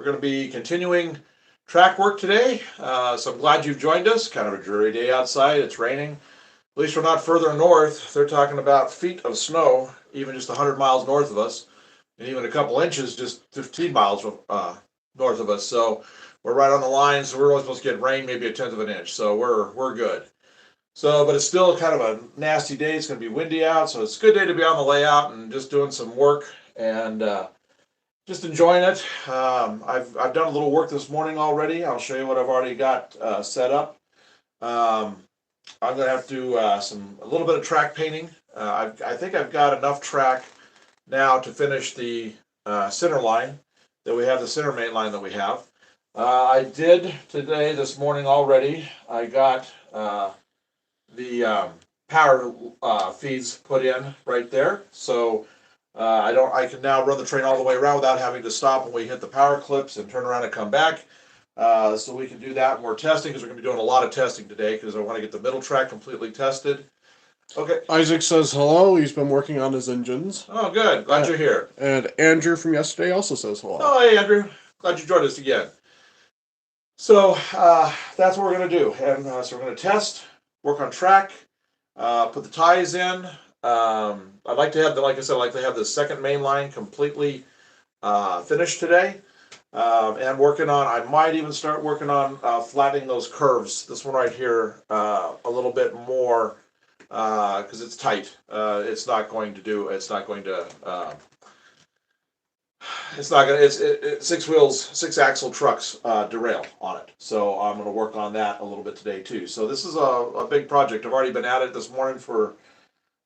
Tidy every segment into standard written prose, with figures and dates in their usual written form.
We're going to be continuing track work today, so I'm glad you've joined us. Kind of a dreary day outside. It's raining. At least we're not further north. They're talking about feet of snow, even just 100 miles north of us, and even a couple inches just 15 miles north of us. So we're right on the line. So we're only supposed to get rain, maybe a tenth of an inch. So we're good. So, but it's still kind of a nasty day. It's going to be windy out, so it's a good day to be on the layout and just doing some work and just enjoying it. I've done a little work this morning already. I'll show you what I've already got set up. I'm going to have to do a little bit of track painting. I think I've got enough track now to finish the center line that we have, the center main line that we have. I did this morning already. I got the power feeds put in right there, so I can now run the train all the way around without having to stop when we hit the power clips and turn around and come back. So we can do that when we're testing, because we're going to be doing a lot of testing today, because I want to get the middle track completely tested. Okay. Isaac says hello. He's been working on his engines. Oh, good. Glad you're here. And Andrew from yesterday also says hello. Oh, hey, Andrew. Glad you joined us again. So that's what we're going to do. And so we're going to test, work on track, put the ties in. I'd like to have, like I said, I'd like to have the second main line completely finished today. And working on, I might even start working on flattening those curves. This one right here, a little bit more, because it's tight. It's not going to it's six axle trucks derail on it. So I'm going to work on that a little bit today too. So this is a big project. I've already been at it this morning for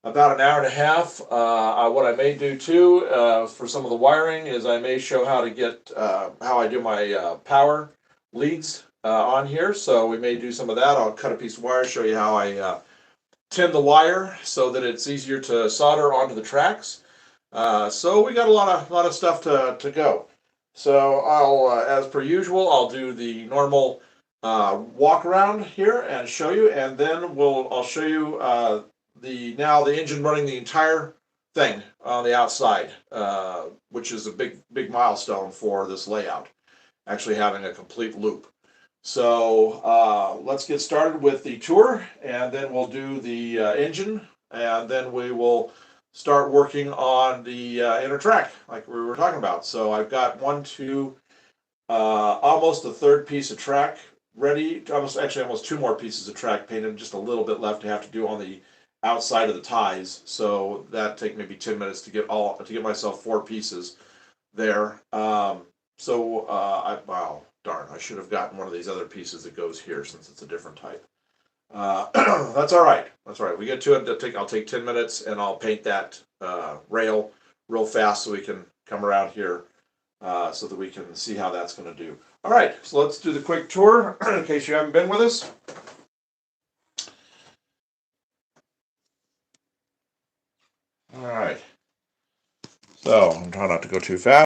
about an hour and a half. What I may do too for some of the wiring is I may show how to get how I do my power leads on here. So we may do some of that. I'll cut a piece of wire, show you how I tin the wire so that it's easier to solder onto the tracks. So we got a lot of stuff to go. So I'll, as per usual, I'll do the normal walk around here and show you, and then I'll show you the engine running the entire thing on the outside, which is a big milestone for this layout, actually having a complete loop. So let's get started with the tour, and then we'll do the engine, and then we will start working on the inner track like we were talking about. So I've got almost the third piece of track ready. Almost two more pieces of track painted, just a little bit left to have to do on the outside of the ties. So that take maybe 10 minutes to get myself 4 pieces there. Wow, darn, I should have gotten one of these other pieces that goes here since it's a different type. That's all right. We get to it. I'll take 10 minutes and I'll paint that rail real fast so we can come around here so that we can see how that's going to do. All right, so let's do the quick tour in case you haven't been with us. All right. So I'm trying not to go too fast.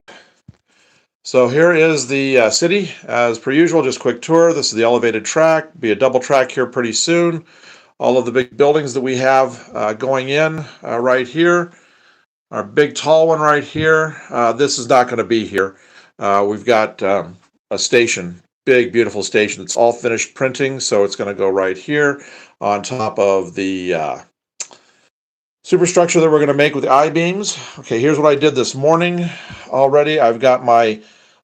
So here is the city, as per usual, just quick tour. This is the elevated track, be a double track here pretty soon. All of the big buildings that we have going in right here. Our big tall one right here. This is not going to be here. We've got a station, big beautiful station. It's all finished printing, so it's going to go right here on top of the superstructure that we're going to make with the I-beams. Okay, here's what I did this morning already. I've got my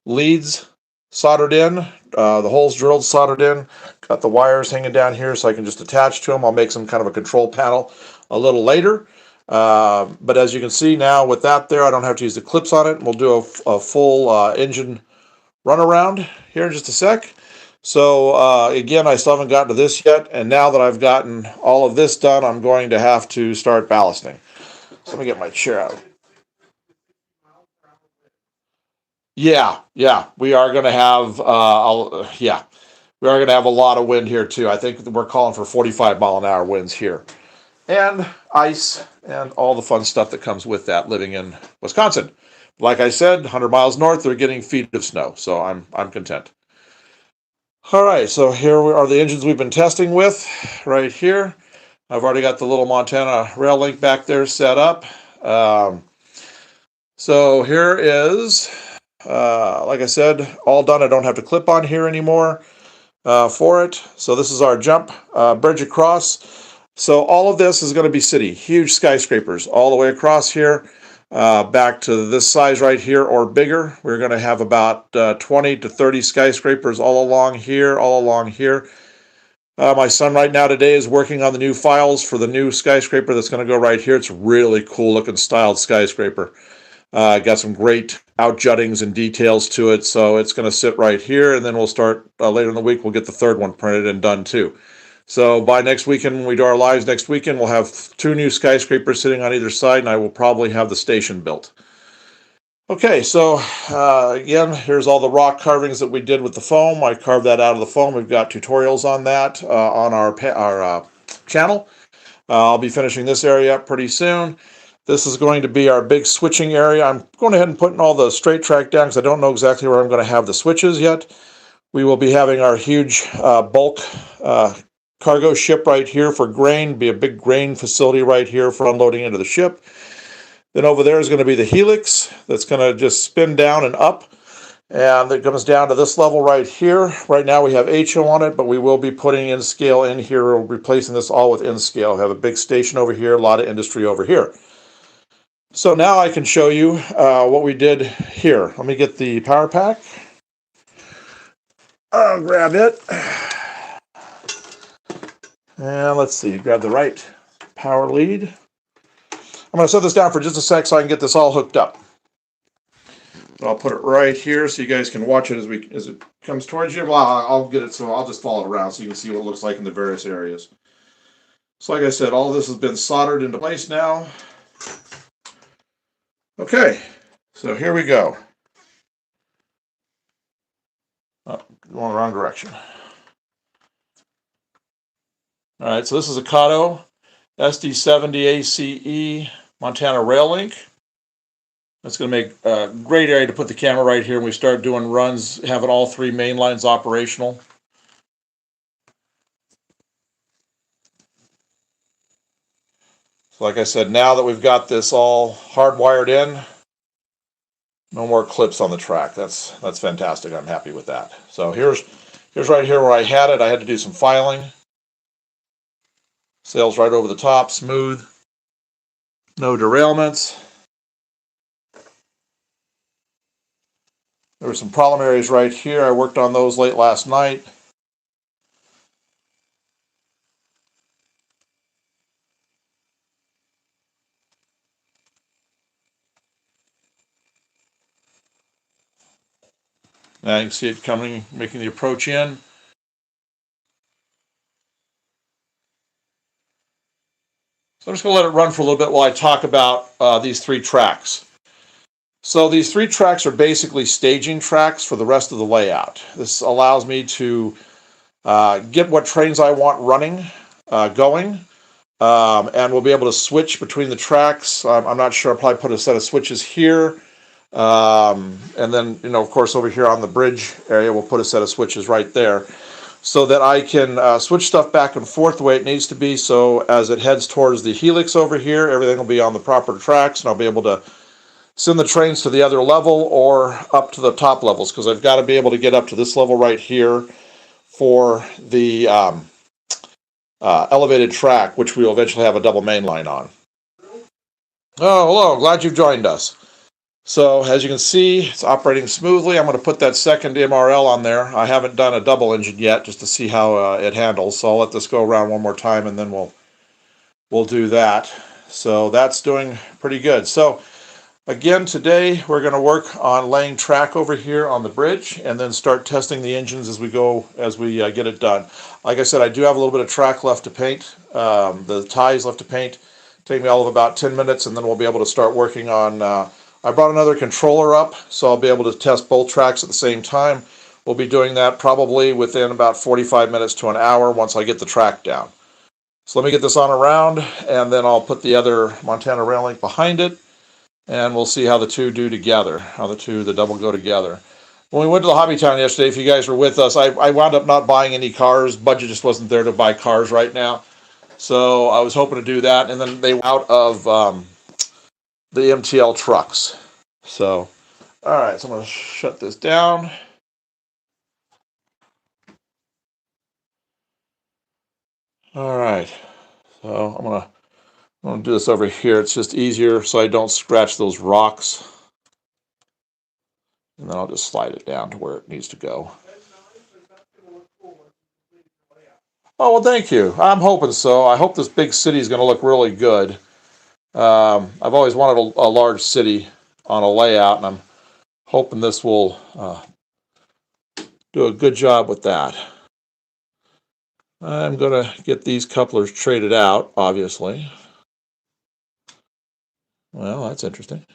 leads soldered in, the holes drilled, soldered in, got the wires hanging down here so I can just attach to them. I'll make some kind of a control panel a little later. But as you can see now with that there, I don't have to use the clips on it. We'll do a full engine runaround here in just a sec. So again, I still haven't gotten to this yet, and now that I've gotten all of this done, I'm going to have to start ballasting. So let me get my chair out. Yeah, we are going to have we are going to have a lot of wind here too. I think we're calling for 45 mile an hour winds here, and ice and all the fun stuff that comes with that living in Wisconsin. Like I said, 100 miles north, they're getting feet of snow, so I'm content. All right, so here are the engines we've been testing with right here. I've already got the little Montana rail link back there set up. So here is Like I said, all done. I don't have to clip on here anymore for it. So this is our jump bridge across. So all of this is going to be city, huge skyscrapers all the way across here, back to this size right here or bigger. We're going to have about 20 to 30 skyscrapers all along here, all along here. My son right now today is working on the new files for the new skyscraper that's going to go right here. It's a really cool looking styled skyscraper. Got some great outjuttings and details to it, so it's going to sit right here, and then we'll start later in the week. We'll get the third one printed and done too. So by next weekend, when we do our lives next weekend, we'll have 2 new skyscrapers sitting on either side, and I will probably have the station built. Okay, so again, here's all the rock carvings that we did with the foam. I carved that out of the foam. We've got tutorials on that on our channel. I'll be finishing this area up pretty soon. This is going to be our big switching area. I'm going ahead and putting all the straight track down because I don't know exactly where I'm going to have the switches yet. We will be having our huge bulk cargo ship right here for grain. Be a big grain facility right here for unloading into the ship. Then over there is going to be the helix that's going to just spin down and up. And it comes down to this level right here. Right now we have HO on it, but we will be putting N-scale in here, replacing this all with N-scale. Have a big station over here, a lot of industry over here. So now I can show you what we did here. Let me get the power pack. I'll grab it. And let's see, grab the right power lead. I'm going to set this down for just a sec so I can get this all hooked up. So I'll put it right here so you guys can watch it as it comes towards you. Well, I'll get it, so I'll just follow it around so you can see what it looks like in the various areas. So like I said, all of this has been soldered into place now. Okay, so here we go. Oh, going the wrong direction. All right, so this is a Kato SD70 ACE Montana Rail Link. That's going to make a great area to put the camera right here when we start doing runs, having all 3 main lines operational. So like I said, now that we've got this all hardwired in, no more clips on the track. That's fantastic. I'm happy with that. So here's right here where I had it. I had to do some filing. Sails right over the top, smooth. No derailments. There were some problem areas right here. I worked on those late last night. Now you can see it coming, making the approach in. So I'm just going to let it run for a little bit while I talk about these 3 tracks. So these 3 tracks are basically staging tracks for the rest of the layout. This allows me to get what trains I want running, going, and we'll be able to switch between the tracks. I'm not sure, I'll probably put a set of switches here. And then, of course, over here on the bridge area, we'll put a set of switches right there so that I can switch stuff back and forth the way it needs to be. So as it heads towards the helix over here, everything will be on the proper tracks, and I'll be able to send the trains to the other level or up to the top levels, because I've got to be able to get up to this level right here for the elevated track, which we'll eventually have a double main line on. Oh, hello, glad you've joined us. So as you can see, it's operating smoothly. I'm going to put that second MRL on there. I haven't done a double engine yet just to see how it handles. So I'll let this go around one more time and then we'll do that. So that's doing pretty good. So again, today we're going to work on laying track over here on the bridge and then start testing the engines as we get it done. Like I said, I do have a little bit of track left to paint. The ties left to paint. Take me all of about 10 minutes and then we'll be able to start working on I brought another controller up, so I'll be able to test both tracks at the same time. We'll be doing that probably within about 45 minutes to an hour once I get the track down. So let me get this on around, and then I'll put the other Montana Rail Link behind it, and we'll see how the two do together, how the double go together. When we went to the Hobby Town yesterday, if you guys were with us, I wound up not buying any cars. Budget just wasn't there to buy cars right now. So I was hoping to do that, and then they were out of the MTL trucks. So All right, so I'm going to shut this down. All right, so I'm gonna do this over here. It's just easier so I don't scratch those rocks. And then I'll just slide it down to where it needs to go. Oh, well, thank you. I'm hoping so. I hope this big city is going to look really good. I've always wanted a large city on a layout, and I'm hoping this will do a good job with that. I'm going to get these couplers traded out, obviously. Well, that's interesting.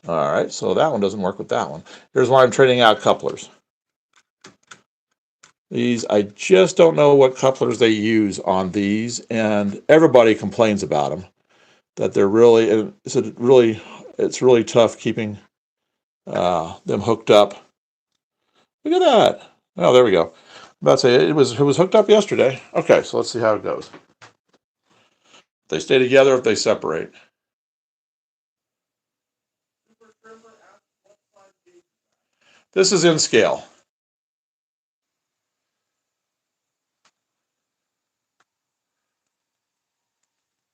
All right, so that one doesn't work with that one. Here's why I'm trading out couplers. These, I just don't know what couplers they use on these, and everybody complains about them. That they're really, it's really tough keeping them hooked up. Look at that. Oh, there we go. I'm about to say it was hooked up yesterday. Okay, so let's see how it goes. If they stay together, if they separate. This is in scale.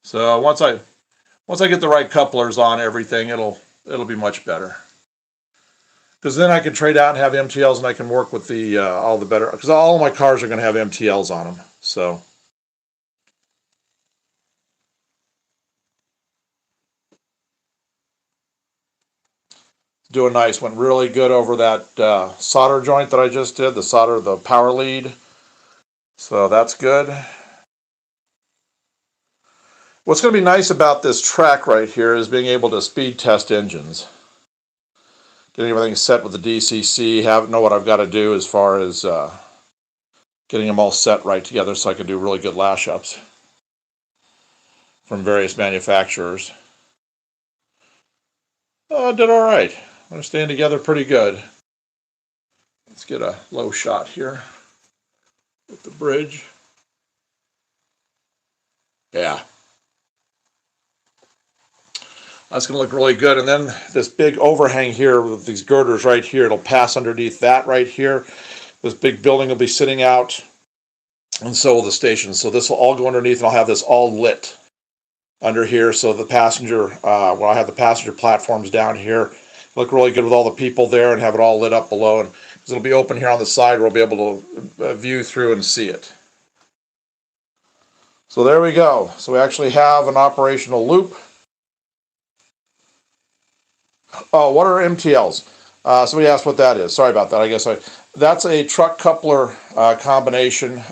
So once I get the right couplers on everything, it'll be much better. Because then I can trade out and have MTLs, and I can work with the all the better. Because all of my cars are going to have MTLs on them. So doing nice. Went really good over that solder joint that I just did. The power lead. So that's good. What's going to be nice about this track right here is being able to speed test engines. Getting everything set with the DCC, know what I've got to do as far as getting them all set right together so I can do really good lash ups from various manufacturers. Oh, did all right. They're staying together pretty good. Let's get a low shot here with the bridge. Yeah. That's going to look really good. And then this big overhang here with these girders right here, it'll pass underneath that right here. This big building will be sitting out, and so will the station. So this will all go underneath, and I'll have this all lit under here. So the passenger, when I have the passenger platforms down here, look really good with all the people there and have it all lit up below. And it'll be open here on the side where we'll be able to view through and see it. So there we go. So we actually have an operational loop. Oh, what are MTLs? Somebody asked what that is. Sorry about that. I guess that's a truck coupler combination.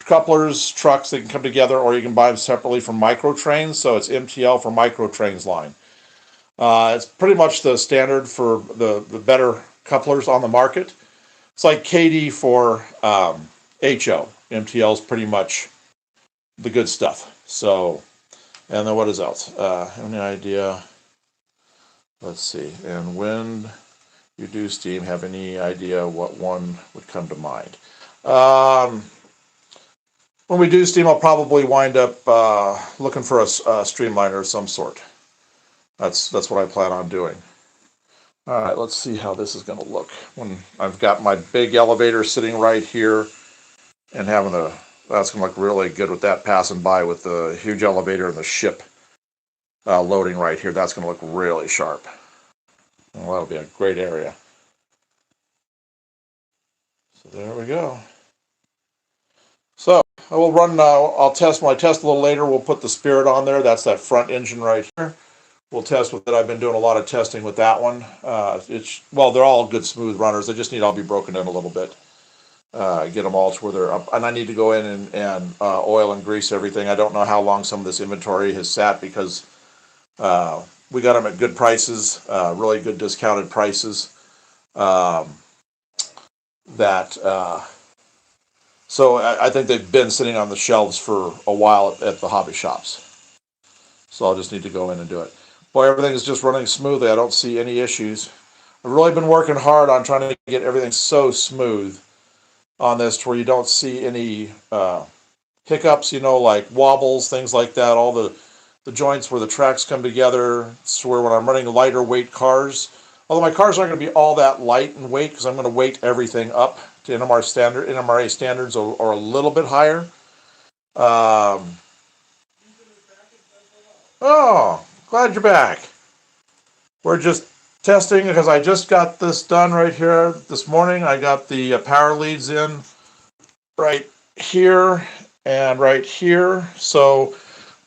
Couplers, trucks, they can come together, or you can buy them separately from Microtrains. So it's MTL for Microtrains line. It's pretty much the standard for the better couplers on the market. It's like KD for HO. MTL is pretty much the good stuff. So, and then what is else? Any idea? Let's see. And when you do steam, have any idea what one would come to mind? When we do steam, I'll probably wind up looking for a streamliner of some sort. That's what I plan on doing. All right, let's see how this is going to look when I've got my big elevator sitting right here and having that's going to look really good with that passing by with the huge elevator and the ship loading right here. That's going to look really sharp. Well, that'll be a great area. So there we go. So I will run, I'll test, when I test a little later, we'll put the Spirit on there. That's that front engine right here. We'll test with it. I've been doing a lot of testing with that one. Well, they're all good smooth runners. They just need to all be broken in a little bit. Get them all to where they're up. And I need to go in and oil and grease everything. I don't know how long some of this inventory has sat because we got them at good prices, really good discounted prices. So I think they've been sitting on the shelves for a while at the hobby shops. So I'll just need to go in and do it. Boy, everything is just running smoothly. I don't see any issues. I've really been working hard on trying to get everything so smooth. on this to where you don't see any hiccups, like wobbles, things like that. All the joints where the tracks come together. So where when I'm running lighter weight cars, although my cars aren't going to be all that light in weight because I'm going to weight everything up to NMRA standards or a little bit higher. Oh, glad you're back. We're just testing because I just got this done right here this morning. I got the power leads in right here and right here. So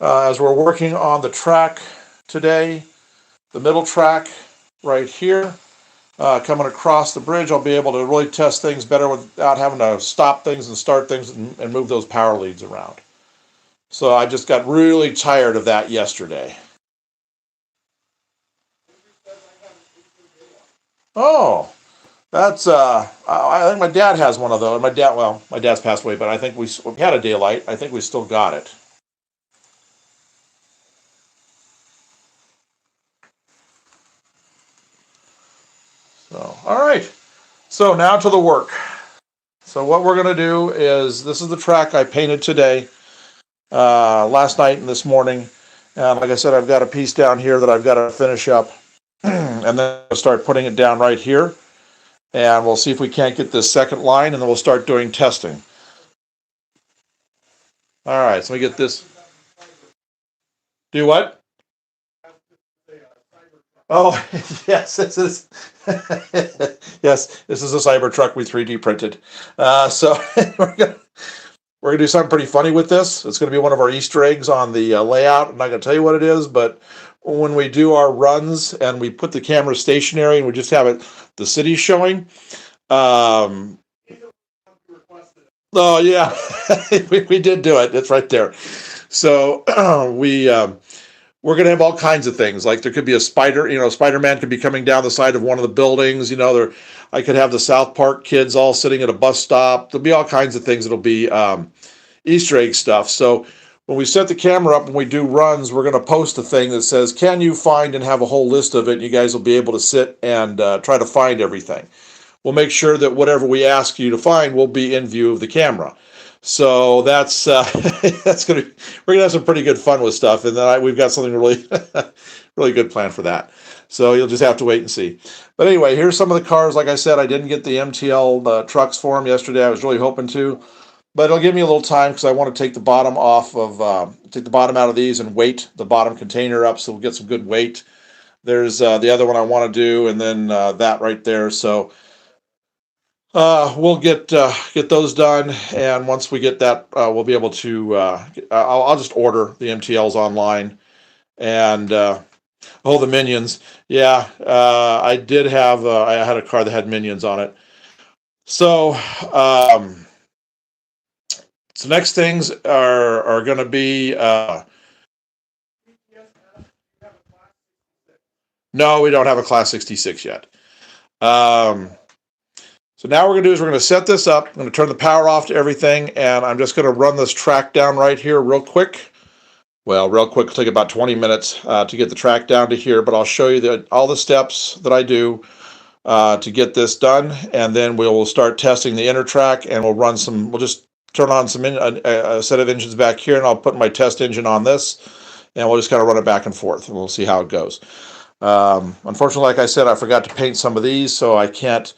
as we're working on the track today, the middle track right here, coming across the bridge, I'll be able to really test things better without having to stop things and start things and move those power leads around. So I just got really tired of that yesterday. Oh, that's I think my dad has one of those. My dad's passed away, but I think we had a daylight. I think we still got it. So, all right. So now to the work. So what we're going to do is, this is the track I painted today, last night and this morning. And like I said, I've got a piece down here that I've got to finish up. And then I'll start putting it down right here. And we'll see if we can't get this second line, and then we'll start doing testing. All right, so we get this. Do what? Oh, yes, this is. Yes, this is a Cybertruck we 3D printed. So we're gonna do something pretty funny with this. It's gonna be one of our Easter eggs on the layout. I'm not gonna tell you what it is, but when we do our runs and we put the camera stationary and we just have the city showing. Oh yeah, we did do it. It's right there. So we're going to have all kinds of things. Like there could be a spider, Spider-Man could be coming down the side of one of the buildings. I could have the South Park kids all sitting at a bus stop. There'll be all kinds of things. It'll be Easter egg stuff. So when we set the camera up and we do runs, we're going to post a thing that says, can you find, and have a whole list of it. And you guys will be able to sit and try to find everything. We'll make sure that whatever we ask you to find will be in view of the camera. So that's we're gonna have some pretty good fun with stuff, and then we've got something really really good planned for that. So you'll just have to wait and see. But anyway, here's some of the cars. Like I said, I didn't get the MTL trucks for them yesterday. I was really hoping to, but it'll give me a little time because I want to take the bottom out of these and weight the bottom container up so we'll get some good weight. There's the other one I want to do, and then that right there. So. We'll get those done, and once we get that, we'll be able to. I'll just order the MTLs online, and the Minions. Yeah, I did have. I had a car that had Minions on it. So, next things are going to be. No, we don't have a Class 66 yet. So now we're going to do is we're going to set this up. I'm going to turn the power off to everything, and I'm just going to run this track down right here real quick. Well, real quick, it'll take about 20 minutes to get the track down to here, but I'll show you all the steps that I do to get this done, and then we'll start testing the inner track, and we'll just turn on a set of engines back here, and I'll put my test engine on this, and we'll just kind of run it back and forth, and we'll see how it goes. Unfortunately, like I said, I forgot to paint some of these, so I can't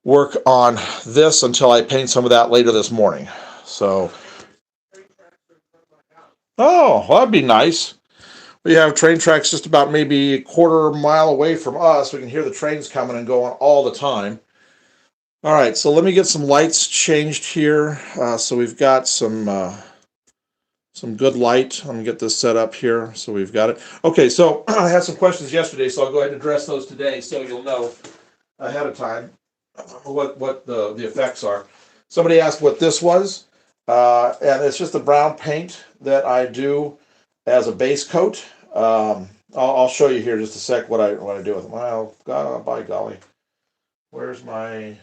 work on this until I paint some of that later this morning. So, well, that'd be nice. We have train tracks just about maybe a quarter mile away from us. We can hear the trains coming and going all the time. All right, so let me get some lights changed here. So we've got some good light. I'm gonna get this set up here. So we've got it. Okay, so I had some questions yesterday, so I'll go ahead and address those today, so you'll know ahead of time what the effects are. Somebody asked what this was, and it's just the brown paint that I do as a base coat. I'll show you here just a sec what I do with them. Well, by golly, where's my?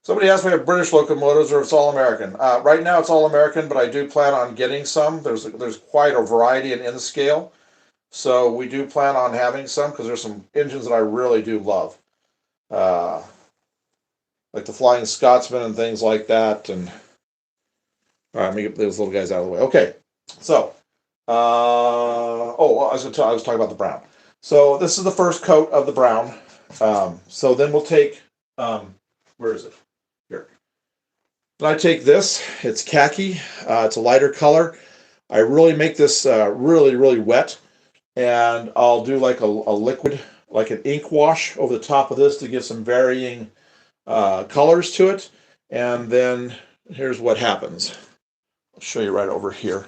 Somebody asked me if British locomotives or if it's all American. Right now it's all American, but I do plan on getting some. There's quite a variety in the scale. So we do plan on having some because there's some engines that I really do love. like the Flying Scotsman and things like that. And all right, let me get those little guys out of the way. Okay, so I was talking about the brown. So this is the first coat of the brown. So then we'll take where is it? Here. Then I take this. It's khaki. It's a lighter color. I really make this really wet, and I'll do like a liquid, like an ink wash over the top of this to give some varying colors to it. And then here's what happens. I'll show you right over here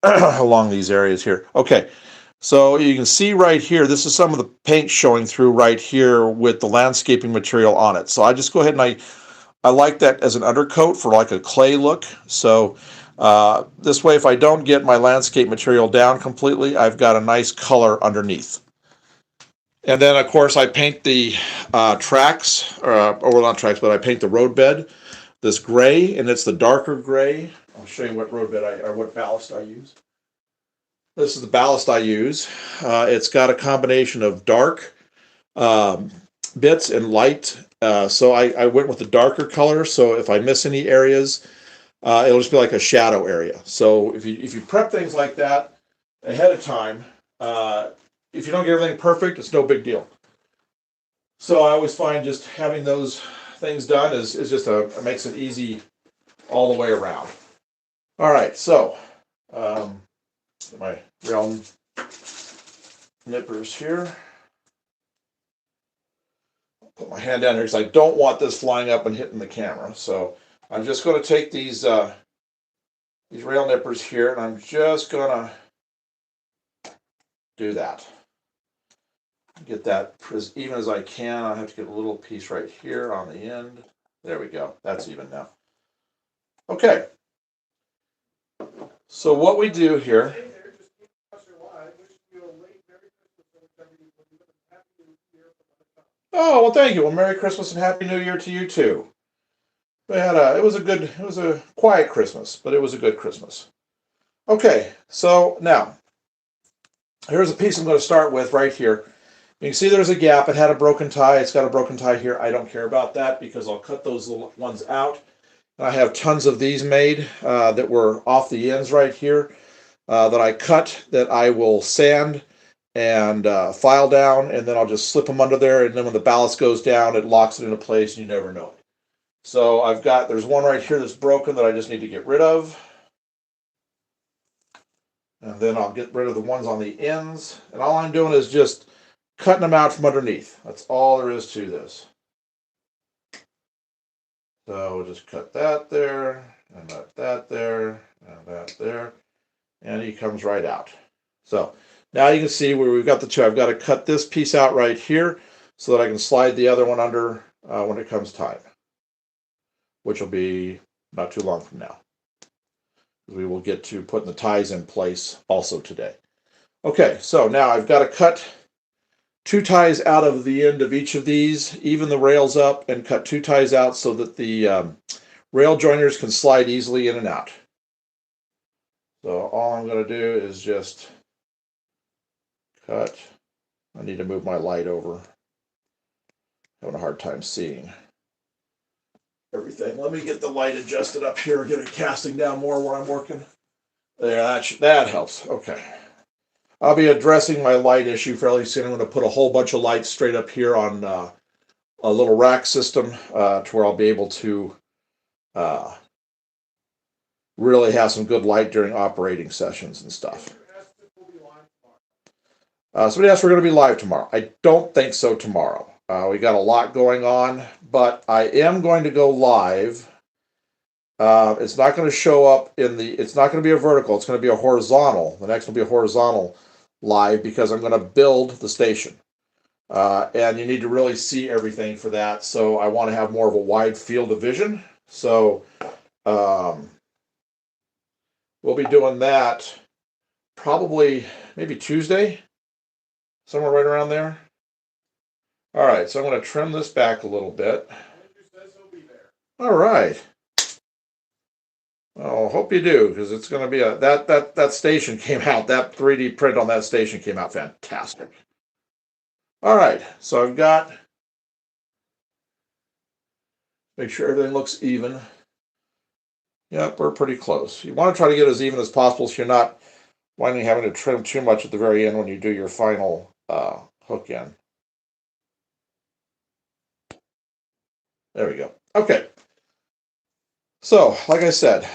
along these areas here. Okay, so you can see right here, this is some of the paint showing through right here with the landscaping material on it. So I just go ahead and I like that as an undercoat for like a clay look. So this way, if I don't get my landscape material down completely, I've got a nice color underneath. And then, of course, I paint the tracks, or well, not tracks, but I paint the roadbed this gray, and it's the darker gray. I'll show you what roadbed or what ballast I use. This is the ballast I use. It's got a combination of dark bits and light. So I went with the darker color. So if I miss any areas, it'll just be like a shadow area. So if you prep things like that ahead of time, if you don't get everything perfect, it's no big deal. So I always find just having those things done is just it makes it easy all the way around. All right, so my rail nippers here. Put my hand down here because I don't want this flying up and hitting the camera. So I'm just going to take these rail nippers here, and I'm just going to do that. Get that as even as I can. I have to get a little piece right here on the end. There we go. That's even now. Okay. So what we do here. Oh, well, thank you. Well, Merry Christmas and Happy New Year to you too. It was a quiet Christmas, but it was a good Christmas. Okay, so now here's a piece I'm going to start with right here. You can see there's a gap. It had a broken tie. It's got a broken tie here. I don't care about that because I'll cut those little ones out. I have tons of these made that were off the ends right here that I cut that I will sand and file down, and then I'll just slip them under there, and then when the ballast goes down, it locks it into place, and you never know it. So there's one right here that's broken that I just need to get rid of. And then I'll get rid of the ones on the ends. And all I'm doing is just cutting them out from underneath. That's all there is to this. So we'll just cut that there, and that there, and that there. And he comes right out. So now you can see where we've got the two. I've got to cut this piece out right here so that I can slide the other one under when it comes time, which will be not too long from now. We will get to putting the ties in place also today. Okay, so now I've got to cut 2 ties out of the end of each of these, even the rails up, and cut 2 ties out so that the rail joiners can slide easily in and out. So all I'm going to do is just cut. I need to move my light over. Having a hard time seeing everything. Let me get the light adjusted up here, get it casting down more where I'm working. There, that helps. Okay. I'll be addressing my light issue fairly soon. I'm going to put a whole bunch of lights straight up here on a little rack system to where I'll be able to really have some good light during operating sessions and stuff. Somebody asked if we're going to be live tomorrow. I don't think so tomorrow. We got a lot going on, but I am going to go live. It's not going to show up it's not going to be a vertical. It's going to be a horizontal. The next will be a horizontal live because I'm going to build the station. And you need to really see everything for that. So I want to have more of a wide field of vision. So we'll be doing that probably maybe Tuesday, somewhere right around there. All right, so I'm going to trim this back a little bit. All right. Well, hope you do, because it's going to be that station came out. That 3D print on that station came out fantastic. All right, so I've got Make sure everything looks even. Yep, we're pretty close. You want to try to get as even as possible so you're not winding having to trim too much at the very end when you do your final hook in. There we go. Okay. So, like I said,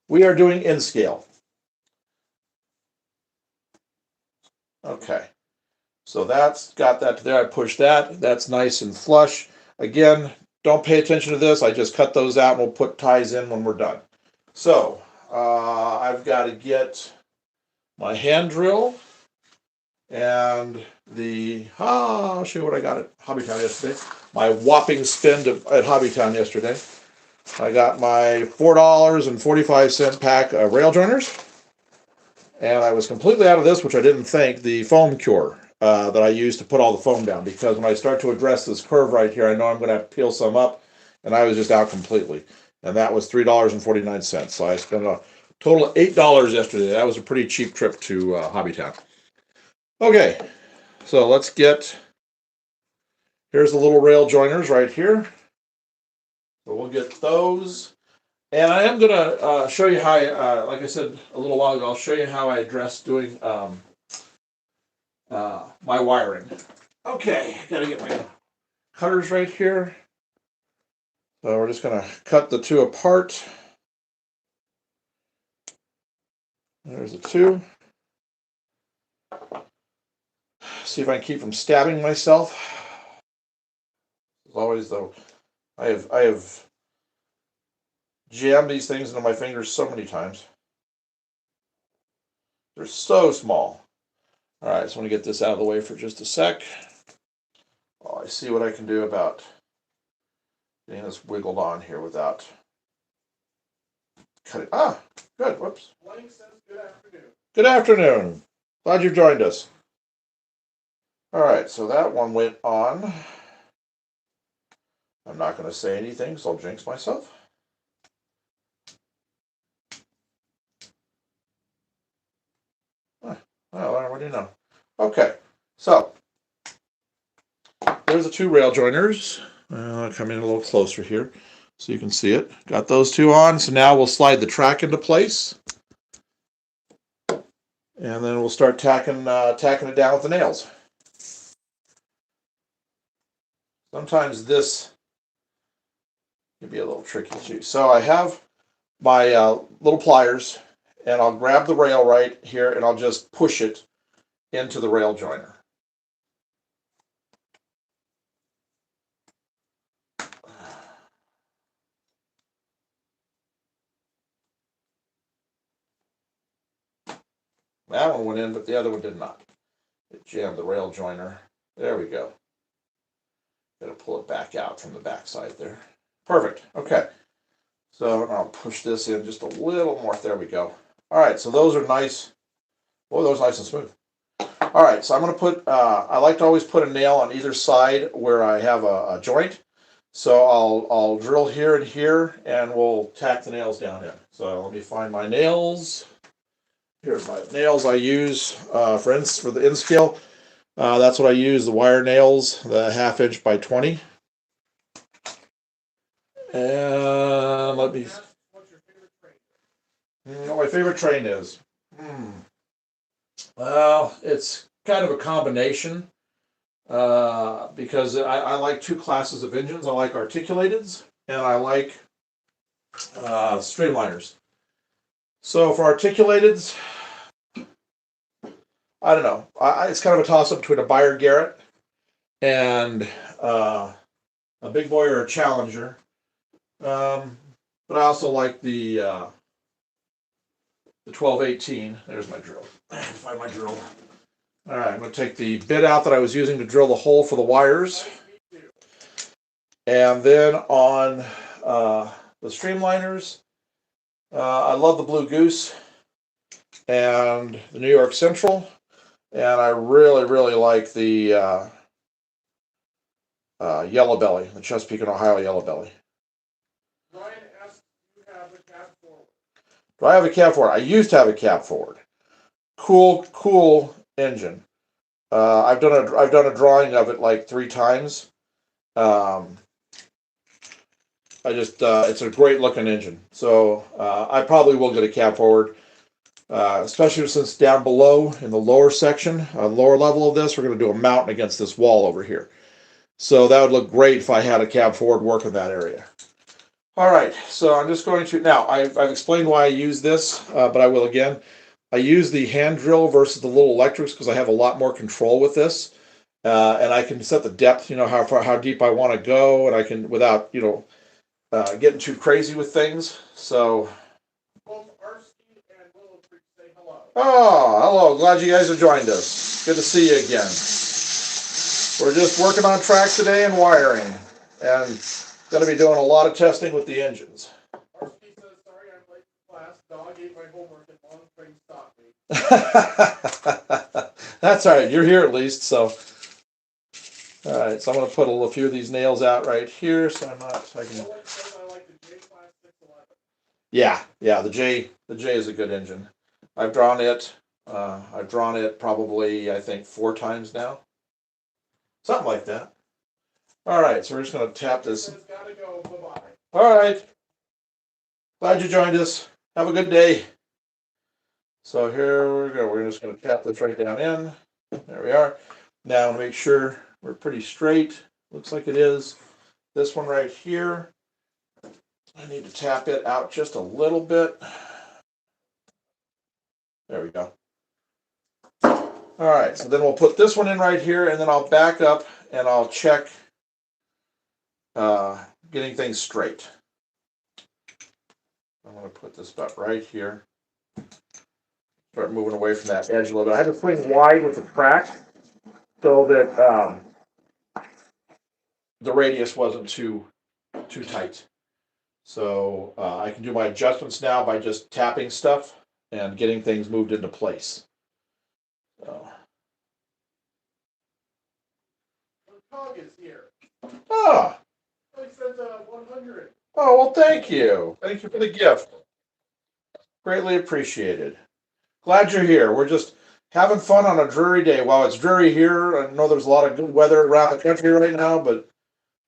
we are doing in scale. Okay. So that's got that to there. I push that. That's nice and flush. Again, don't pay attention to this. I just cut those out and we'll put ties in when we're done. So I've got to get my hand drill and I'll show you what I got at Hobbytown yesterday. My whopping spend at Hobbytown yesterday. I got my $4.45 pack of rail joiners. And I was completely out of this, which I didn't think, the foam cure that I use to put all the foam down. Because when I start to address this curve right here, I know I'm going to have to peel some up. And I was just out completely. And that was $3.49. So I spent a total of $8 yesterday. That was a pretty cheap trip to Hobbytown. Okay, so let's get, here's the little rail joiners right here. So we'll get those. And I am going to show you how, like I said a little while ago, I'll show you how I address doing my wiring. Okay, got to get my cutters right here. So we're just going to cut the two apart. There's the two. See if I can keep from stabbing myself. As always, though, I have jammed these things into my fingers so many times. They're so small. All right, so I'm going to get this out of the way for just a sec. Oh, I see what I can do about getting this wiggled on here without cutting. Ah, good. Whoops. Good afternoon. Good afternoon. Glad you've joined us. All right, so that one went on. I'm not going to say anything, so I'll jinx myself. Well, what do you know? Okay, so there's the two rail joiners. I'll come in a little closer here so you can see it. Got those two on, so now we'll slide the track into place. And then we'll start tacking it down with the nails. Sometimes this can be a little tricky too. So I have my little pliers, and I'll grab the rail right here and I'll just push it into the rail joiner. That one went in, but the other one did not. It jammed the rail joiner. There we go. Gotta pull it back out from the back side there. Perfect. Okay. So I'll push this in just a little more. There we go. All right. So those are nice. Oh, those are nice and smooth. All right. So I'm going to put, I like to always put a nail on either side where I have a joint. So I'll drill here and here, and we'll tack the nails down in. So let me find my nails. Here's my nails I use for the in scale. That's what I use, the wire nails, the 1/2 inch by 20. And let me. What's your favorite train? What my favorite train is? Well, it's kind of a combination because I like two classes of engines. I like articulateds and I like streamliners. So for articulateds, I don't know. It's kind of a toss-up between a Beyer Garrett and a Big Boy or a Challenger. But I also like the 1218. There's my drill. Find my drill. All right, I'm going to take the bit out that I was using to drill the hole for the wires. And then on the streamliners, I love the Blue Goose and the New York Central. And I really, really like the Yellow Belly, the Chesapeake and Ohio Yellow Belly. Ryan asks, do you have a cab forward? Do I have a cab forward? I used to have a cab forward. Cool engine. I've done a drawing of it like 3 times. Um, it's a great looking engine. So I probably will get a cab forward, especially since down below in the lower section, lower level of this, we're going to do a mountain against this wall over here. So that would look great if I had a cab forward work in that area. All right, so I'm just going to, now I've explained why I use this, but I will again. I use the hand drill versus the little electrics because I have a lot more control with this. And I can set the depth, how deep I want to go, and I can, without, getting too crazy with things. So, both Arsky and Willow Creek say hello. Oh, hello. Glad you guys have joined us. Good to see you again. We're just working on track today and wiring, and going to be doing a lot of testing with the engines. Arsky says, sorry, I'm late to class. Dog ate my homework and long train stopped me. That's all right. You're here at least, so. All right, so I'm going to put a few of these nails out right here, so I can. Yeah, the J is a good engine. I've drawn it. I've drawn it probably, I think, 4 times now, something like that. All right, so we're just going to tap this. Gotta go. Bye-bye. All right. Glad you joined us. Have a good day. So here we go. We're just going to tap this right down in. There we are. Now make sure we're pretty straight. Looks like it is. This one right here, I need to tap it out just a little bit. There we go. All right, so then we'll put this one in right here, and then I'll back up and I'll check getting things straight. I'm going to put this about right here. Start moving away from that edge a little bit. I had to swing wide with the track so that the radius wasn't too tight. So I can do my adjustments now by just tapping stuff and getting things moved into place. So. The dog is here. Ah. I sent 100. Oh, well, thank you. Thank you for the gift. Greatly appreciated. Glad you're here. We're just having fun on a dreary day. While it's dreary here, I know there's a lot of good weather around the country right now, but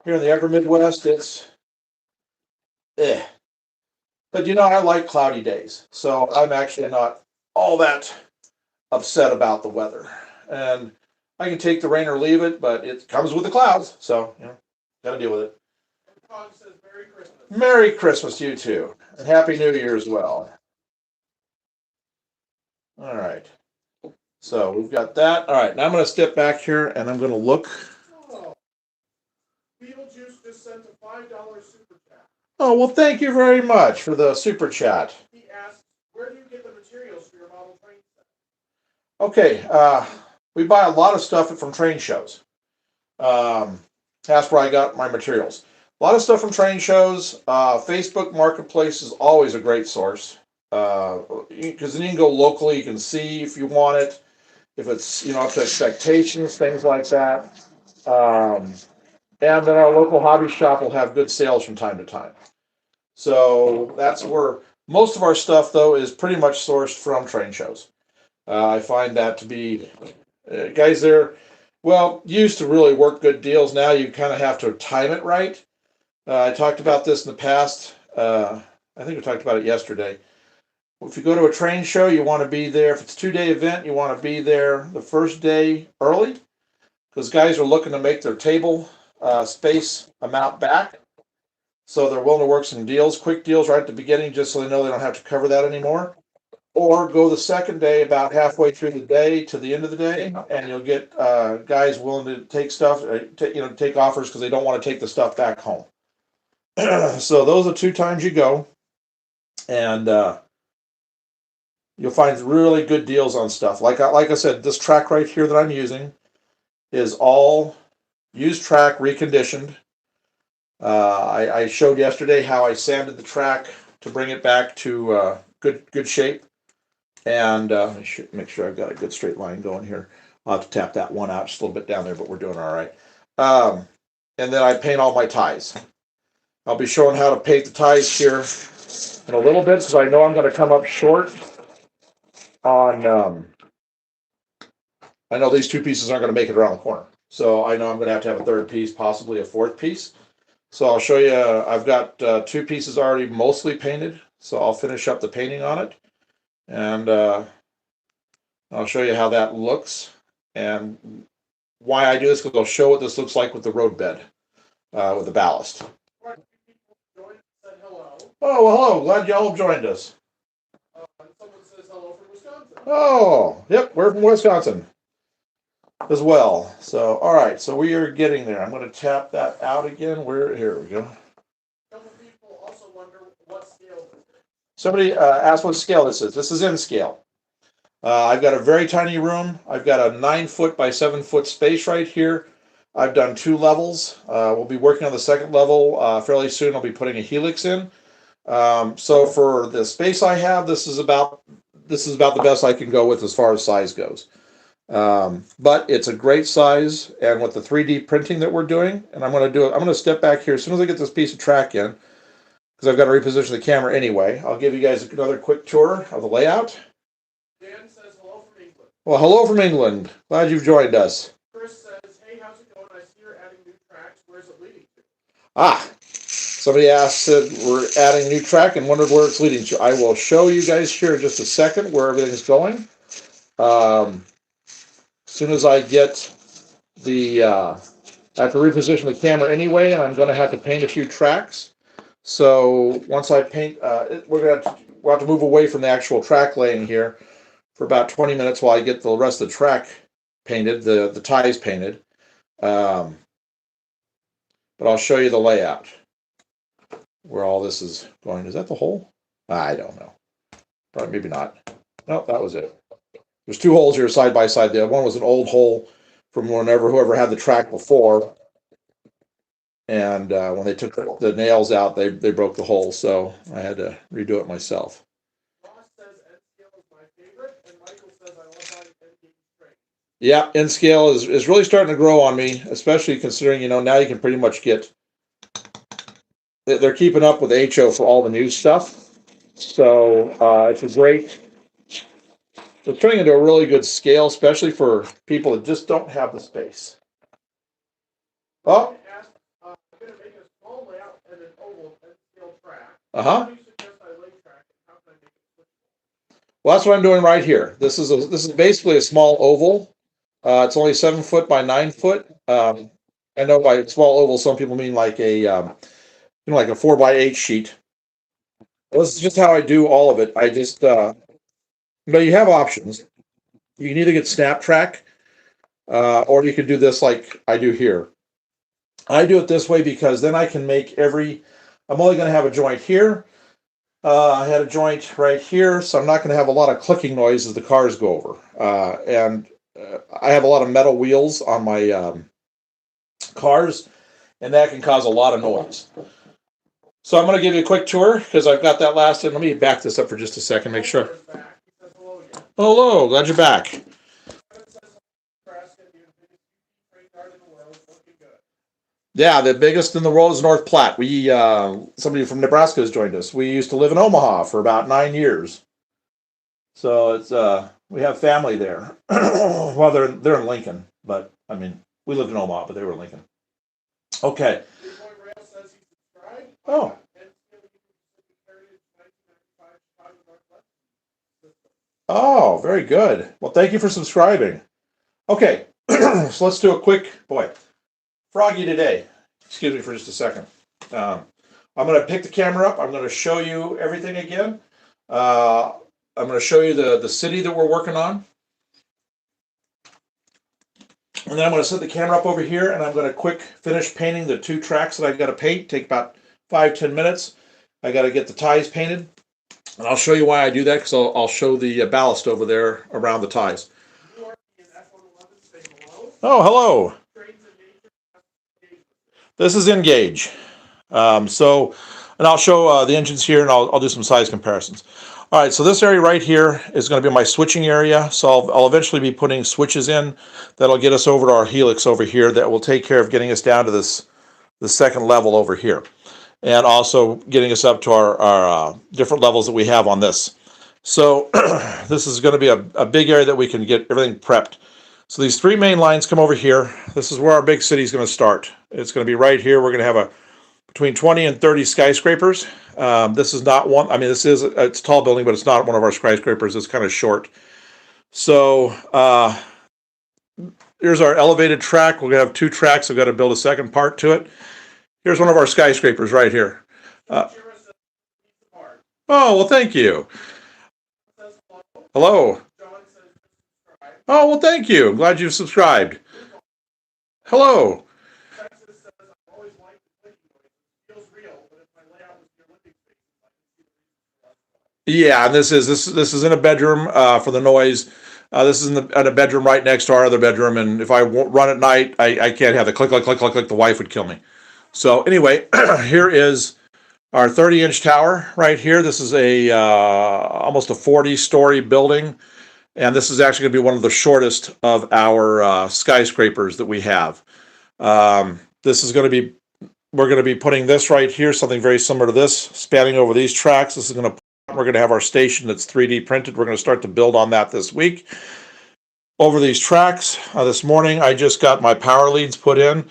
here in the upper Midwest, it's But I like cloudy days, so I'm actually not all that upset about the weather. And I can take the rain or leave it, but it comes with the clouds, so gotta deal with it. Tom says Merry Christmas. Merry Christmas to you too, and Happy New Year as well. All right. So we've got that. All right, now I'm going to step back here and I'm going to look. Oh, Beetlejuice just sent a $5 super chat. Oh, well, thank you very much for the super chat. He asked, where do you get the materials for your model train set? Okay, we buy a lot of stuff from train shows. That's where I got my materials. A lot of stuff from train shows. Facebook Marketplace is always a great source. Because then you can go locally, you can see if you want it, if it's up to expectations, things like that. And then our local hobby shop will have good sales from time to time. So that's where most of our stuff, though, is pretty much sourced from train shows. I find that to be guys there. Well, used to really work good deals. Now you kind of have to time it right. I talked about this in the past. I think we talked about it yesterday. If you go to a train show, you want to be there. If it's a 2-day event, you want to be there the first day early because guys are looking to make their table space amount back. So they're willing to work some deals, quick deals right at the beginning, just so they know they don't have to cover that anymore. Or go the second day about halfway through the day to the end of the day, and you'll get guys willing to take stuff, take offers because they don't want to take the stuff back home. So those are 2 times you go, and you'll find really good deals on stuff. Like I said, this track right here that I'm using is all used track, reconditioned. I showed yesterday how I sanded the track to bring it back to good shape. And I should make sure I've got a good straight line going here. I'll have to tap that one out just a little bit down there, but we're doing all right. And then I paint all my ties. I'll be showing how to paint the ties here in a little bit because I know I'm going to come up short on I know these 2 pieces aren't going to make it around the corner. So I know I'm gonna have a third piece, possibly a fourth piece. So I'll show you, I've got two pieces already mostly painted, so I'll finish up the painting on it. And I'll show you how that looks and why I do this, because I'll show what this looks like with the road bed, with the ballast. Oh, well, hello. Glad y'all have joined us. Someone says hello from Wisconsin. Oh, yep, we're from Wisconsin as well. So, all right, so we are getting there. I'm going to tap that out again. Here we go. A couple people also wonder what scale this is. Somebody asked what scale this is. This is in scale. I've got a very tiny room. I've got a 9-foot by 7-foot space right here. I've done 2 levels. We'll be working on the second level fairly soon. I'll be putting a helix in. So for the space I have, this is about the best I can go with as far as size goes. But it's a great size, and with the 3D printing that we're doing, and I'm going to step back here as soon as I get this piece of track in, because I've got to reposition the camera anyway. I'll give you guys another quick tour of the layout. Dan says hello from England. Well, hello from England. Glad you've joined us. Chris says, hey, how's it going? I see you're adding new tracks. Where's it leading to? Somebody asked that we're adding new track and wondered where it's leading to. I will show you guys here in just a second where everything's going. As soon as I get I have to reposition the camera anyway, and I'm going to have to paint a few tracks. So once I paint, we'll have to move away from the actual track laying here for about 20 minutes while I get the rest of the track painted, the ties painted. But I'll show you the layout where all this is going. Is that the hole? I don't know. Probably, maybe not. No, that was it. There's 2 holes here side by side. The other one was an old hole from whoever had the track before. And when they took the nails out, they broke the hole. So I had to redo it myself. Ross says N-scale is my favorite, and Michael says I love buying N-gauge straight. Yeah, N-scale is really starting to grow on me, especially considering, now you can pretty much get, they're keeping up with HO for all the new stuff. So it's turning into a really good scale, especially for people that just don't have the space. Oh. I'm going to make a small layout and an oval N-scale track. Uh-huh. How do you suggest I lay track, and how can I make it switchable? Well, that's what I'm doing right here. This is basically a small oval. It's only 7 foot by 9 foot. I know by small oval, some people mean like like a 4x8 sheet. Well, this is just how I do all of it. I just, you have options. You can either get snap track, or you can do this like I do here. I do it this way because then I can make I'm only going to have a joint here. I had a joint right here, so I'm not going to have a lot of clicking noise as the cars go over. And I have a lot of metal wheels on my cars, and that can cause a lot of noise. So I'm going to give you a quick tour because I've got that last in. Let me back this up for just a second, make sure. Hello, glad you're back. Yeah, the biggest in the world is North Platte. Somebody from Nebraska has joined us. We used to live in Omaha for about 9 years. So it's we have family there. Well, they're in Lincoln, but I mean, we lived in Omaha, but they were in Lincoln. Okay. Oh. Oh, very good. Well, thank you for subscribing. Okay, so let's do a quick, froggy today. Excuse me for just a second. I'm going to pick the camera up. I'm going to show you everything again. I'm going to show you the city that we're working on. And then I'm going to set the camera up over here, and I'm going to finish painting the 2 tracks that I've got to paint. Take about 5-10 minutes. I got to get the ties painted. And I'll show you why I do that, because I'll show the ballast over there around the ties. Oh, hello. This is N-gauge. And I'll show the engines here, and I'll do some size comparisons. All right, so this area right here is going to be my switching area. So I'll eventually be putting switches in that'll get us over to our helix over here that will take care of getting us down to the second level over here. And also getting us up to our different levels that we have on this. So this is going to be a big area that we can get everything prepped. So these three main lines come over here. This is where our big city is going to start. It's going to be right here. We're going to have between 20 and 30 skyscrapers. This is not one. I mean, it's a tall building, but it's not one of our skyscrapers. It's kind of short. So here's our elevated track. We're going to have two tracks. I've got to build a second part to it. Here's one of our skyscrapers right here. Oh, well, thank you. Hello. Oh, well, thank you. I'm glad you've subscribed. Hello. Yeah, and this is in a bedroom for the noise. This is in a bedroom right next to our other bedroom, and if I run at night, I can't have the click, click, click, click, click. The wife would kill me. So anyway, here is our 30-inch tower right here. This is a almost a 40-story building, and this is actually going to be one of the shortest of our skyscrapers that we have. This is going to be, we're going to be putting this right here, something very similar to this, spanning over these tracks. This is going to, we're going to have our station that's 3D printed. We're going to start to build on that this week. Over these tracks, this morning I just got my power leads put in,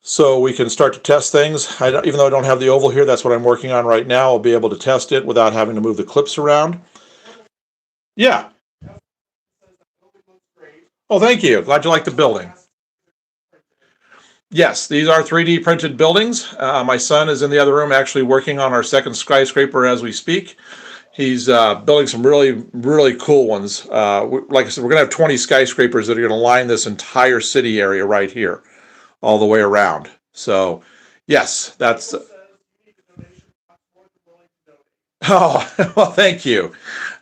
so we can start to test things. Even though I don't have the oval here, that's what I'm working on right now. I'll be able to test it without having to move the clips around. Yeah. Oh, thank you. Glad you like the building. Yes, these are 3D printed buildings. My son is in the other room actually working on our second skyscraper as we speak. He's building some really, really cool ones. Like I said, we're going to have 20 skyscrapers that are going to line this entire city area right here, all the way around. So, yes, that's. Oh, well, thank you.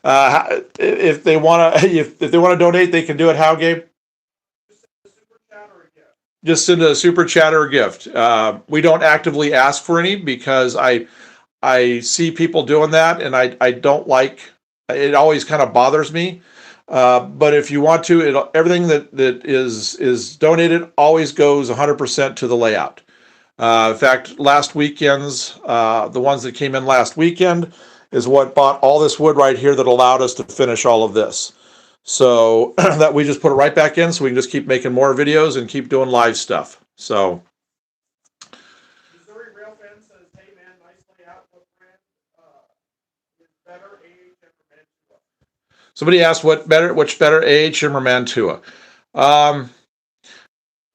If they want to, if they want to donate, they can do it. How, Gabe? Just send a super chat or a gift. We don't actively ask for any because I see people doing that, and I don't like. It always kind of bothers me. But if you want to, everything that is donated always goes 100% to the layout. In fact, last weekend's the ones that came in last weekend is what bought all this wood right here that allowed us to finish all of this. So that we just put it right back in, so we can just keep making more videos and keep doing live stuff. So. Missouri Railfan says, "Hey man, nice layout. What brand is better, AHM or Mantua?" Somebody asked which better, AHM or Mantua.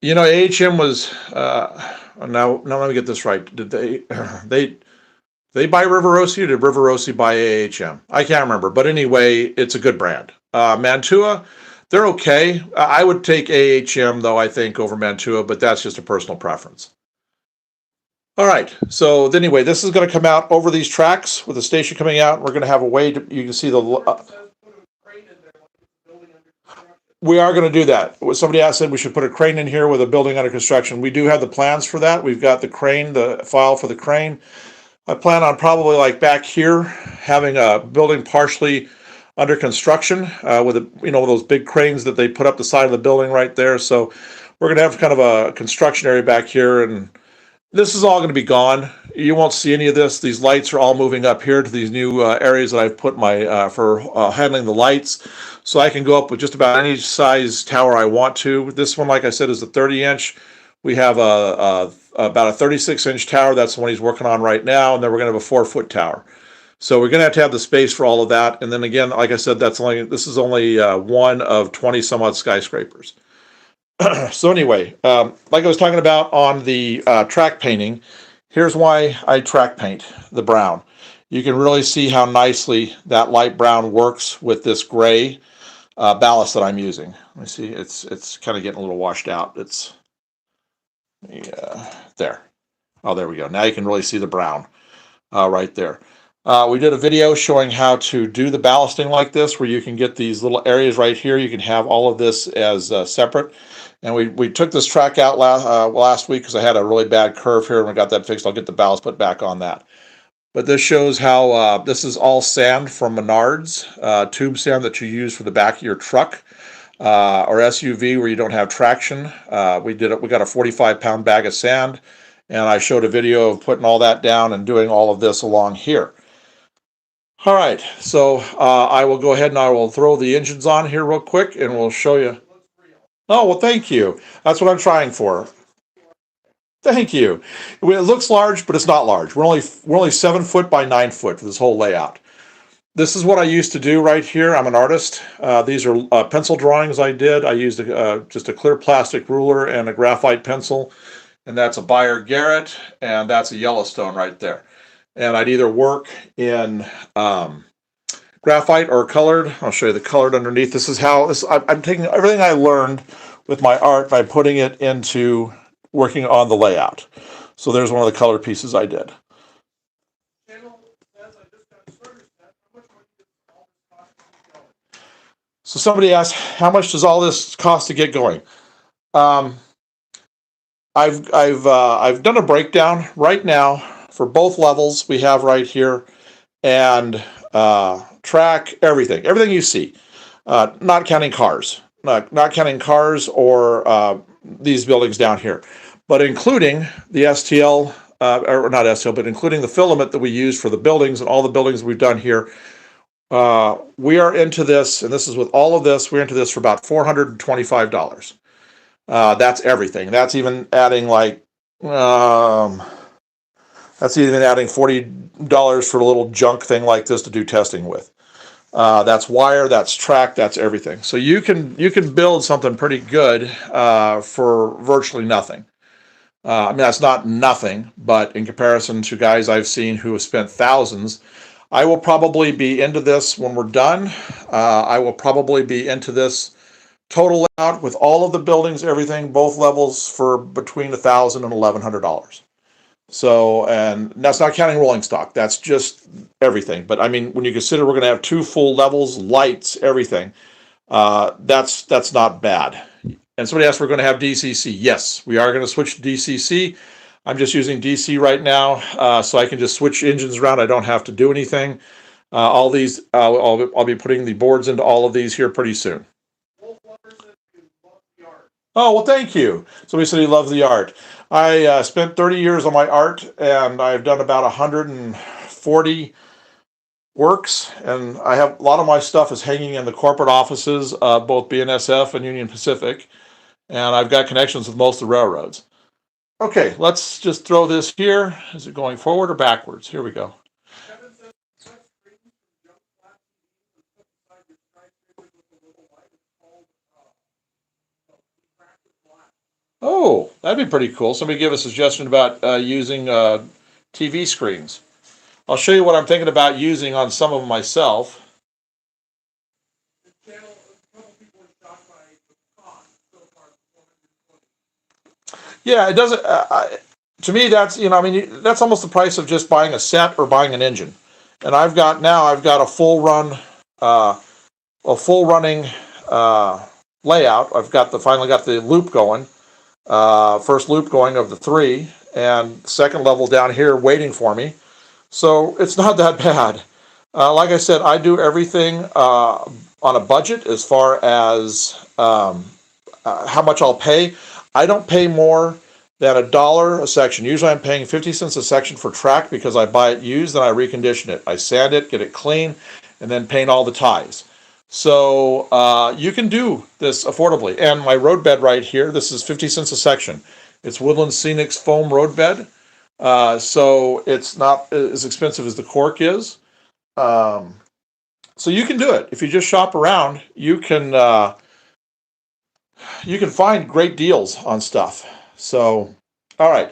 You know, AHM was now let me get this right. Did they buy River Rossi, or did River Rossi buy AHM? I can't remember, but anyway, it's a good brand. Mantua, they're okay. I would take AHM though, I think, over Mantua, but that's just a personal preference. All right, so anyway, this is going to come out over these tracks with the station coming out. We're going to have a way to, you can see the. We are going to do that. Somebody asked, said we should put a crane in here with a building under construction. We do have the plans for that. We've got the crane, the file for the crane. I plan on probably like back here having a building partially under construction with those big cranes that they put up the side of the building right there. So we're going to have kind of a construction area back here, and this is all going to be gone. You won't see any of this. These lights are all moving up here to these new areas that I've put my for handling the lights. So I can go up with just about any size tower I want to. This one, like I said, is a 30-inch. We have about a 36-inch tower. That's the one he's working on right now. And then we're going to have a 4-foot tower. So we're going to have the space for all of that. And then again, like I said, this is only one of 20 some odd skyscrapers. So anyway, like I was talking about on the track painting, here's why I track paint the brown. You can really see how nicely that light brown works with this gray ballast that I'm using. Let me see, it's kind of getting a little washed out. It's there. Oh, there we go. Now you can really see the brown right there. We did a video showing how to do the ballasting like this, where you can get these little areas right here. You can have all of this as separate. And we took this track out last week because I had a really bad curve here, and we got that fixed. I'll get the ballast put back on that. But this shows how this is all sand from Menards, tube sand that you use for the back of your truck or SUV where you don't have traction. We got a 45-pound bag of sand, and I showed a video of putting all that down and doing all of this along here. All right, so I will go ahead and I will throw the engines on here real quick, and we'll show you. Oh, well, thank you. That's what I'm trying for. Thank you. Well, it looks large, but it's not large. We're only 7 foot by 9 foot for this whole layout. This is what I used to do right here. I'm an artist. These are pencil drawings I did. I used just a clear plastic ruler and a graphite pencil, and that's a Beyer Garrett, and that's a Yellowstone right there. And I'd either work in graphite or colored. I'll show you the colored underneath. This is how this. I'm taking everything I learned with my art by putting it into working on the layout. So there's one of the colored pieces I did. Channel says I just got started. How much money does all this cost to keep going? So somebody asked, how much does all this cost to get going? Um, I've done a breakdown right now for both levels we have right here, and track everything you see, not counting cars, not counting cars or these buildings down here, but including the STL, or not STL, but including the filament that we use for the buildings and all the buildings we've done here. We are into this, and this is with all of this, we're into this for about $425. That's everything. That's even adding that's even adding $40 for a little junk thing like this to do testing with. That's wire, that's track, that's everything. So you can build something pretty good for virtually nothing. I mean, that's not nothing, but in comparison to guys I've seen who have spent thousands, I will probably be into this when we're done. I will probably be into this total out with all of the buildings, everything, both levels, for between $1,000 and $1,100. So, and that's not counting rolling stock. That's just everything. But I mean, when you consider we're going to have 2 full levels, lights, everything, that's not bad. And somebody asked if we're going to have DCC. Yes, we are going to switch to DCC. I'm just using DC right now, so I can just switch engines around. I don't have to do anything. All these, I'll be putting the boards into all of these here pretty soon. Wolf Lover says you love the art. Oh, well, thank you. Somebody said he loves the art. I spent 30 years on my art, and I've done about 140 works, and I have a lot of my stuff is hanging in the corporate offices, both BNSF and Union Pacific, and I've got connections with most of the railroads. Okay, let's just throw this here. Is it going forward or backwards? Here we go. Kevin says cut screens from junk flat TVs and put inside your skyscrapers with a little light. It's called refractive glass. Oh, that'd be pretty cool. Somebody give a suggestion about using TV screens. I'll show you what I'm thinking about using on some of them myself. The channel, a couple people are shocked by the cost so far. Yeah, it doesn't. To me, that's I mean, that's almost the price of just buying a set or buying an engine. And I've got a full run, a full running layout. Finally got the loop going, first loop going of the 3, and second level down here waiting for me. So it's not that bad. Like I said, I do everything on a budget as far as how much I'll pay. I don't pay more than $1 a section. Usually I'm paying 50 cents a section for track because I buy it used and I recondition it. I sand it, get it clean, and then paint all the ties. So you can do this affordably. And my road bed right here, this is 50 cents a section. It's Woodland Scenics foam road bed. So it's not as expensive as the cork is. So you can do it. If you just shop around, you can find great deals on stuff. So, all right.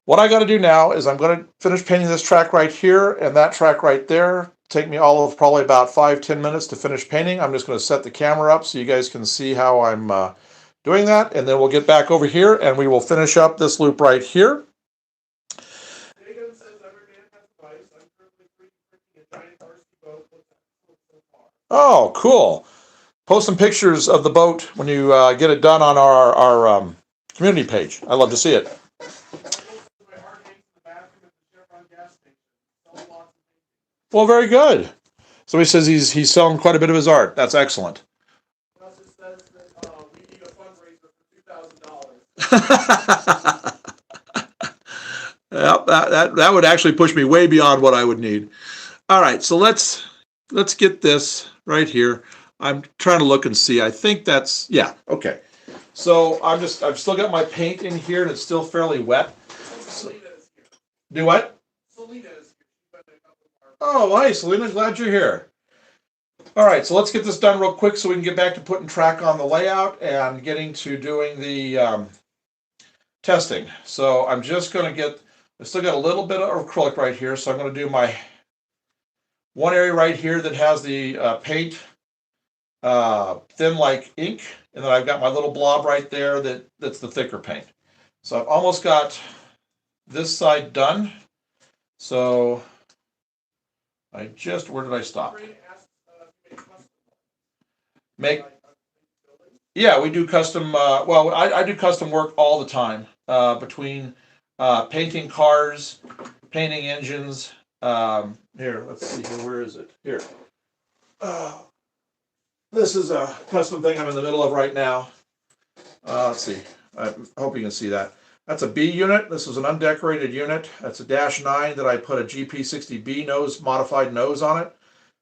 What I got to do now is I'm going to finish painting this track right here and that track right there. Take me all of probably about 5-10 minutes to finish painting. I'm just going to set the camera up so you guys can see how I'm doing that. And then we'll get back over here and we will finish up this loop right here. Dagon says every man has a vice. I'm currently 3D printing a giant RC boat. What's that so far? Oh, cool. Post some pictures of the boat when you get it done on our community page. I'd love to see it. My art hangs in the bathroom at the Chevron gas station. Selling lots of things. Well, very good. So he says he's selling quite a bit of his art. That's excellent. Plus it says that we need a fundraiser for $2,000. Yep, that would actually push me way beyond what I would need. All right, so let's get this right here. I'm trying to look and see. I think that's, yeah, okay. So I've still got my paint in here and it's still fairly wet. Selena is here. Do what? Selena is here. She's been to a couple of Oh, hi, Selena. Glad you're here. All right, so let's get this done real quick so we can get back to putting track on the layout and getting to doing the testing. So I'm just going to I still got a little bit of acrylic right here, so I'm going to do my one area right here that has the paint thin like ink, and then I've got my little blob right there that's the thicker paint. So I've almost got this side done. So where did I stop? Make, yeah, we do custom, well, I do custom work all the time, between, painting cars, painting engines. Here, let's see here, where is it? Here. This is a custom thing I'm in the middle of right now. Let's see, I hope you can see that. That's a B unit. This is an undecorated unit. That's a -9 that I put a GP60B nose, modified nose on it.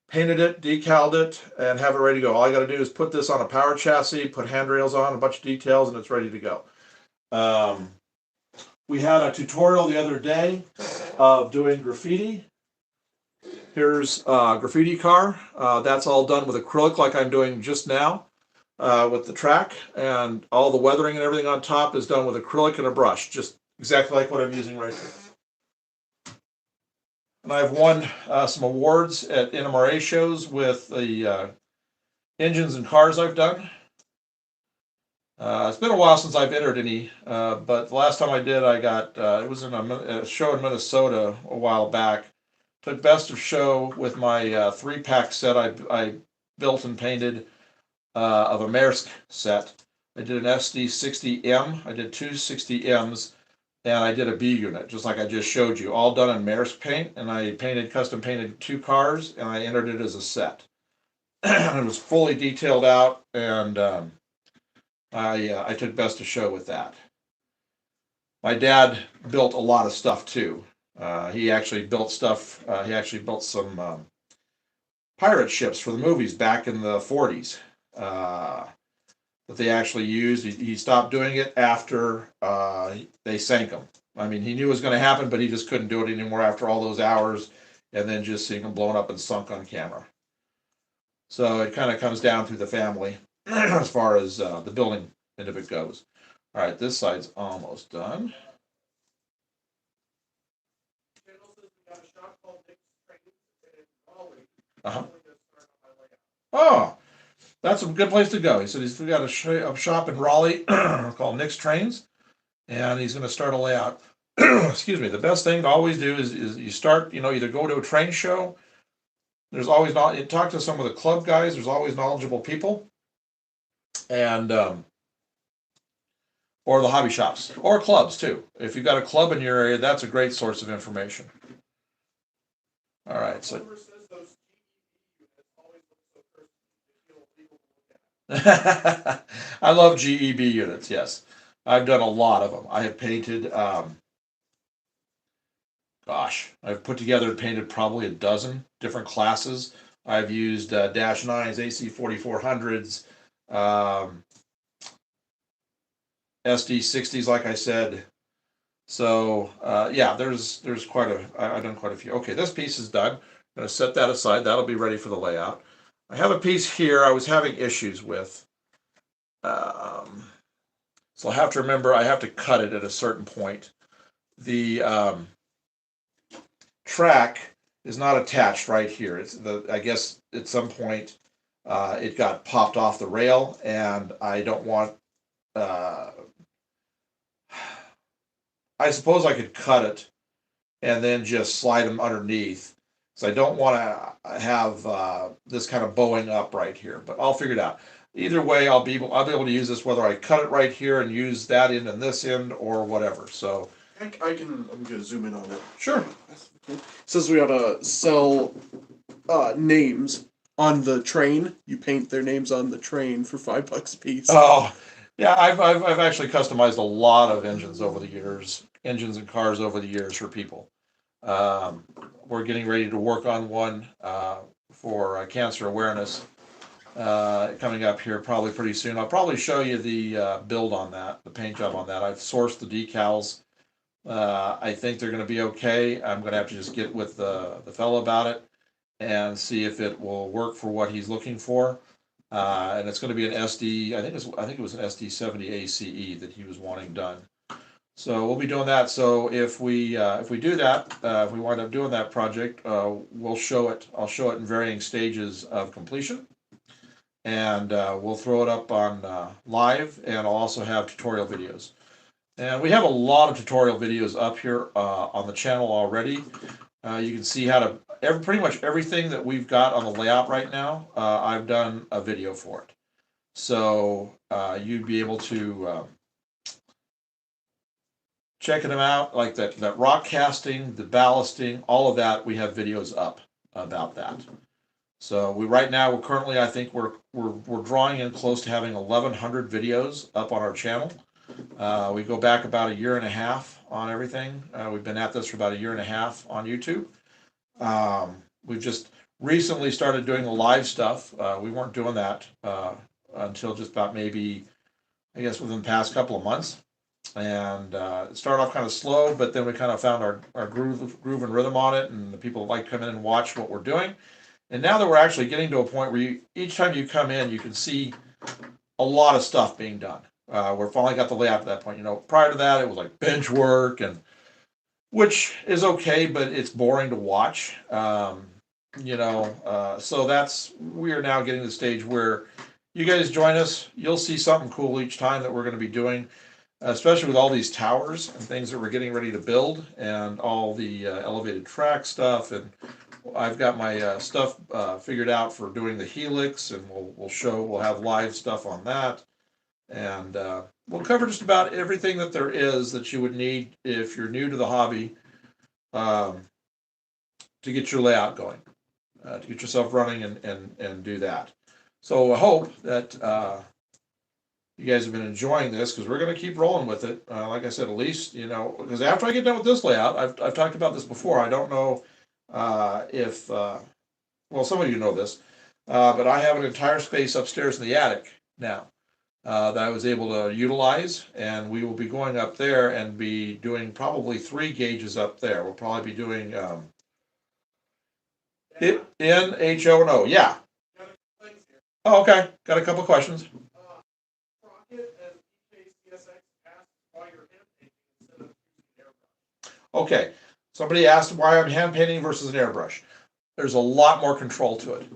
Painted it, decaled it, and have it ready to go. All I got to do is put this on a power chassis, put handrails on, a bunch of details, and it's ready to go. We had a tutorial the other day of doing graffiti. Here's a graffiti car. That's all done with acrylic like I'm doing just now with the track, and all the weathering and everything on top is done with acrylic and a brush, just exactly like what I'm using right here. And I've won some awards at NMRA shows with the engines and cars I've done. It's been a while since I've entered any, but the last time I did, I got, it was in a show in Minnesota a while back. Took best of show with my 3-pack set I built and painted of a Maersk set. I did an SD60M, I did two 60Ms, and I did a B unit, just like I just showed you, all done in Maersk paint, and I custom painted 2 cars, and I entered it as a set. It was fully detailed out, and I took best of show with that. My dad built a lot of stuff too. He actually built stuff. He actually built some pirate ships for the movies back in the 40s that they actually used. He stopped doing it after they sank them. I mean, he knew it was going to happen, but he just couldn't do it anymore after all those hours, and then just seeing them blown up and sunk on camera. So it kind of comes down through the family as far as the building end of it goes. All right, this side's almost done. Uh-huh. Oh, that's a good place to go. He said he's got a shop in Raleigh called Nick's Trains, and he's going to start a layout. Excuse me. The best thing to always do is you start, either go to a train show. There's always talk to some of the club guys. There's always knowledgeable people, and or the hobby shops or clubs too. If you've got a club in your area, that's a great source of information. All right, so. I love GEB units, yes. I've done a lot of them. I have painted, I've put together and painted probably a dozen different classes. I've used -9s, AC4400s, SD60s, like I said. So, yeah, there's I've done quite a few. Okay, this piece is done. I'm going to set that aside. That'll be ready for the layout. I have a piece here I was having issues with. So I'll have to remember I have to cut it at a certain point. The track is not attached right here. I guess at some point it got popped off the rail, and I don't want. I suppose I could cut it and then just slide them underneath. So I don't want to have this kind of bowing up right here, but I'll figure it out. Either way, I'll be able to use this whether I cut it right here and use that end and this end or whatever. So I'm gonna zoom in on it. Sure. It says we gotta sell names on the train. You paint their names on the train for $5 a piece. Oh, yeah, I've actually customized a lot of engines over the years, engines and cars over the years for people. We're getting ready to work on one for cancer awareness coming up here probably pretty soon. I'll probably show you the build on that, the paint job on that. I've sourced the decals. I think they're going to be okay. I'm going to have to just get with the fellow about it and see if it will work for what he's looking for. And it's going to be an SD. I think it was an SD70 ACE that he was wanting done. So we'll be doing that. So if we do that, if we wind up doing that project, we'll show it. I'll show it in varying stages of completion, and we'll throw it up on live, and I'll also have tutorial videos. And we have a lot of tutorial videos up here on the channel already. You can see how to pretty much everything that we've got on the layout right now. I've done a video for it, so you'd be able to check them out, like that rock casting, the ballasting, all of that. We have videos up about that. So right now we're currently, I think we're drawing in close to having 1,100 videos up on our channel. We go back about 1.5 years on everything. We've been at this for about 1.5 years on YouTube. We've just recently started doing the live stuff. We weren't doing that until just about maybe, I guess, within the past couple of months. And it started off kind of slow, but then we kind of found our groove and rhythm on it, and the people like come in and watch what we're doing. And now that we're actually getting to a point where each time you come in, you can see a lot of stuff being done. We're finally got the layout at that point. Prior to that, it was like bench work, and which is okay, but it's boring to watch. So we are now getting to the stage where you guys join us. You'll see something cool each time that we're going to be doing, especially with all these towers and things that we're getting ready to build, and all the elevated track stuff. And I've got my stuff figured out for doing the helix, and we'll have live stuff on that. And we'll cover just about everything that there is that you would need if you're new to the hobby to get your layout going, to get yourself running and do that. So I hope that you guys have been enjoying this, because we're going to keep rolling with it. Like I said, at least, because after I get done with this layout, I've talked about this before. I don't know if, some of you know this, but I have an entire space upstairs in the attic now that I was able to utilize, and we will be going up there and be doing probably 3 gauges up there. We'll probably be doing NHO, yeah. Oh, okay. Got a couple questions. Okay, somebody asked why I'm hand painting versus an airbrush. There's a lot more control to it,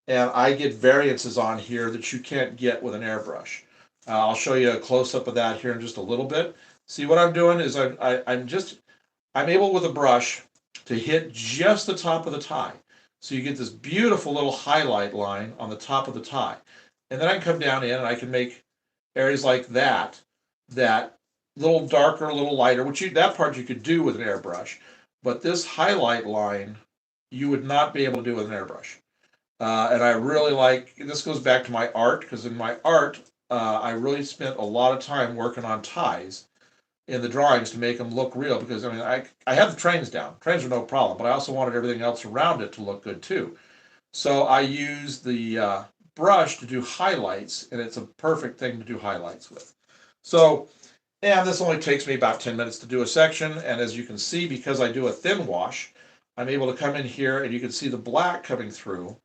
and I get variances on here that you can't get with an airbrush. I'll show you a close-up of that here in just a little bit. See, what I'm doing is I'm able with a brush to hit just the top of the tie. So you get this beautiful little highlight line on the top of the tie. And then I can come down in and I can make areas like that little darker, a little lighter, that part you could do with an airbrush. But this highlight line, you would not be able to do with an airbrush. And I really this goes back to my art, because in my art, I really spent a lot of time working on ties in the drawings to make them look real, because I had the trains down. Trains are no problem, but I also wanted everything else around it to look good too. So I used the brush to do highlights, and it's a perfect thing to do highlights with. So, and this only takes me about 10 minutes to do a section, and as you can see, because I do a thin wash, I'm able to come in here and you can see the black coming through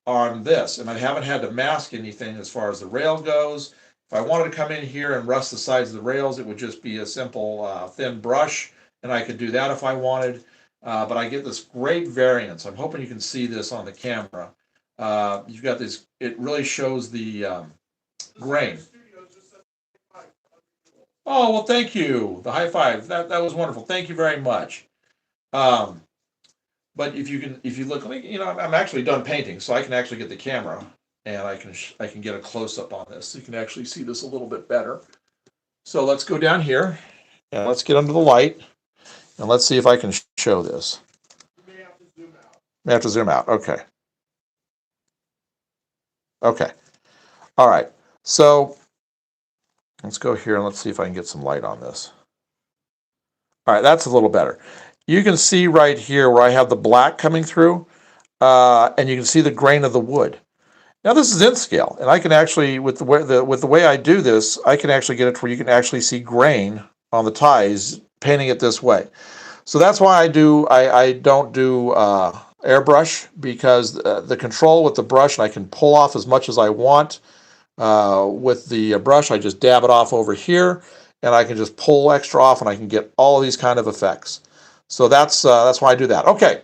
on this, and I haven't had to mask anything as far as the rail goes. If I wanted to come in here and rust the sides of the rails, it would just be a simple thin brush, and I could do that if I wanted. But I get this great variance. I'm hoping you can see this on the camera. You've got this, it really shows the grain. Oh, well, thank you. The high five. That was wonderful. Thank you very much. But if you look, I'm actually done painting, so I can actually get the camera and I can get a close up on this. So you can actually see this a little bit better. So let's go down here and let's get under the light and let's see if I can show this. You may have to zoom out. May have to zoom out. Okay. Okay. All right. So let's go here and let's see if I can get some light on this. All right, that's a little better. You can see right here where I have the black coming through, and you can see the grain of the wood. Now this is in scale, and I can actually, with the way I do this, I can actually get it to where you can actually see grain on the ties, painting it this way. So that's why I don't do airbrush, because the control with the brush, and I can pull off as much as I want. With the brush, I just dab it off over here, and I can just pull extra off, and I can get all of these kind of effects. So that's why I do that. Okay.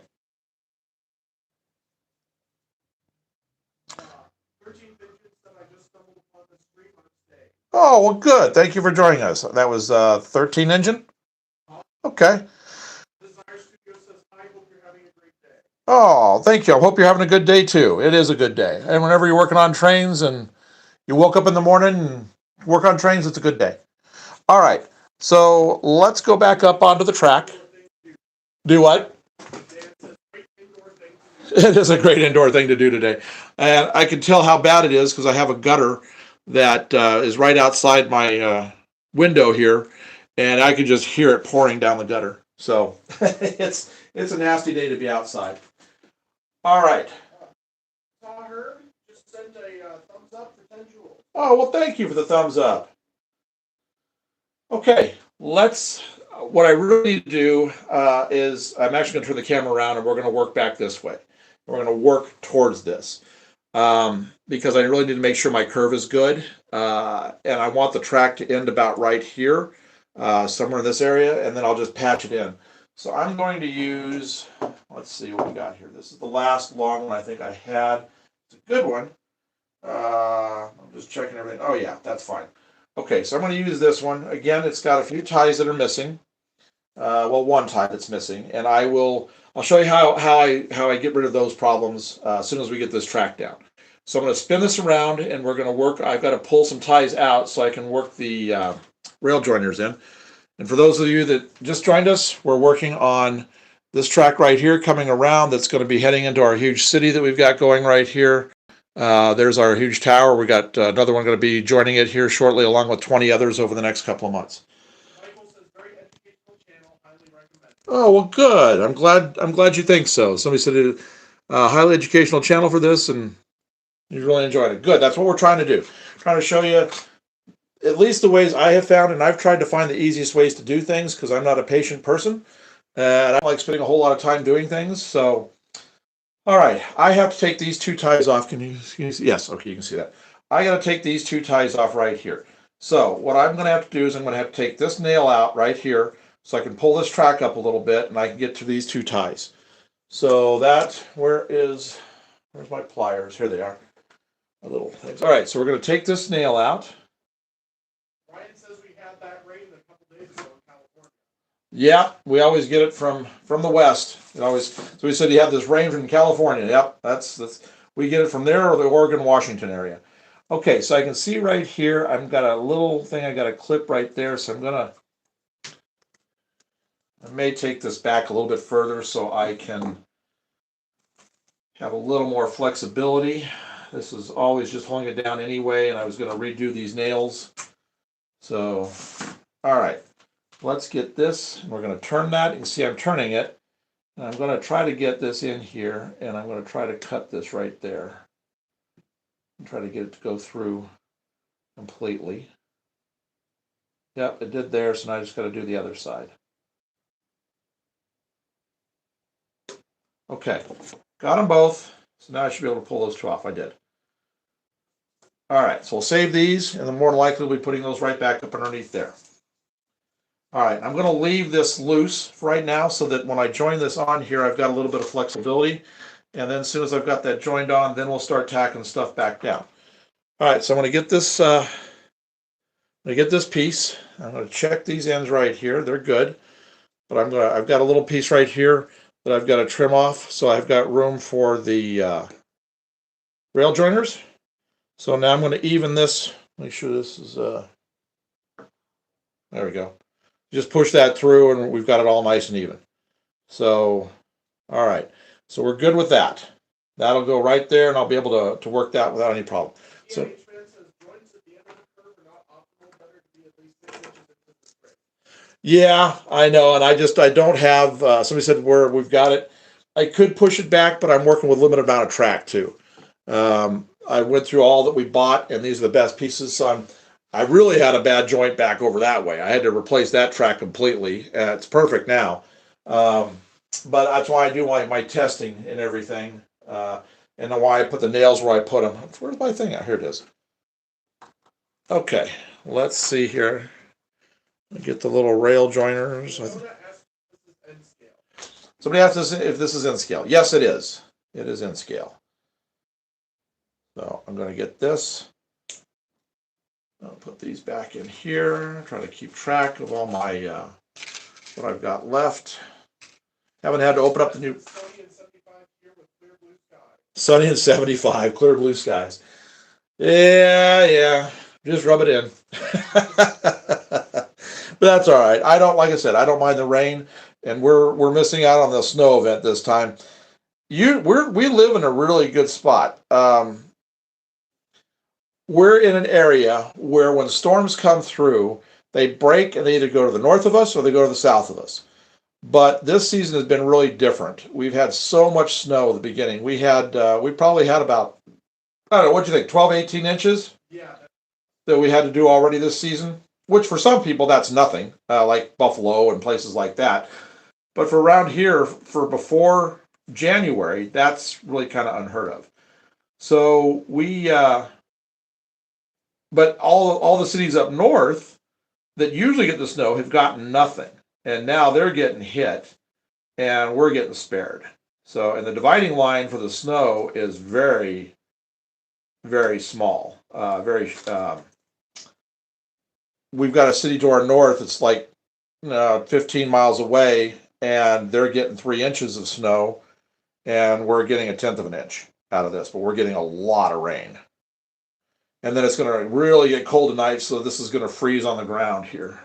Oh, well, good. Thank you for joining us. That was 13 engine? Okay. Oh, thank you. I hope you're having a good day too. It is a good day. And whenever you're working on trains and you woke up in the morning and work on trains, it's a good day. All right. So let's go back up onto the track. Do what? It is a great indoor thing to do today. And I can tell how bad it is because I have a gutter that is right outside my window here, and I can just hear it pouring down the gutter. So it's a nasty day to be outside. All right. Herb just sent a thumbs up for 10 joules. Oh, well, thank you for the thumbs up. Okay, what I really need to do is I'm actually going to turn the camera around and we're going to work back this way. We're going to work towards this because I really need to make sure my curve is good. And I want the track to end about right here, somewhere in this area, and then I'll just patch it in. So I'm going to use, let's see what we got here. This is the last long one I think I had. It's a good one. I'm just checking everything. Oh yeah, that's fine. Okay, so I'm going to use this one. Again, it's got a few ties that are missing. Well, one tie that's missing, and I'll show you how I get rid of those problems as soon as we get this track down. So I'm going to spin this around, and we're going to work. I've got to pull some ties out so I can work the rail joiners in. And for those of you that just joined us, we're working on this track right here coming around that's going to be heading into our huge city that we've got going right here. There's our huge tower. We got another one going to be joining it here shortly, along with 20 others over the next couple of months. Michael says, very educational channel, highly recommended. Oh, well, good. I'm glad you think so. Somebody said it, highly educational channel for this, and you really enjoyed it. Good. That's what we're trying to do. Trying to show you at least the ways I have found, and I've tried to find the easiest ways to do things because I'm not a patient person, and I don't like spending a whole lot of time doing things. So, all right, I have to take these two ties off. Can you see? Yes, okay, you can see that. I got to take these two ties off right here. So what I'm going to have to do is I'm going to have to take this nail out right here so I can pull this track up a little bit and I can get to these two ties. So where's my pliers? Here they are. My little things. All right, so we're going to take this nail out. Ryan says we had that rain a couple days ago in California. Yeah, we always get it from the west. So we said you have this rain from California. Yep, that's we get it from there or the Oregon, Washington area. Okay, so I can see right here, I've got a little thing I got to clip right there. So I may take this back a little bit further so I can have a little more flexibility. This is always just holding it down anyway, and I was going to redo these nails. So, all right, let's get this. We're going to turn that. You can see I'm turning it. And I'm going to try to get this in here, and I'm going to try to cut this right there. And try to get it to go through completely. Yep, it did there, so now I just got to do the other side. Okay, got them both. So now I should be able to pull those two off. I did. All right, so we'll save these, and then more than likely we'll be putting those right back up underneath there. All right, I'm going to leave this loose for right now so that when I join this on here, I've got a little bit of flexibility. And then as soon as I've got that joined on, then we'll start tacking stuff back down. All right, so I'm going to get this piece. I'm going to check these ends right here. They're good. But I've got a little piece right here that I've got to trim off, so I've got room for the rail joiners. So now I'm going to even this. Make sure this is there we go. Just push that through and we've got it all nice and even. So, all right. So we're good with that. That'll go right there and I'll be able to work that without any problem. So, yeah, I know. And I don't have, somebody said we've got it. I could push it back, but I'm working with limited amount of track too. I went through all that we bought, and these are the best pieces. So I really had a bad joint back over that way. I had to replace that track completely. It's perfect now. Um, but that's why I do my testing and everything. And then why I put the nails where I put them. Where's my thing out? Here it is. Okay, let's see here. Get the little rail joiners. Somebody asked us if this is in scale. Yes, it is. It is in scale. So I'm going to get this. I'll put these back in here. Try to keep track of all my what I've got left. Haven't had to open up the new Sunny and 75, clear blue skies. Yeah. Just rub it in. But that's all right. I don't, like I said, I don't mind the rain, and we're missing out on the snow event this time. We live in a really good spot. We're in an area where when storms come through, they break and they either go to the north of us or they go to the south of us. But this season has been really different. We've had so much snow at the beginning. We probably had about, I don't know, what do you think, 12, 18 inches? Yeah. That we had to do already this season, which for some people that's nothing, like Buffalo and places like that. But for around here, for before January, that's really kind of unheard of. So but all the cities up north that usually get the snow have gotten nothing, and now they're getting hit, and we're getting spared. So, and the dividing line for the snow is very, very small. We've got a city to our north. It's like 15 miles away, and they're getting 3 inches of snow, and we're getting a tenth of an inch out of this, but we're getting a lot of rain. And then it's going to really get cold tonight, so this is going to freeze on the ground here.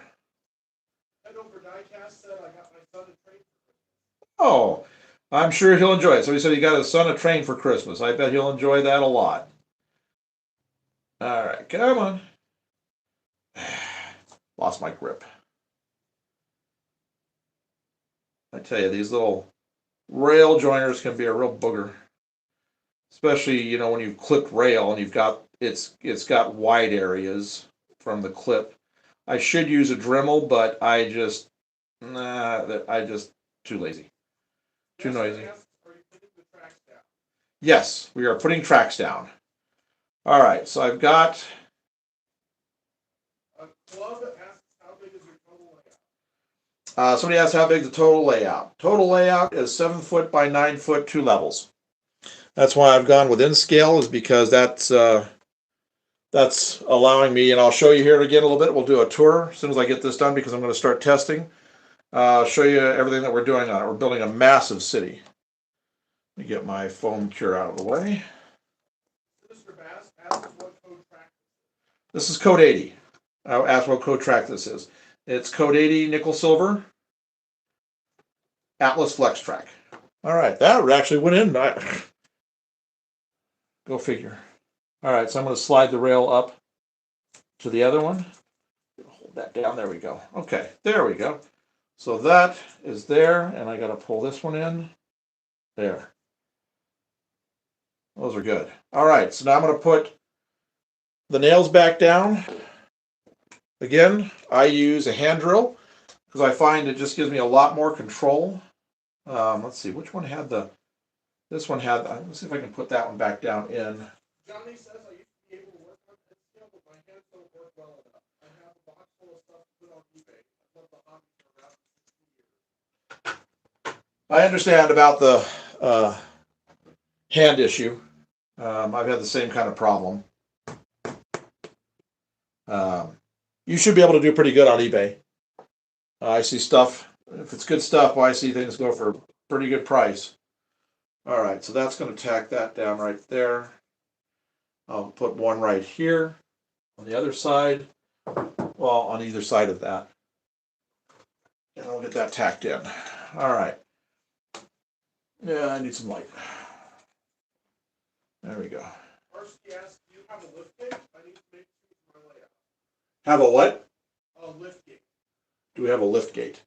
Oh, I'm sure he'll enjoy it. So he said he got his son a train for Christmas. I bet he'll enjoy that a lot. All right, come on. Lost my grip. I tell you, these little rail joiners can be a real booger. Especially, when you've clipped rail and it's got wide areas from the clip. I should use a Dremel, but I just too lazy. Too noisy. Yes, we are putting tracks down. All right, so I've got. Somebody asked how big the total layout. Total layout is 7 foot by 9 foot, 2 levels. That's why I've gone within scale, is because that's allowing me, and I'll show you here again a little bit. We'll do a tour as soon as I get this done because I'm going to start testing. I'll show you everything that we're doing on it. We're building a massive city. Let me get my foam cure out of the way. Mr. Bass asked what code track. This is code 80. I'll ask what code track this is. It's code 80 nickel silver Atlas Flex Track. All right, that actually went in. Go figure. All right, so I'm going to slide the rail up to the other one. Hold that down. There we go. Okay, there we go. So that is there, and I got to pull this one in. There. Those are good. All right, so now I'm going to put the nails back down. Again, I use a hand drill because I find it just gives me a lot more control. Let's see, which one had this one had, let's see if I can put that one back down in. Johnny says I used to be able to work on this skill, but my hands don't work well enough. I have a box full of stuff to put on eBay. I love the hobby for around 60 years. I understand about the hand issue. I've had the same kind of problem. You should be able to do pretty good on eBay. I see stuff, if it's good stuff, I see things go for a pretty good price. All right, so that's going to tack that down right there. I'll put one right here on the other side, well, on either side of that. And I'll get that tacked in. All right. Yeah, I need some light. There we go. First, yes, do you have a lift gate? I need to make my layout. Have a what? A lift gate. Do we have a lift gate?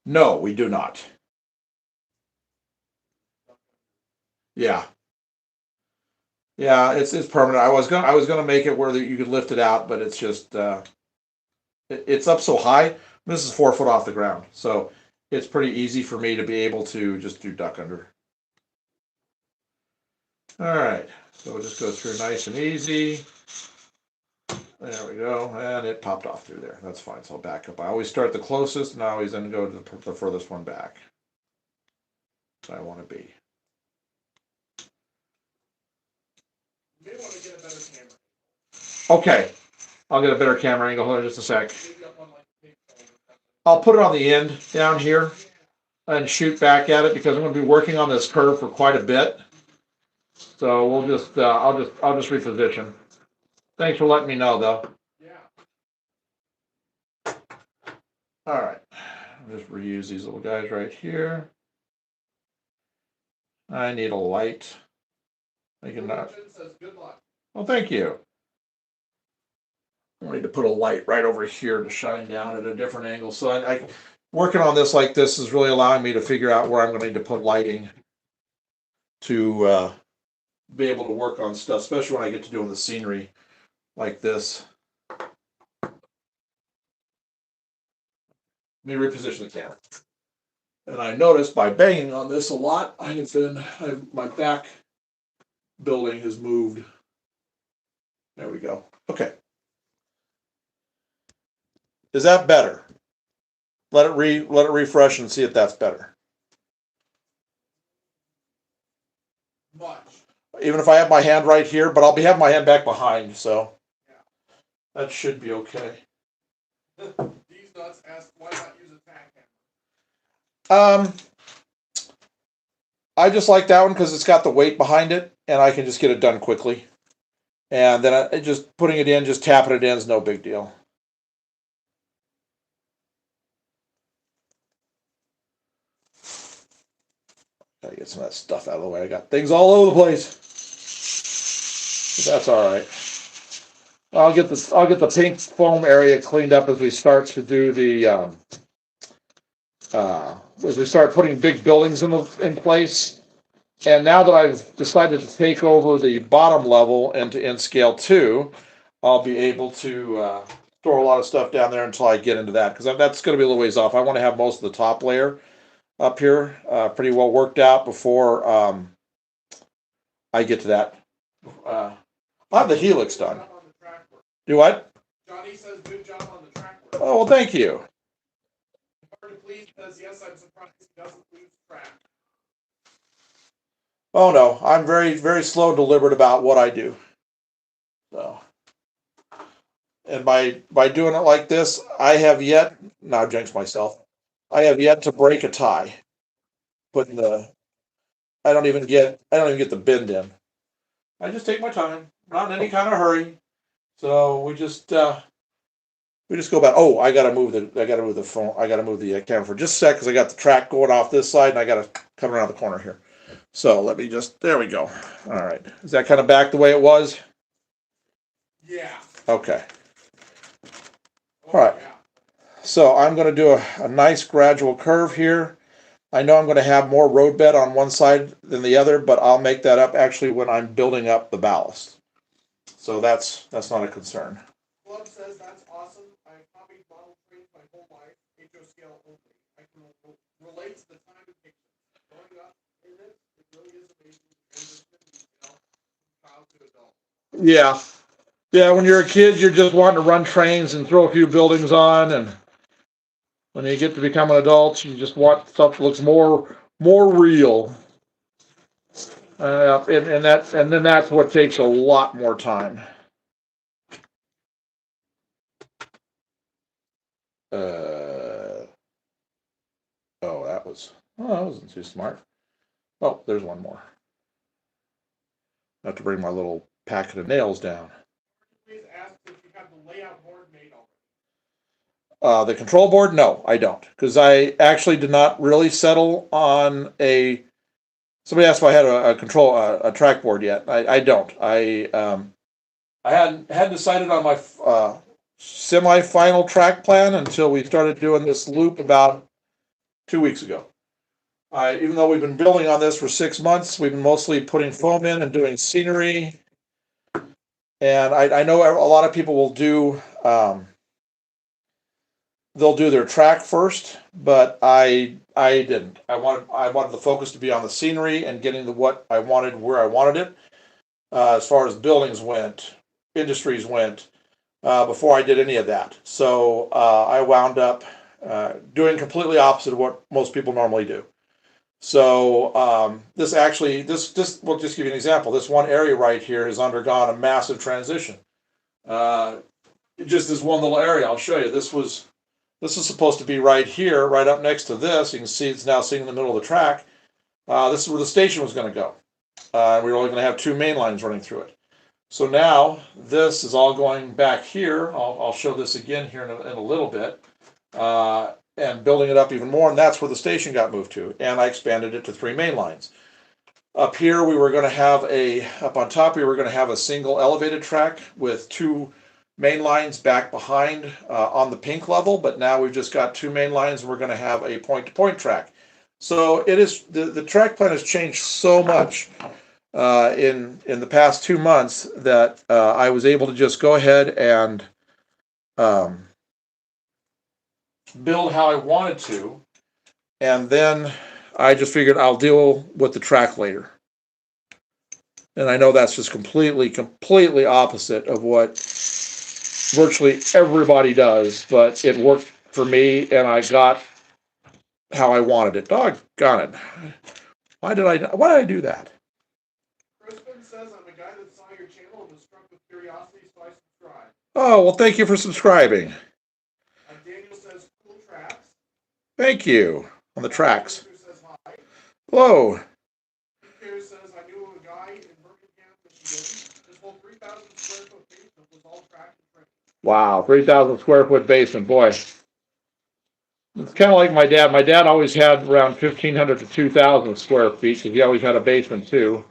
No, we do not. Yeah. Yeah, it's permanent. I was gonna make it where you could lift it out, but it's just it's up so high. This is 4 foot off the ground, so it's pretty easy for me to be able to just do duck under. All right, so we'll just go through nice and easy. There we go, and it popped off through there. That's fine. So I'll back up. I always start the closest, and I always then go to the furthest one back. So I want to be. You may want to get a better camera. Okay, I'll get a better camera angle. Hold on just a sec. Maybe up on like the page. I'll put it on the end down here and shoot back at it because I'm going to be working on this curve for quite a bit. So we'll just I'll just reposition. Thanks for letting me know though. Yeah. All right, I'll just reuse these little guys right here. I need a light. I can not. Says good luck. Well, thank you. I need to put a light right over here to shine down at a different angle. So I working on this like this is really allowing me to figure out where I'm going to need to put lighting to be able to work on stuff, especially when I get to doing the scenery like this. Let me reposition the camera. And I noticed by banging on this a lot, my back building has moved. There we go. Okay. Is that better? Let it refresh and see if that's better. Much. Even if I have my hand right here, but I'll have my hand back behind, so that should be okay. These nuts ask why not use a tack hammer. I just like that one because it's got the weight behind it, and I can just get it done quickly. And then just putting it in, just tapping it in is no big deal. Gotta get some of that stuff out of the way. I got things all over the place. But that's all right. I'll get the pink foam area cleaned up as we start to do the as we start putting big buildings in place. And now that I've decided to take over the bottom level into N-Scale 2, I'll be able to store a lot of stuff down there until I get into that, because that's going to be a little ways off. I want to have most of the top layer up here pretty well worked out before I get to that. I'll have the helix done. Do what? Johnny says good job on the track work. Oh, well, thank you. Hard to please says yes, I'm surprised he doesn't lose track. Oh no, I'm very, very slow and deliberate about what I do. So, and by doing it like this, I have yet, now I've jinxed myself, I have yet to break a tie. I don't even get the bend in. I just take my time, not in any kind of hurry. So we just go back. Oh, I gotta move the phone. I gotta move the camera for just a sec because I got the track going off this side, and I gotta come around the corner here. So let me there we go. All right. Is that kind of back the way it was? Yeah. Okay. All right. Yeah. So I'm going to do a nice gradual curve here. I know I'm going to have more road bed on one side than the other, but I'll make that up actually when I'm building up the ballast. So that's not a concern. Club says that's awesome. I've copied model trains my whole life, HO scale only. I can relate to the time it takes. Growing up in it really is amazing. Child to adult. Yeah. Yeah, when you're a kid, you're just wanting to run trains and throw a few buildings on, and when you get to become an adult, you just want stuff that looks more real. And then that's what takes a lot more time. That wasn't too smart. Oh, there's one more. I have to bring my little packet of nails down. Please ask if you have the layout board made already. The control board, no, I don't, because I actually did not really settle on a. Somebody asked if I had a track board yet. I don't. I hadn't decided on my semi-final track plan until we started doing this loop about 2 weeks ago. Even though we've been building on this for 6 months, we've been mostly putting foam in and doing scenery And I know a lot of people will do, they'll do their track first, but I didn't. I wanted the focus to be on the scenery and getting the what I wanted where I wanted it. As far as buildings went, industries went, before I did any of that. So I wound up doing completely opposite of what most people normally do. So this actually, this will just give you an example. This one area right here has undergone a massive transition. Uh, just this one little area, I'll show you. This is supposed to be right here, right up next to this. You can see it's now sitting in the middle of the track. This is where the station was going to go. We were only going to have two main lines running through it. So now this is all going back here. I'll show this again here in a little bit, and building it up even more. And that's where the station got moved to. And I expanded it to three main lines. Up here, we were going to have up on top, we were going to have a single elevated track with two main lines back behind on the pink level. But now we've just got two main lines, and we're going to have a point-to-point track. So it is the track plan has changed so much in the past 2 months that I was able to just go ahead and build how I wanted to, and then I just figured I'll deal with the track later. And I know that's just completely opposite of what virtually everybody does, but it worked for me, and I got how I wanted it. Doggone it! Why did I do that? Crispin says, I'm a guy that saw your channel and was struck with curiosity, so I subscribed. Oh, well, thank you for subscribing. Daniel says, cool tracks. Thank you. On the tracks. Says hi. Hello. Pierre says, I knew a guy in Birmingham, Michigan. This whole 3,000 square foot basement was all track and train. Wow, 3,000 square foot basement, boy. It's kind of like my dad. My dad always had around 1,500 to 2,000 square feet because he always had a basement too.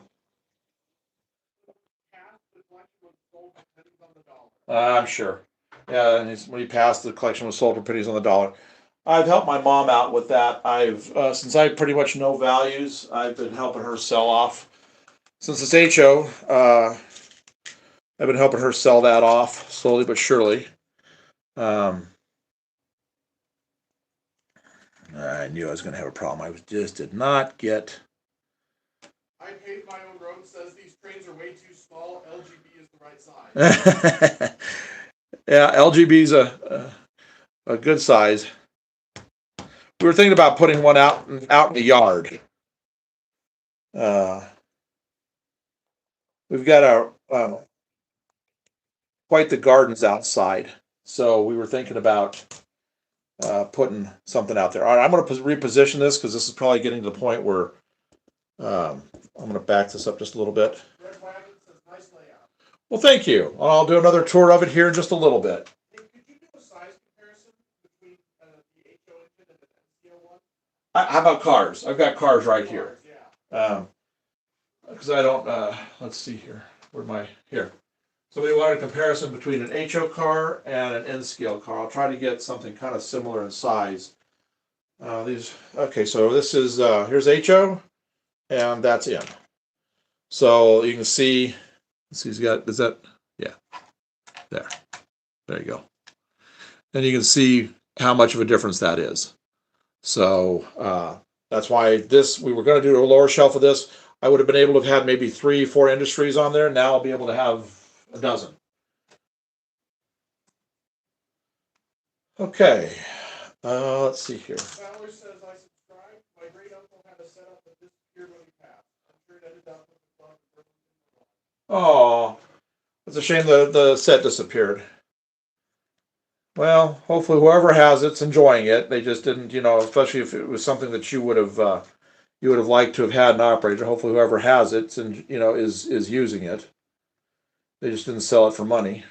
I'm sure. Yeah, and when he passed, the collection was sold for pennies on the dollar. I've helped my mom out with that. I've since I pretty much know values, I've been helping her sell off. Since it's HO, I've been helping her sell that off slowly but surely. I knew I was going to have a problem. I just did not get. I paved my own road. Says these trains are way too small. LGB is the right size. Yeah, LGB's a good size. We were thinking about putting one out in the yard. We've got quite the gardens outside, so we were thinking about putting something out there. All right, I'm going to reposition this because this is probably getting to the point where I'm going to back this up just a little bit. Red Wagon says nice layout. Well, thank you. I'll do another tour of it here in just a little bit. Hey, could you do a size comparison between the HO engine and the NCO one? How about cars? I've got cars right here. Yeah. Because I don't. Let's see here. Where am I? Here. Somebody wanted a comparison between an HO car and an N-scale car. I'll try to get something kind of similar in size. Okay, so this is here's HO, and that's N. So you can see. Let's see, he's got. Is that? Yeah. There. There you go. And you can see how much of a difference that is. So that's why we were going to do a lower shelf of this. I would have been able to have had maybe 3-4 industries on there. Now I'll be able to have a dozen. Okay. Let's see here. Fowler says I subscribe. My great uncle had a setup that disappeared when he passed. I'm sure it ended up with the club. Oh, it's a shame the set disappeared. Well, hopefully whoever has it's enjoying it. They just didn't, especially if it was something that you would have liked to have had an operator. Hopefully whoever has it and is using it. They just didn't sell it for money.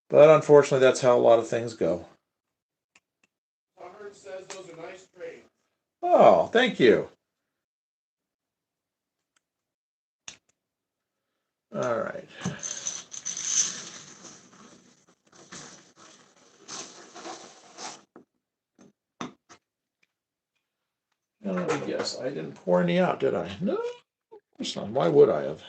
But unfortunately, that's how a lot of things go. Hubbard says those are nice trades. Oh, thank you. All right. Let me guess. I didn't pour any out, did I? No. Why would I have?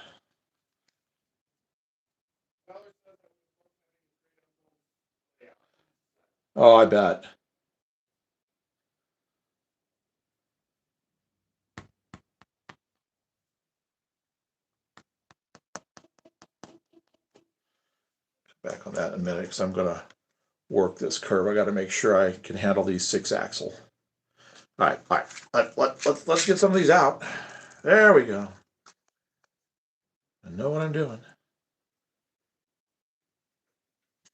Oh, I bet. Back on that in a minute because I'm going to work this curve. I got to make sure I can handle these 6-axle. All right, all right. Let's get some of these out. There we go. I know what I'm doing.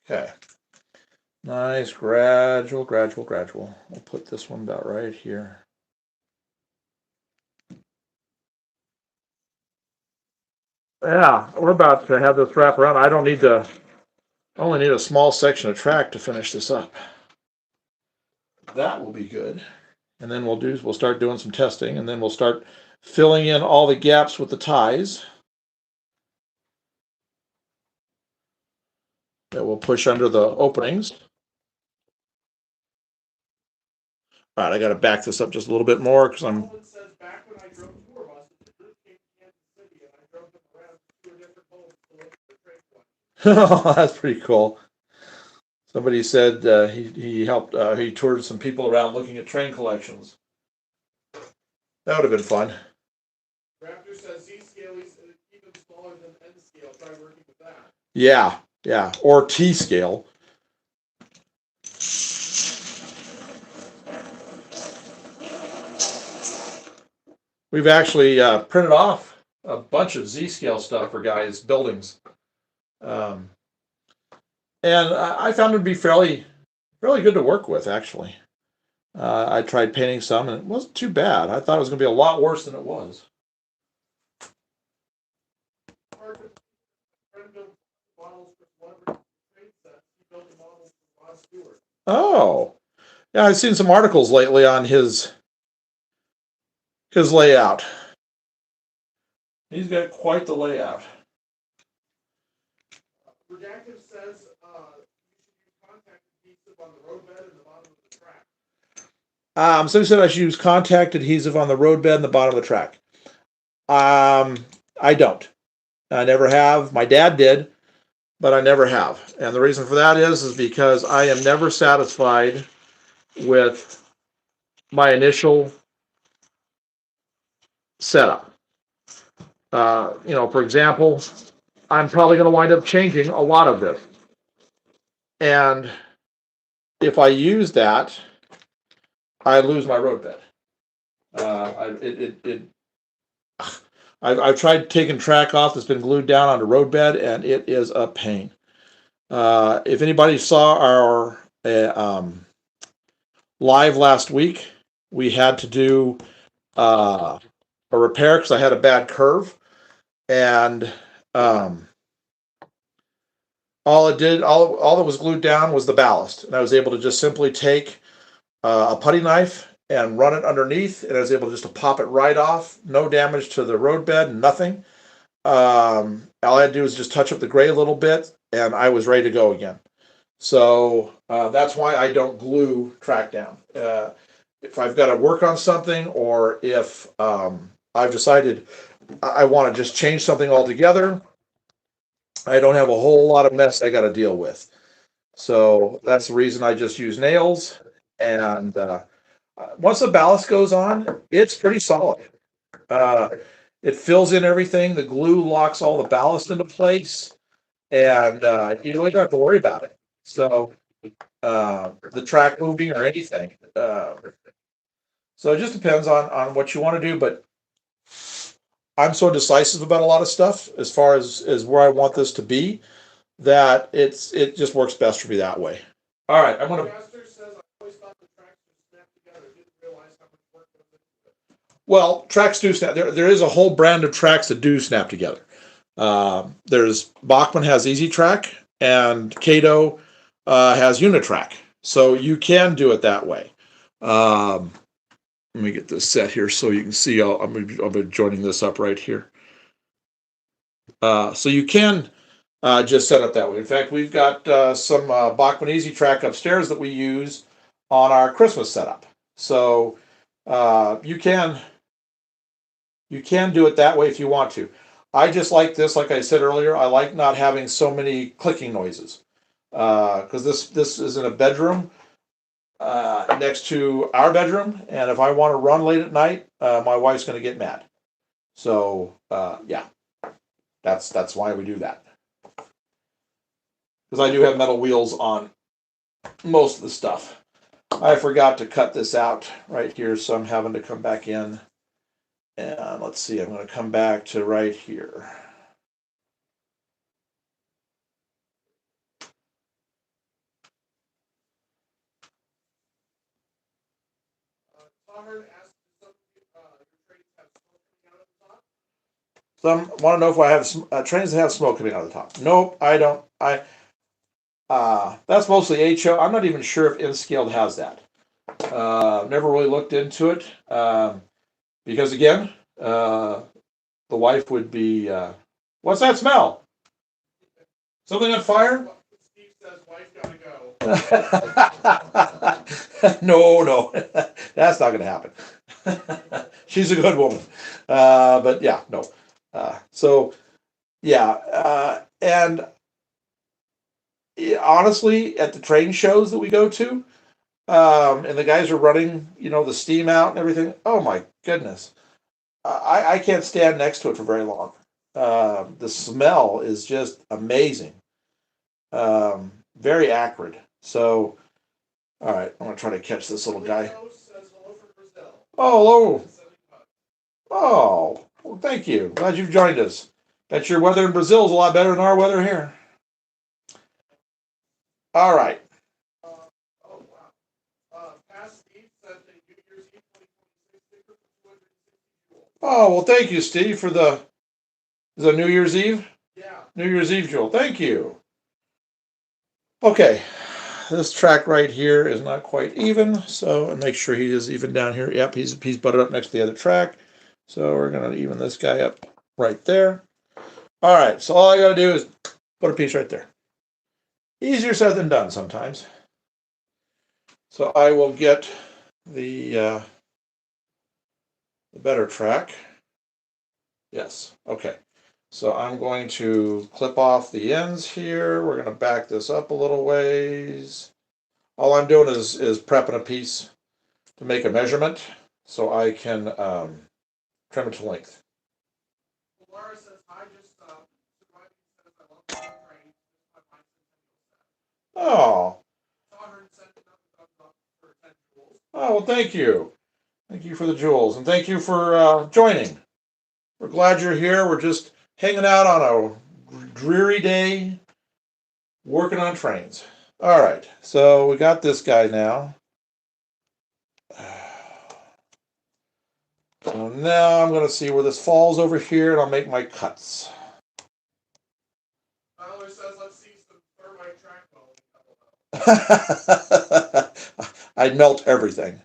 Okay. Nice, gradual. I'll put this one about right here. Yeah, we're about to have this wrap around. I only need a small section of track to finish this up. That will be good. And then we'll start doing some testing, and then we'll start filling in all the gaps with the ties that will push under the openings. All right, I got to back this up just a little bit more because I'm. Someone says back when I drove tour buses, the group came to Kansas City and I drove them around to 2 different homes to look at the train collection. That's pretty cool. Somebody said he helped. He toured some people around looking at train collections. That would have been fun. Raptor says Z scale is even smaller than N scale. Try working with that. Yeah, or T scale. We've actually printed off a bunch of Z scale stuff for guys' buildings, and I found it to be fairly good to work with. Actually, I tried painting some, and it wasn't too bad. I thought it was going to be a lot worse than it was. Oh, yeah, I've seen some articles lately on his layout. He's got quite the layout. Redactive says you should use contact adhesive on the roadbed and the bottom of the track. So he said I should use contact adhesive on the roadbed and the bottom of the track. I don't. I never have. My dad did, but I never have. And the reason for that is because I am never satisfied with my initial setup. For example, I'm probably going to wind up changing a lot of this. And if I use that, I lose my roadbed. I've tried taking track off that's been glued down onto roadbed, and it is a pain. If anybody saw our live last week, we had to do a repair because I had a bad curve, and all that was glued down was the ballast, and I was able to just simply take a putty knife and run it underneath, and I was able just to pop it right off. No damage to the roadbed, nothing. All I had to do was just touch up the gray a little bit, and I was ready to go again. So that's why I don't glue track down. If I've got to work on something, or if I've decided I want to just change something altogether, I don't have a whole lot of mess I got to deal with. So that's the reason I just use nails. And once the ballast goes on, it's pretty solid. It fills in everything. The glue locks all the ballast into place, and you really don't have to worry about it. So the track moving or anything. So it just depends on what you want to do. But I'm so decisive about a lot of stuff as far as where I want this to be, that it just works best for me that way. All right, I'm gonna. Well, tracks do snap. There is a whole brand of tracks that do snap together. There's Bachmann has Easy Track, and Kato has Unitrack. So you can do it that way. Let me get this set here so you can see. I'll be joining this up right here. So you can just set up that way. In fact, we've got some Bachmann Easy Track upstairs that we use on our Christmas setup. So you can do it that way if you want to. I just like this, like I said earlier, I like not having so many clicking noises. Because this is in a bedroom, next to our bedroom, and if I want to run late at night, my wife's going to get mad. So yeah, that's why we do that. Because I do have metal wheels on most of the stuff. I forgot to cut this out right here, so I'm having to come back in. And let's see, I'm going to come back to right here. Sovereign asked some your trains have smoke coming out of the top. Some want to know if I have trains that have smoke coming out of the top. Nope, I don't. That's mostly HO. I'm not even sure if N-Scaled has that. Never really looked into it because again, the wife would be. What's that smell? Something on fire? Steve says wife gotta go. No, that's not going to happen. She's a good woman, but yeah, no. So yeah, and honestly, at the train shows that we go to, and the guys are running, the steam out and everything. Oh my goodness, I can't stand next to it for very long. The smell is just amazing, very acrid. So, all right, I'm gonna try to catch this little guy. Says hello from Brazil. Oh, hello. Oh, well, thank you. Glad you've joined us. Bet your weather in Brazil is a lot better than our weather here. All right. Oh wow. Past Steve sent a New Year's Eve 2026 sticker for 260 jewels. Oh, well, thank you, Steve, for is it New Year's Eve? Yeah. New Year's Eve, Joel. Thank you. Okay. This track right here is not quite even, so I'll make sure he is even down here. Yep, he's butted up next to the other track. So we're going to even this guy up right there. All right, so all I got to do is put a piece right there. Easier said than done sometimes. So I will get the better track. Yes, okay. So I'm going to clip off the ends here. We're going to back this up a little ways. All I'm doing is prepping a piece to make a measurement so I can trim it to length. Laura says, I just surviving says I love the train. Oh. Saw her and sent another up for 10 jewels. Oh, well, thank you. Thank you for the jewels, and thank you for joining. We're glad you're here. We're just hanging out on a dreary day, working on trains. All right, so we got this guy now. So now I'm going to see where this falls over here, and I'll make my cuts. Tyler says, let's see some thermite track welding. I'd melt everything.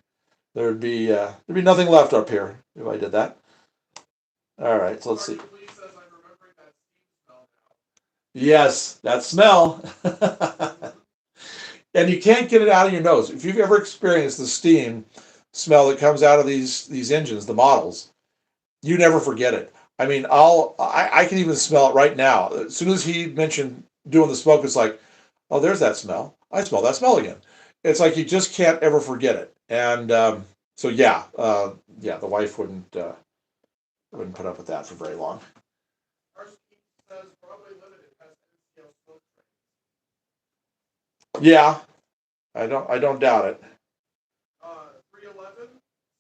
There'd be nothing left up here if I did that. All right, so let's see. Says, I'm remembering that steam smell now. Yes, that smell. And you can't get it out of your nose. If you've ever experienced the steam smell that comes out of these engines, the models, you never forget it. I mean, I can even smell it right now. As soon as he mentioned doing the smoke, it's like, oh, there's that smell. I smell that smell again. It's like you just can't ever forget it. And so yeah, the wife wouldn't put up with that for very long. Says, probably limited has NCL smoke train. Yeah, I don't doubt it. 311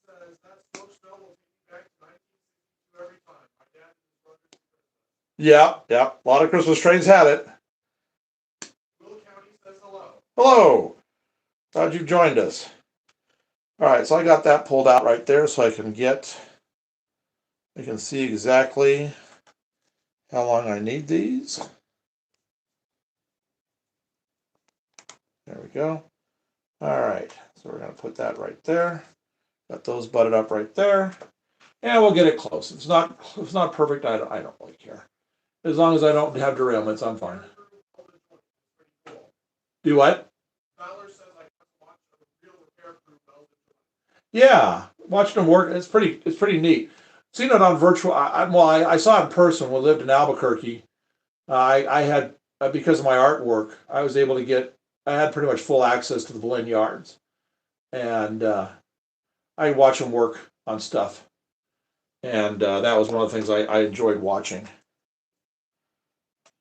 says that smoke smell will take you back to 1962 every time. My dad and his brother. Yeah. A lot of Christmas trains had it. Will County says hello. Hello. Glad you've joined us. All right, so I got that pulled out right there so I can see exactly how long I need these. There we go. All right, so we're going to put that right there. Got those butted up right there. And we'll get it close. It's not perfect. I don't really care. As long as I don't have derailments, I'm fine. Do what? Yeah, watching them work, it's pretty neat. Seen it on virtual. I saw it in person when I lived in Albuquerque. I had because of my artwork, I was able to I had pretty much full access to the Boleyn yards. and I watch him work on stuff. And that was one of the things I enjoyed watching.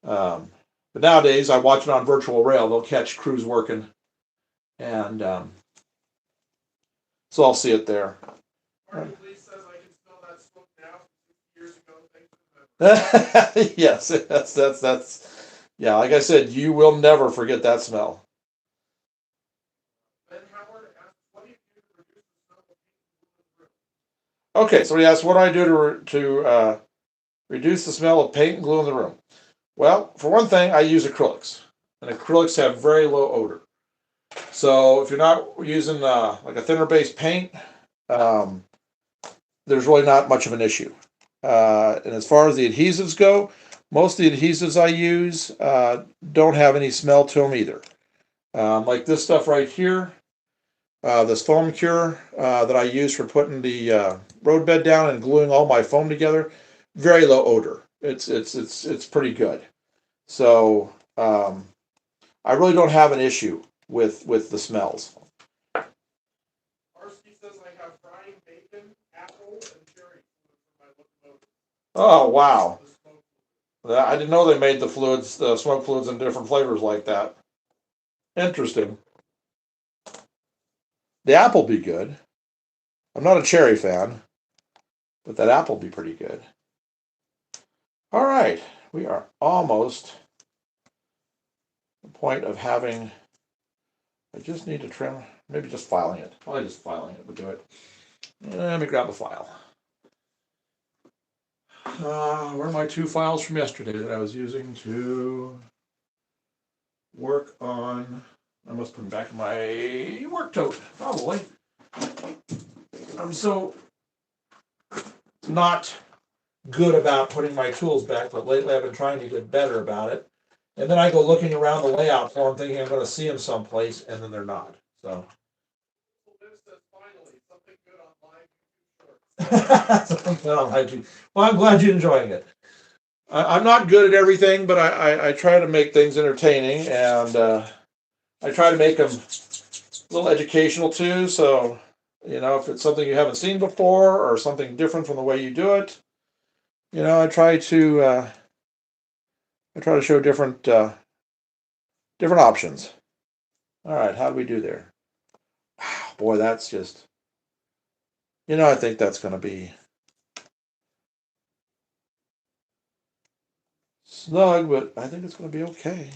But nowadays, I watch it on virtual rail. They'll catch crews working, and so I'll see it there. Marty Lee says I can smell that smoke now. 50 years ago, thanks for that. Yes, that's yeah. Like I said, you will never forget that smell. Ben Howard asks, what do you do to reduce the smell of paint and glue in the room? Okay, so he asked, what do I do to reduce the smell of paint and glue in the room? Well, for one thing, I use acrylics, and acrylics have very low odor. So if you're not using like a thinner base paint, um, there's really not much of an issue. And as far as the adhesives go, most of the adhesives I use don't have any smell to them either. Like this stuff right here, this foam cure that I use for putting the road bed down and gluing all my foam together, very low odor. It's pretty good. So I really don't have an issue with the smells. Arsky says I have frying bacon, apple, and cherry for my locomotive. Oh wow! The smoke fluid. I didn't know they made the fluids, the smoke fluids, in different flavors like that. Interesting. The apple be good. I'm not a cherry fan, but that apple be pretty good. All right, we are almost the point of having. I just need to trim, maybe just filing it. Probably just filing it would do it. Let me grab the file. Where are my two files from yesterday that I was using to work on? I must put them back in my work tote, probably. I'm so not good about putting my tools back, but lately I've been trying to get better about it. And then I go looking around the layout for them, thinking I'm going to see them someplace, and then they're not. So. Liv says finally something good on live YouTube shorts. Well, I'm glad you're enjoying it. I'm not good at everything, but I try to make things entertaining, and I try to make them a little educational too. So, if it's something you haven't seen before or something different from the way you do it, I try to show different options. All right, how do we do there? Wow, boy, that's just, I think that's going to be snug, but I think it's going to be okay.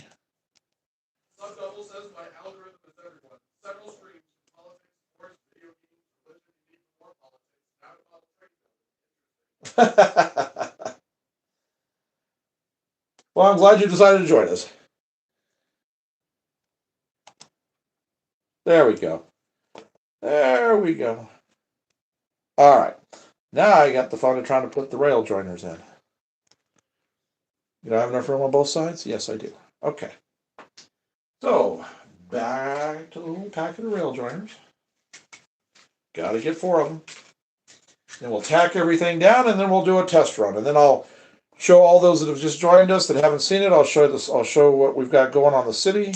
Sub Double says my algorithm is everyone. Several streams, politics, sports, video games, religion, and even more politics. Now about trade. Well, I'm glad you decided to join us. There we go. There we go. All right. Now I got the fun of trying to put the rail joiners in. You have enough room on both sides? Yes, I do. Okay. So, back to the little packet of rail joiners. Got to get 4 of them. Then we'll tack everything down, and then we'll do a test run. And then I'll show all those that have just joined us that haven't seen it. I'll show this. I'll show what we've got going on the city.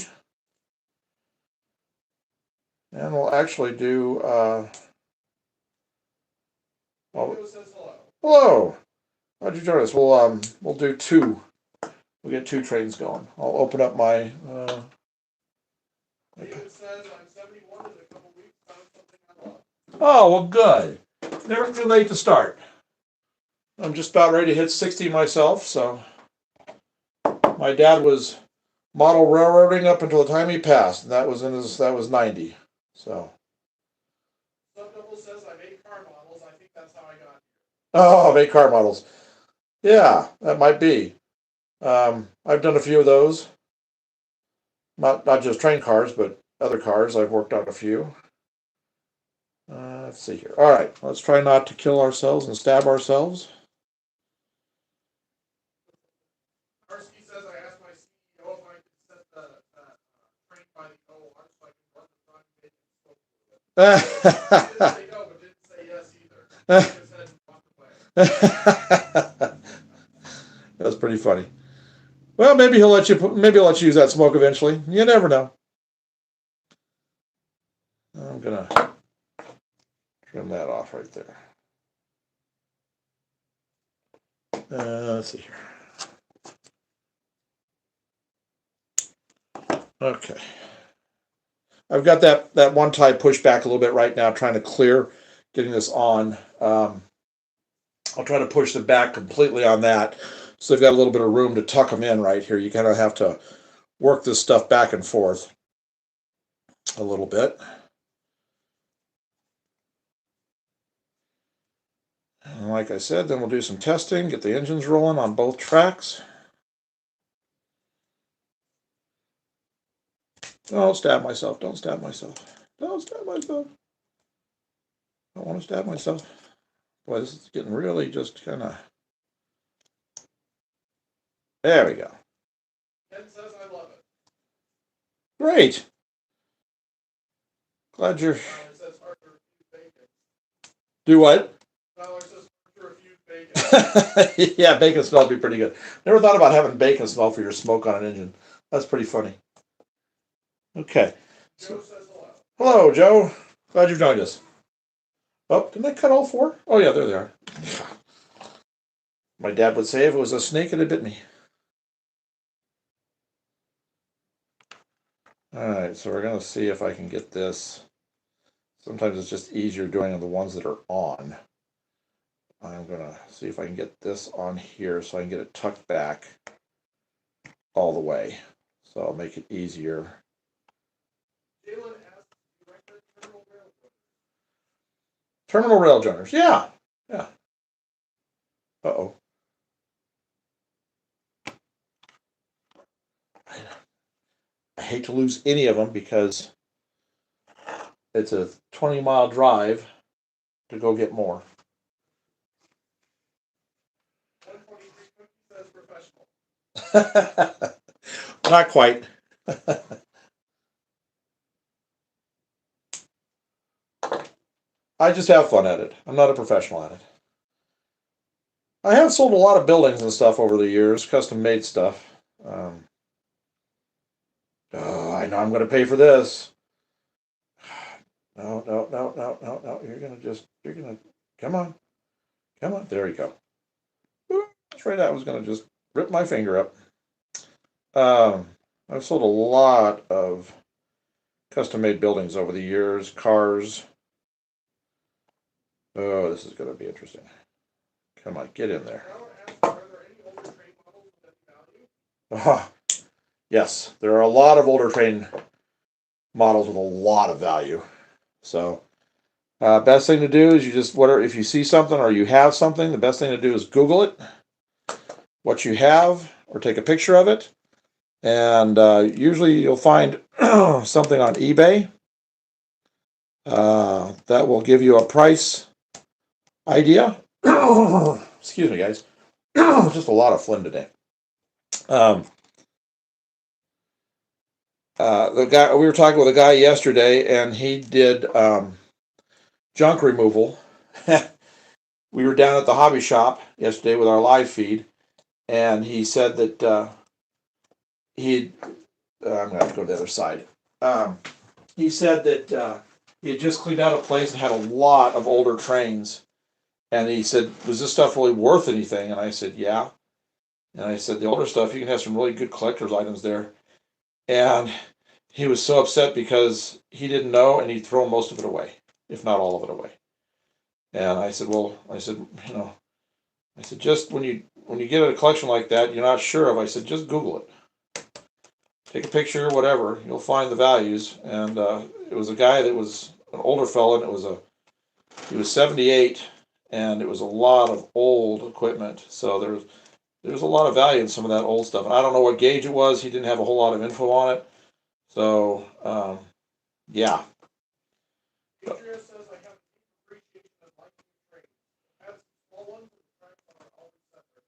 And we'll actually do. Hello. How'd you join us? We'll do 2. We'll get 2 trains going. I'll open up my. David says I'm 71 in a couple weeks. Found something I love. Oh well, good. Never too late to start. I'm just about ready to hit 60 myself. So my dad was model railroading up until the time he passed. And that was 90. So. Sub Double says I make car models. I think that's how I got here. Oh, make car models. Yeah, that might be. I've done a few of those. Not just train cars, but other cars. I've worked on a few. Let's see here. All right, let's try not to kill ourselves and stab ourselves. Arsky says I asked my CEO if I could set the train by the OR so I can run the front page and so forth. He didn't say no, but didn't say yes either. He just said walk away. That's pretty funny. Well, maybe he'll let you use that smoke eventually. You never know. I'm gonna Trim that off right there. Let's see here. Okay. I've got that one tie pushed back a little bit right now, trying to clear, getting this on. I'll try to push them back completely on that, so they've got a little bit of room to tuck them in right here. You kind of have to work this stuff back and forth a little bit. And like I said, then we'll do some testing, get the engines rolling on both tracks. Don't stab myself. Don't stab myself. Don't stab myself. I don't want to stab myself. Boy, this is getting really just kind of... There we go. Ken says I love it. Great. Glad you're... Tyler says hard to refuse bacon. Do what? Tyler says hard to refuse bacon. Yeah, bacon smell would be pretty good. Never thought about having bacon smell for your smoke on an engine. That's pretty funny. Okay. Joe says hello. Hello, Joe. Glad you've joined us. Oh, didn't I cut all four? Oh, yeah, there they are. My dad would say if it was a snake, it had bit me. All right, so we're going to see if I can get this. Sometimes it's just easier doing the ones that are on. I'm going to see if I can get this on here so I can get it tucked back all the way. So I'll make it easier. Jalen asks, do you recommend terminal rail joiners? Terminal rail joiners, yeah. Yeah. Uh-oh. I hate to lose any of them because it's a 20-mile drive to go get more. 123 says professional. Not quite. I just have fun at it. I'm not a professional at it. I have sold a lot of buildings and stuff over the years, custom made stuff. I know I'm going to pay for this. No. You're going to, come on. There you go. That's right. I was going to just rip my finger up. I've sold a lot of custom made buildings over the years, cars. Oh, this is going to be interesting. Come on, get in there. Are there any older train models with value? Yes, there are a lot of older train models with a lot of value. So, best thing to do is you just, whatever, if you see something or you have something, the best thing to do is Google it, what you have, or take a picture of it. And usually you'll find something on eBay that will give you a price idea. Excuse me, guys. Just a lot of phlegm today. The guy, we were talking with a guy yesterday, and he did junk removal. We were down at the hobby shop yesterday with our live feed, and he said that I'm going to have to go to the other side. He said that he had just cleaned out a place and had a lot of older trains. And he said, was this stuff really worth anything? And I said, yeah. And I said, the older stuff, you can have some really good collector's items there. And he was so upset because he didn't know, and he'd thrown most of it away, if not all of it away. And I said, just when you get a collection like that, you're not sure of, I said, just Google it. Take a picture, whatever, you'll find the values. And it was a guy that was an older fellow, and he was 78, and it was a lot of old equipment. So there's a lot of value in some of that old stuff. And I don't know what gauge it was. He didn't have a whole lot of info on it. So, yeah. Adrian says I have a deep appreciation of liking trains. As small ones and tracks are always separate.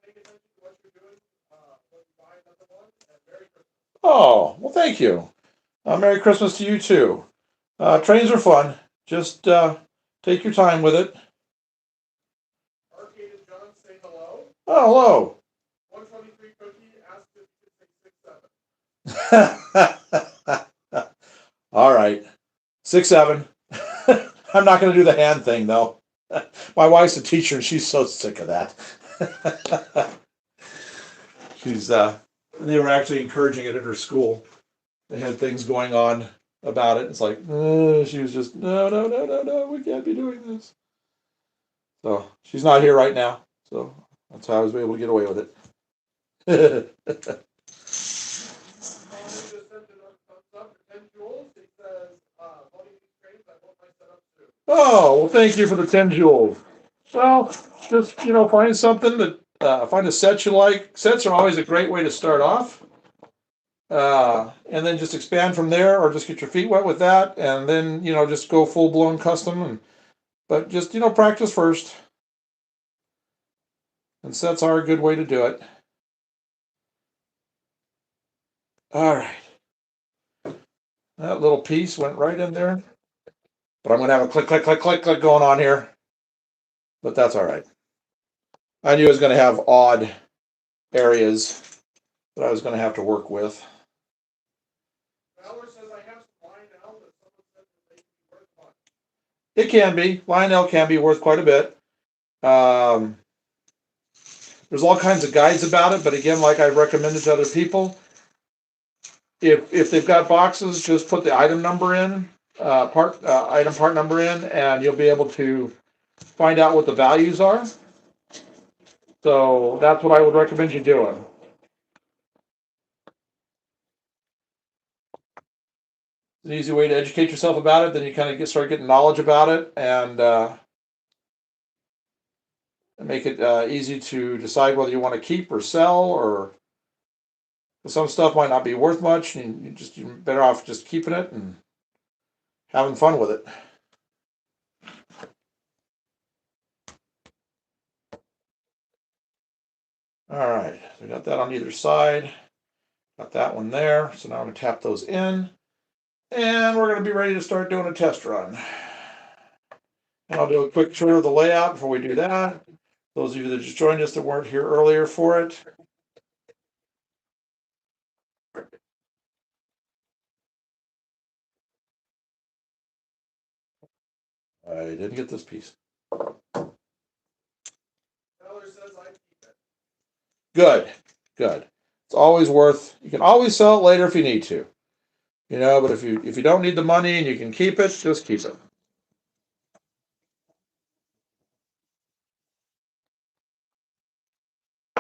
Pay attention to what you're doing when you buy another one, and Merry Christmas. Oh, well, thank you. Merry Christmas to you, too. Trains are fun. Just take your time with it. Arcade and John say hello. Oh, hello. 123 Cookie asked if you could say 6'7". All right. 6'7". I'm not going to do the hand thing though. My wife's a teacher and she's so sick of that. She's they were actually encouraging it at her school. They had things going on about it. It's like she was just no, we can't be doing this. So she's not here right now. So that's how I was able to get away with it. Molly just sent another thumbs up for 10 jewels. It says, one of these trains I hope I set up too. Oh, well, thank you for the 10 jewels. Well, just, find something that, find a set you like. Sets are always a great way to start off. And then just expand from there or just get your feet wet with that. And then, just go full blown custom. But just, practice first. And sets are a good way to do it. All right. That little piece went right in there. But I'm going to have a click, click, click, click, click going on here. But that's all right. I knew I was going to have odd areas that I was going to have to work with. Valor says I have some Lionel that someone said that they can be worth much. It can be. Lionel can be worth quite a bit. There's all kinds of guides about it, but again, like I recommended to other people, if they've got boxes, just put the item number in, item part number in, and you'll be able to find out what the values are. So that's what I would recommend you doing. It's an easy way to educate yourself about it. Then you kind of start getting knowledge about it, and make it easy to decide whether you want to keep or sell, or some stuff might not be worth much, and you're better off just keeping it and having fun with it. All right, so we got that on either side. Got that one there. So now I'm going to tap those in, and we're going to be ready to start doing a test run. And I'll do a quick tour of the layout before we do that. Those of you that just joined us that weren't here earlier for it. I didn't get this piece. Valor says I keep it. Good, good. It's always worth. You can always sell it later if you need to, But if you don't need the money and you can keep it, just keep it.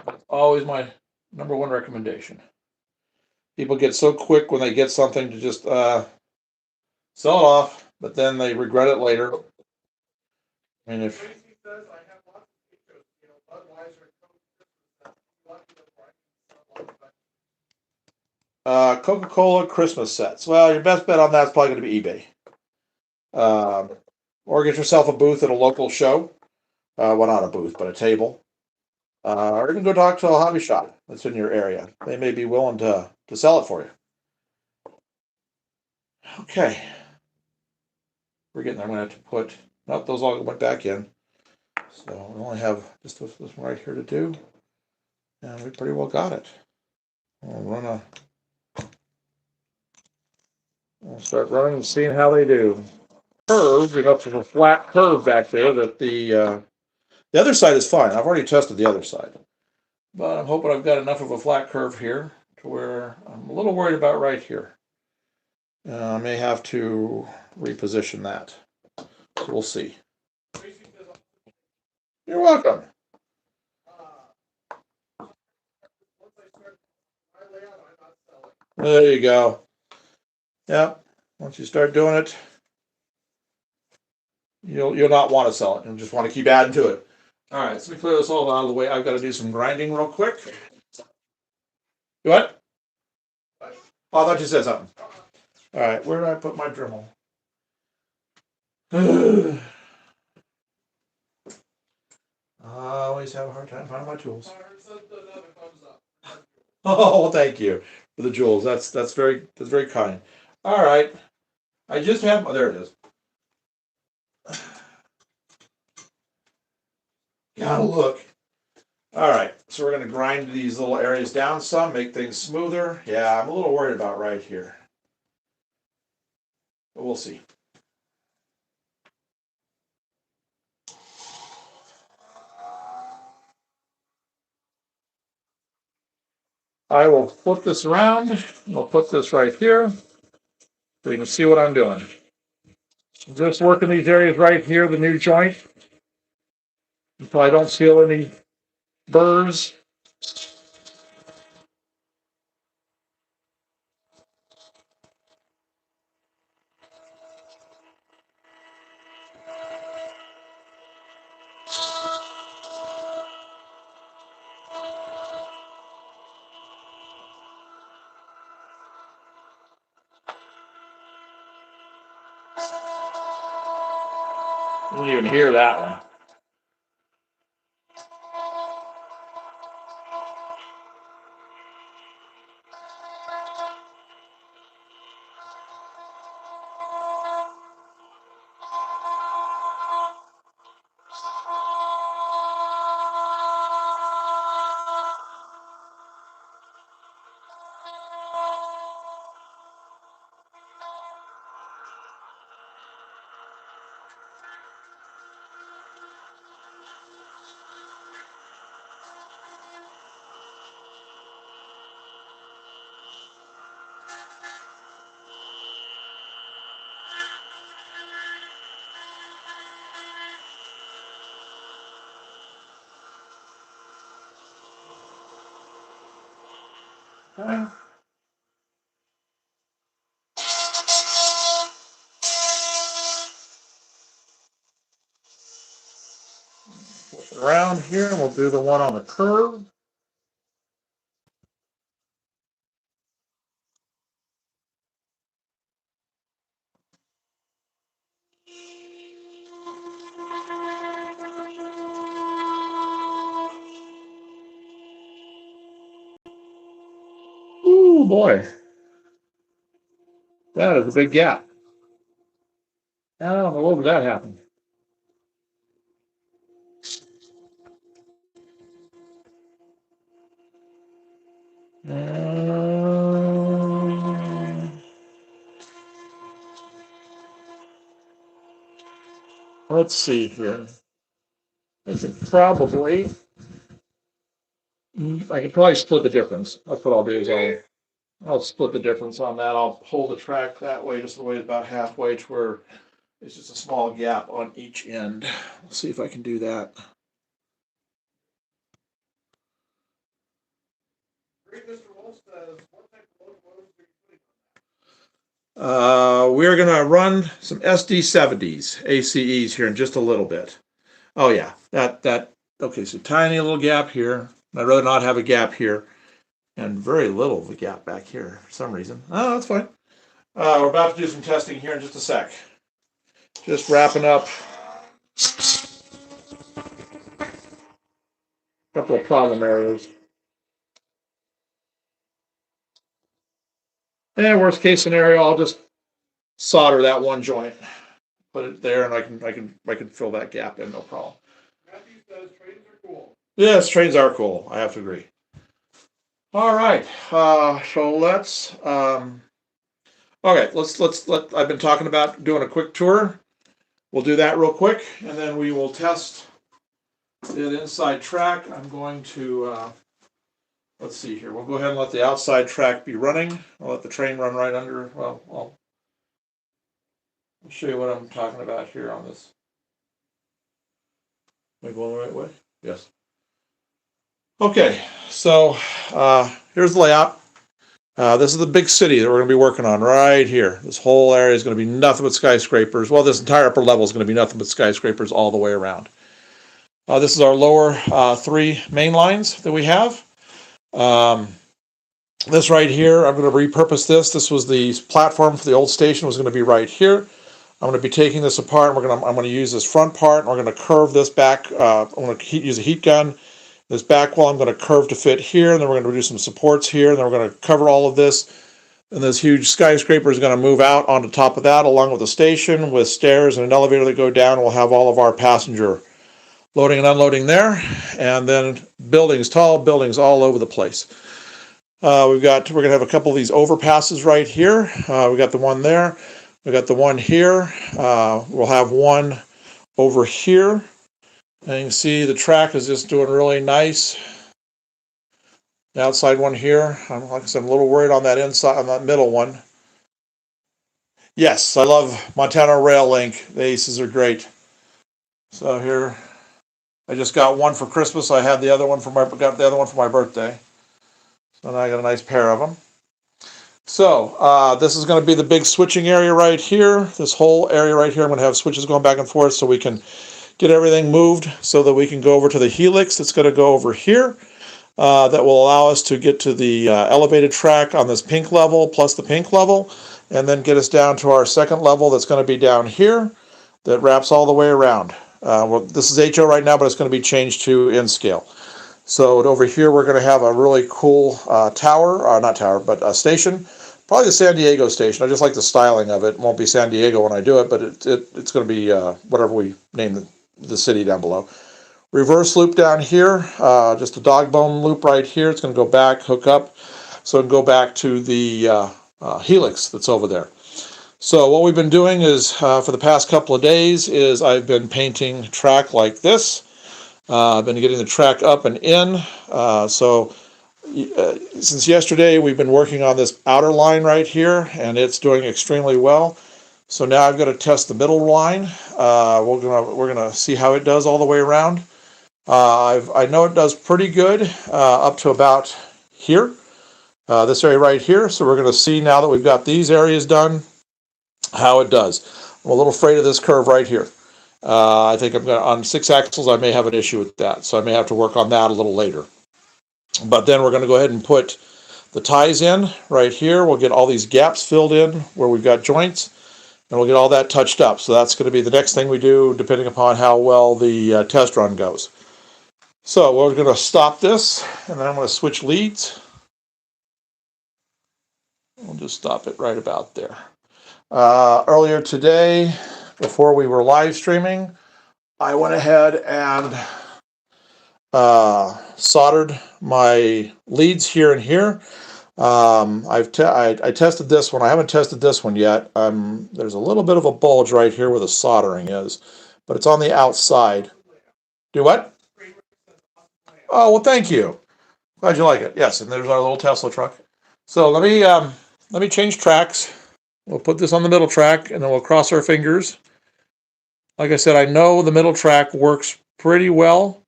That's always my number one recommendation. People get so quick when they get something to just sell it off, but then they regret it later. And if Tracy says I have lots of pictures, Budweiser, Coke, Christmas sets. Lucky to find some Coca-Cola Christmas sets. Well, your best bet on that's probably going to be eBay. Or get yourself a booth at a local show. Well, not a booth, but a table. Or even go talk to a hobby shop that's in your area. They may be willing to sell it for you. Okay. We're getting there. I'm going to have to put, nope, those all went back in. So we only have just this one right here to do. And we pretty well got it. We'll start running and seeing how they do. Curve, enough of a flat curve back there that the other side is fine. I've already tested the other side. But I'm hoping I've got enough of a flat curve here to where I'm a little worried about right here. I may have to reposition that. So we'll see. Tracy says, You're welcome. once I start my layout, I'm not selling. There you go. Yep. Once you start doing it, you'll not want to sell it. You'll just want to keep adding to it. All right, so let me clear this all out of the way. I've got to do some grinding real quick. What? Oh, I thought you said something. All right, where did I put my Dremel? I always have a hard time finding my tools. Oh, thank you for the jewels. That's very kind. All right, I just have. Oh, there it is. Gotta look. All right, so we're going to grind these little areas down some, make things smoother. Yeah, I'm a little worried about right here. But we'll see. I will flip this around. We'll put this right here so you can see what I'm doing. Just working these areas right here, the new joint, until I don't seal any burrs. You don't even hear that one. Okay. Flip it around here, and we'll do the one on the curve. Ooh, boy. That is a big gap. I don't know what that happened. Let's see here. I could probably, I could probably split the difference. That's what I'll do is I'll split the difference on that. I'll hold the track that way, just the way about halfway to where it's just a small gap on each end. Let's see if I can do that. Mr. Wolf says, what type of locomotives are you putting We're gonna run some SD70s, ACEs here in just a little bit. Oh yeah, that okay, so tiny little gap here. I'd rather not have a gap here. And very little of a gap back here for some reason. Oh, that's fine. We're about to do some testing here in just a sec. Just wrapping up a couple of problem areas. And worst case scenario, I'll just solder that one joint, put it there, and I can fill that gap in, no problem. Matthew says trains are cool. Yes, trains are cool. I have to agree. All right. So let's okay, I've been talking about doing a quick tour. We'll do that real quick, and then we will test the inside track. I'm going to let's see here. We'll go ahead and let the outside track be running. I'll let the train run right under. Well, I'll show you what I'm talking about here on this. Am I going the right way? Yes. Okay, so here's the layout. This is the big city that we're going to be working on right here. This whole area is going to be nothing but skyscrapers. Well, this entire upper level is going to be nothing but skyscrapers all the way around. This is our lower three main lines that we have. This right here, I'm going to repurpose this. This was the platform for the old station, was going to be right here. I'm going to be taking this apart. I'm going to use this front part, and we're going to curve this back. I'm going to use a heat gun. This back wall I'm going to curve to fit here, and then we're going to do some supports here, and then we're going to cover all of this. And this huge skyscraper is going to move out onto top of that, along with the station, with stairs and an elevator that go down. We'll have all of our passenger loading and unloading there, and then buildings, tall buildings all over the place. We're going to have a couple of these overpasses right here. We got the one there. We got the one here. We'll have one over here. And you can see the track is just doing really nice. The outside one here, like I said, I'm a little worried on that inside, on that middle one. Yes, I love Montana Rail Link. The Aces are great. So here, I just got one for Christmas. I had the other one for my birthday. So now I got a nice pair of them. So this is going to be the big switching area right here. This whole area right here, I'm going to have switches going back and forth so we can get everything moved so that we can go over to the helix that's going to go over here. That will allow us to get to the elevated track on this pink level plus the pink level, and then get us down to our second level that's going to be down here that wraps all the way around. Well, this is HO right now, but it's going to be changed to N-scale. So over here, we're going to have a really cool tower, not tower, but a station. Probably the San Diego station. I just like the styling of it. It won't be San Diego when I do it, but it's going to be whatever we name the city down below. Reverse loop down here, just a dog bone loop right here. It's going to go back, hook up, so it can go back to the helix that's over there. So what we've been doing is, for the past couple of days, is I've been painting track like this. I've been getting the track up and in. Since yesterday, we've been working on this outer line right here, and it's doing extremely well. So now I've got to test the middle line. We're gonna see how it does all the way around. I know it does pretty good up to about here, this area right here. So we're going to see now that we've got these areas done, how it does. I'm a little afraid of this curve right here. I think on 6 axles, I may have an issue with that. So I may have to work on that a little later. But then we're going to go ahead and put the ties in right here. We'll get all these gaps filled in where we've got joints, and we'll get all that touched up. So that's going to be the next thing we do, depending upon how well the test run goes. So we're going to stop this, and then I'm going to switch leads. We'll just stop it right about there. Earlier today, before we were live streaming, I went ahead and soldered my leads here and here. I tested this one. I haven't tested this one yet. There's a little bit of a bulge right here where the soldering is, but it's on the outside. Do what? Oh, well, thank you. Glad you like it. Yes, and there's our little Tesla truck. So let me change tracks. We'll put this on the middle track, and then we'll cross our fingers. Like I said, I know the middle track works pretty well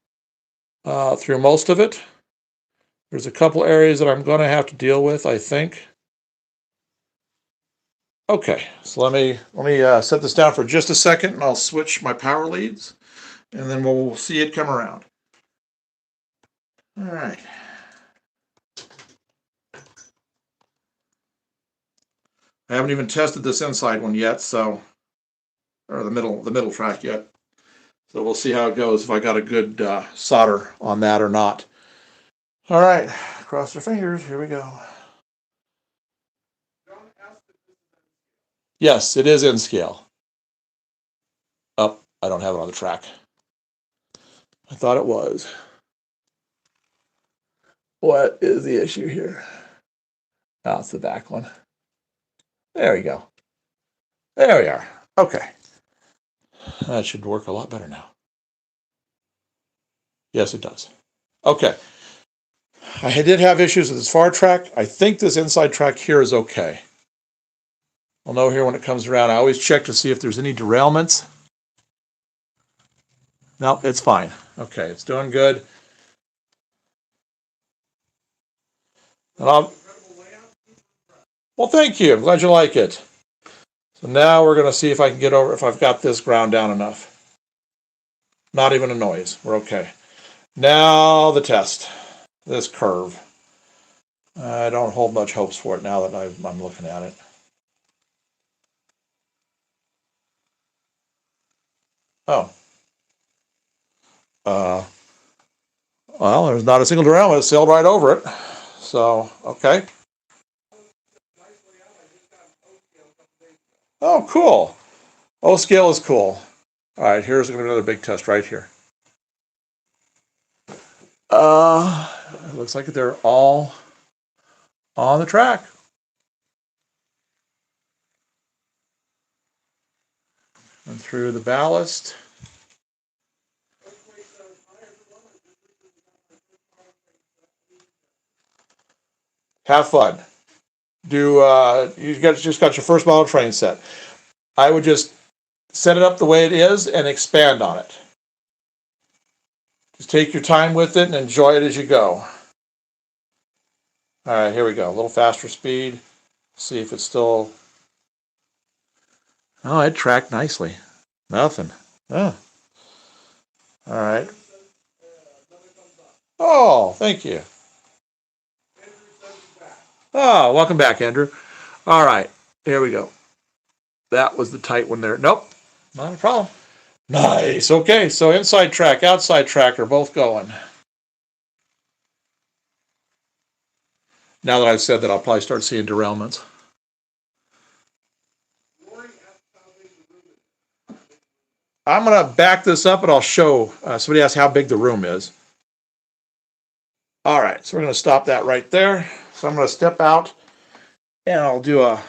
through most of it. There's a couple areas that I'm going to have to deal with, I think. Okay, so let me set this down for just a second, and I'll switch my power leads, and then we'll see it come around. All right. I haven't even tested this inside one yet, or the middle track yet. So we'll see how it goes, if I got a good solder on that or not. All right, cross our fingers. Here we go. Yes, it is N-scale. Oh, I don't have it on the track. I thought it was. What is the issue here? Oh, it's the back one. There we go. There we are. Okay. That should work a lot better now. Yes, it does. Okay. I did have issues with this far track. I think this inside track here is okay. I'll know here when it comes around. I always check to see if there's any derailments. Nope, it's fine. Okay, it's doing good. Well, thank you. I'm glad you like it. So now we're going to see if I can get over, if I've got this ground down enough. Not even a noise. We're okay. Now the test. This curve. I don't hold much hopes for it now that I'm looking at it. Oh. Well, there's not a single derailment. It sailed right over it. So, okay. Oh, cool. O-scale is cool. All right, here's going to be another big test right here. It looks like they're all on the track. And through the ballast. have fun. Just got your first model train set. I would just set it up the way it is and expand on it. Just take your time with it and enjoy it as you go. All right, here we go. A little faster speed. See if it's still. Oh, it tracked nicely. Nothing. Oh. All right. Oh, thank you. Oh, welcome back, Andrew. All right, here we go. That was the tight one there. Nope, not a problem. Nice. Okay, so inside track, outside track are both going. Now that I've said that, I'll probably start seeing derailments. I'm going to back this up and I'll show. Somebody asked how big the room is. All right, so we're going to stop that right there. So I'm going to step out and I'll do a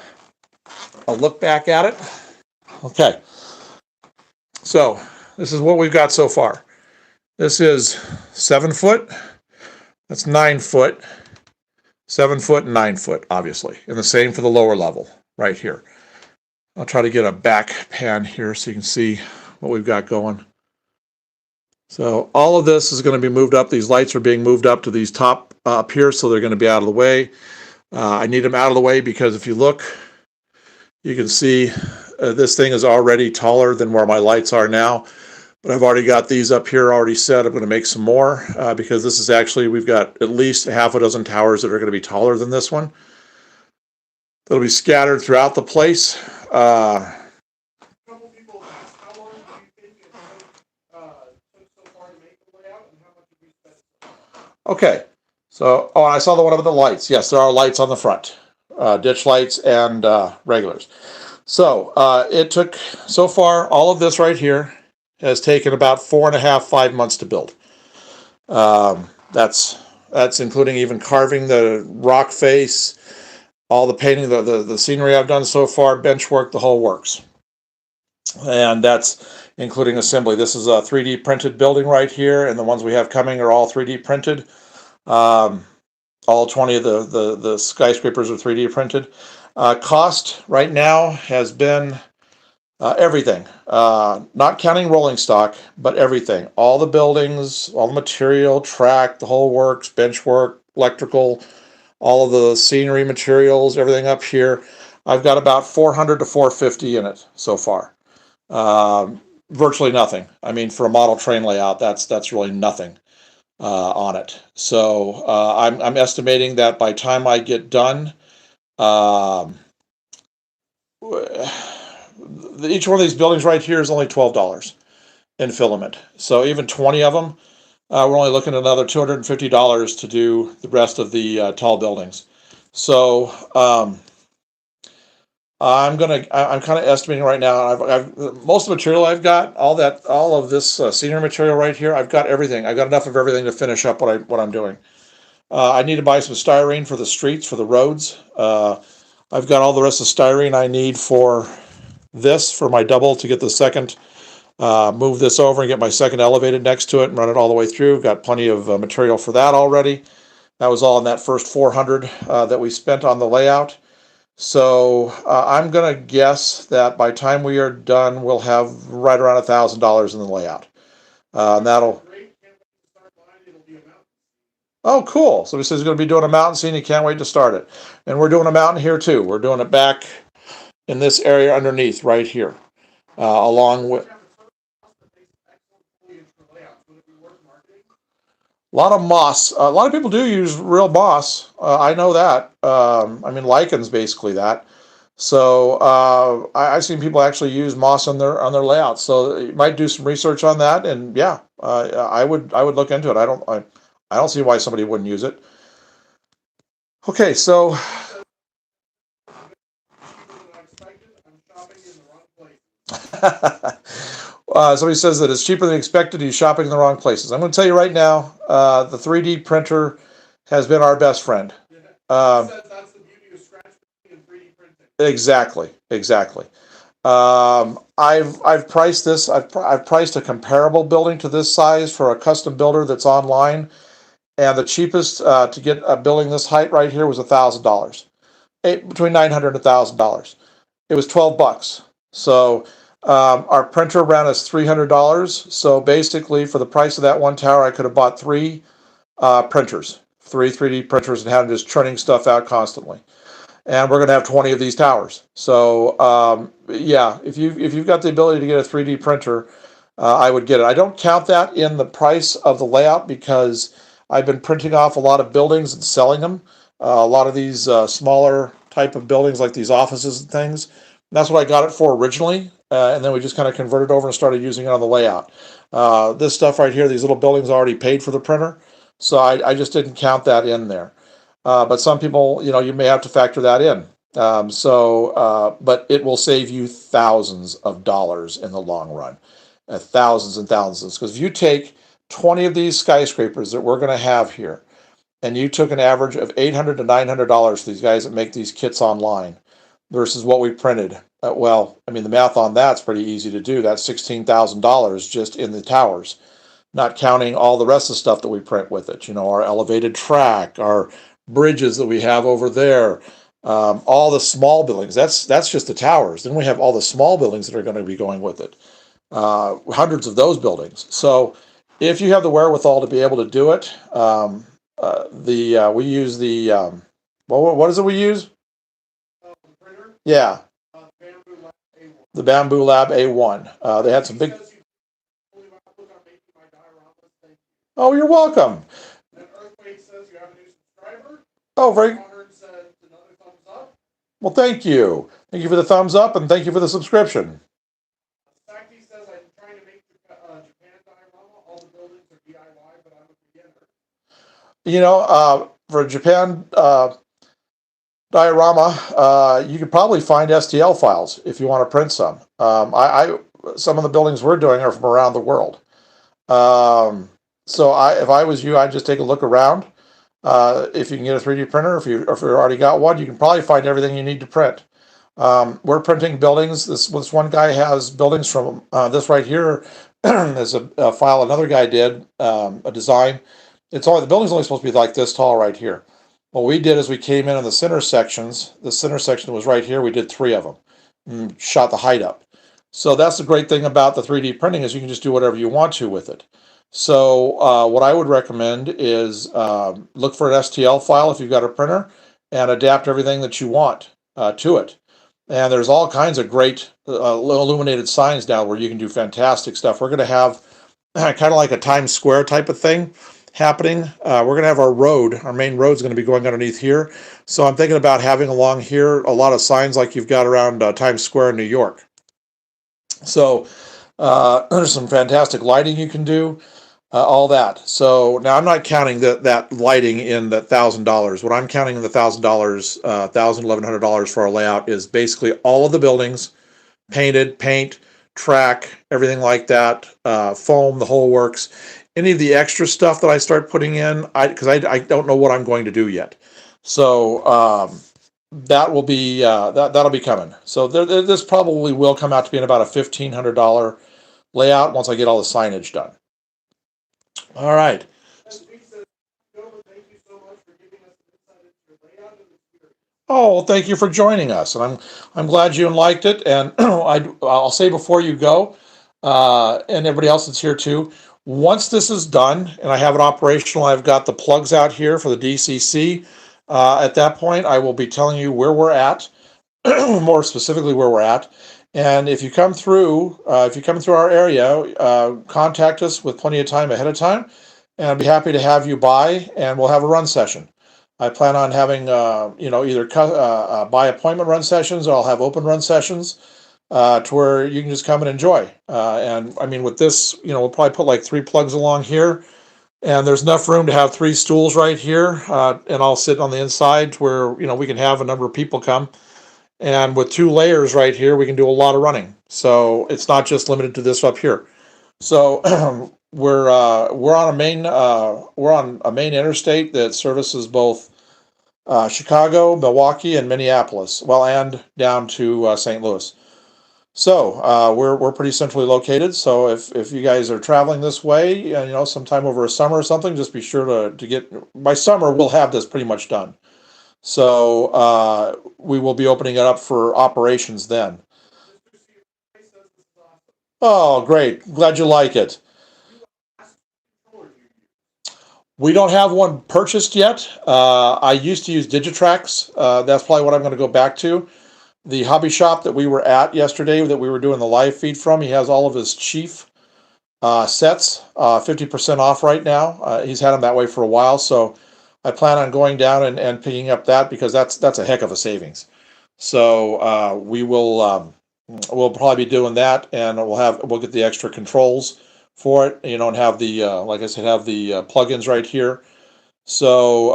look back at it. Okay. So this is what we've got so far. This is 7 foot. That's 9 foot. 7 foot and 9 foot, obviously. And the same for the lower level right here. I'll try to get a back pan here so you can see what we've got going. So all of this is going to be moved up. These lights are being moved up to these top up here, so they're going to be out of the way. I need them out of the way because if you look, you can see this thing is already taller than where my lights are now. But I've already got these up here already set. I'm going to make some more because this is actually, we've got at least half a dozen towers that are going to be taller than this one. They'll be scattered throughout the place. Okay, so, oh, I saw the one with the lights. Yes, there are lights on the front, ditch lights and regulars. So it took, so far, all of this right here has taken about 4.5, 5 months to build. That's including even carving the rock face, all the painting, the scenery I've done so far, bench work, the whole works. And that's including assembly. This is a 3D printed building right here, and the ones we have coming are all 3D printed. All 20 of the skyscrapers are 3D printed. Cost right now has been everything, not counting rolling stock, but everything. All the buildings, all the material, track, the whole works, bench work, electrical, all of the scenery materials, everything up here. I've got about 400 to 450 in it so far. Virtually nothing. I mean, for a model train layout, that's really nothing on it. So I'm estimating that by time I get done, each one of these buildings right here is only $12 in filament. So even 20 of them, we're only looking at another $250 to do the rest of the tall buildings. So I'm kind of estimating right now. I've most of the material I've got, all of this scenery material right here. I've got everything. I've got enough of everything to finish up what I'm doing. I need to buy some styrene for the streets, for the roads. I've got all the rest of the styrene I need for this, for my double, to get the second, move this over and get my second elevated next to it and run it all the way through. Got plenty of material for that already. That was all in that first 400 that we spent on the layout. So I'm going to guess that by the time we are done, we'll have right around $1,000 in the layout. And that'll... Oh, cool. So he says he's going to be doing a mountain scene. He can't wait to start it. And we're doing a mountain here too. We're doing it back in this area underneath right here, along with... A lot of moss. A lot of people do use real moss. I know that. I mean, lichens basically that. So I've seen people actually use moss on their layouts. So you might do some research on that. And yeah, I would look into it. I don't see why somebody wouldn't use it. Okay, so. Somebody says that it's cheaper than expected. He's shopping in the wrong places. I'm going to tell you right now, the 3D printer has been our best friend. That's the beauty of scratch printing and 3D printing. Exactly. I've priced this. I've priced a comparable building to this size for a custom builder that's online, and the cheapest to get a building this height right here was $1,000, between $900 and $1,000. It was $12. So our printer ran us $300. So basically, for the price of that one tower, I could have bought three printers, three 3D printers, and had them just churning stuff out constantly. And we're going to have 20 of these towers. So yeah, if you've got the ability to get a 3D printer, I would get it. I don't count that in the price of the layout because I've been printing off a lot of buildings and selling them. A lot of these smaller type of buildings, like these offices and things. And that's what I got it for originally, and then we just kind of converted over and started using it on the layout. This stuff right here, these little buildings already paid for the printer, so I just didn't count that in there. But some people, you may have to factor that in. But it will save you thousands of dollars in the long run, thousands and thousands. Because if you take 20 of these skyscrapers that we're going to have here, and you took an average of $800 to $900 for these guys that make these kits online versus what we printed. Well, I mean, the math on that's pretty easy to do. That's $16,000 just in the towers, not counting all the rest of the stuff that we print with it. Our elevated track, our bridges that we have over there, all the small buildings. That's just the towers. Then we have all the small buildings that are going to be going with it. Hundreds of those buildings. So if you have the wherewithal to be able to do it, we use the what is it we use? Printer, Yeah, Bamboo Lab A1. the Bamboo Lab A1. They had some big. Oh, you're welcome. And Earthquake says you have a new subscriber. Oh, very. Connor said another thumbs up. Well, thank you. Thank you for the thumbs up, and thank you for the subscription. Sakti says I'm trying to make Japan diorama. All the buildings are DIY, but I'm a beginner. For Japan diorama, you could probably find STL files if you want to print some. Some of the buildings we're doing are from around the world. So if I was you, I'd just take a look around. If you can get a 3D printer, if you already got one, you can probably find everything you need to print. We're printing buildings. This one guy has buildings from this right here. There's a file another guy did, a design. The building's only supposed to be like this tall right here. What we did is we came in the center sections. The center section was right here. We did 3 of them and shot the height up. So that's the great thing about the 3D printing is you can just do whatever you want to with it. So what I would recommend is look for an STL file if you've got a printer and adapt everything that you want to it. And there's all kinds of great illuminated signs now where you can do fantastic stuff. We're going to have kind of like a Times Square type of thing happening. We're going to have our main road is going to be going underneath here. So I'm thinking about having along here a lot of signs like you've got around Times Square in New York. So there's some fantastic lighting you can do. All that. So now I'm not counting that lighting in the $1,000. What I'm counting in the $1,000, $1,100 for our layout is basically all of the buildings, paint, track, everything like that, foam, the whole works. Any of the extra stuff that I start putting in, because I don't know what I'm going to do yet. So that will be that'll be coming. So this probably will come out to being about a $1,500 layout once I get all the signage done. All right. Oh, well, thank you for joining us, and I'm glad you liked it. And I'll say before you go, and everybody else that's here too, once this is done and I have it operational, I've got the plugs out here for the DCC. At that point, I will be telling you where we're at, more specifically where we're at. And if you come through our area, contact us with plenty of time ahead of time, and I'd be happy to have you by, and we'll have a run session. I plan on having, either by appointment run sessions, or I'll have open run sessions to where you can just come and enjoy. And I mean, with this, we'll probably put like 3 plugs along here, and there's enough room to have 3 stools right here, and I'll sit on the inside to where we can have a number of people come. And with 2 layers right here, we can do a lot of running. So it's not just limited to this up here. So we're on a main interstate that services both Chicago, Milwaukee, and Minneapolis. Well, and down to St. Louis. So we're pretty centrally located. So if you guys are traveling this way, sometime over a summer or something, just be sure to get. By summer, we'll have this pretty much done. So we will be opening it up for operations then. Mr. C says this is awesome. Oh, great! Glad you like it. You ask controller you use. We don't have one purchased yet. I used to use Digitrax. That's probably what I'm going to go back to. The hobby shop that we were at yesterday, that we were doing the live feed from, he has all of his Chief sets, 50% off right now. He's had them that way for a while, so I plan on going down and picking up that, because that's a heck of a savings. So we'll probably be doing that, and we'll get the extra controls for it, and have the like I said, have the plugins right here. So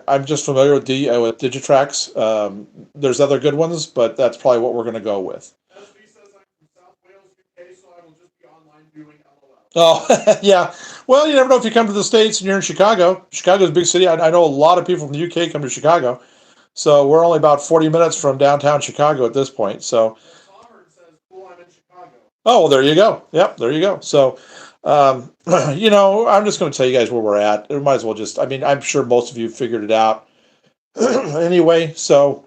I'm just familiar with Digitrax. There's other good ones, but that's probably what we're going to go with. SB says I'm from South Wales, UK, so I will just be online viewing LOL. Oh, yeah. Well, you never know if you come to the States and you're in Chicago. Chicago's a big city. I know a lot of people from the UK come to Chicago. So we're only about 40 minutes from downtown Chicago at this point. So, Sovereign says, cool, I'm in Chicago. oh, well, there you go. Yep, there you go. So, I'm just going to tell you guys where we're at. We might as well just, I'm sure most of you figured it out. Anyway, so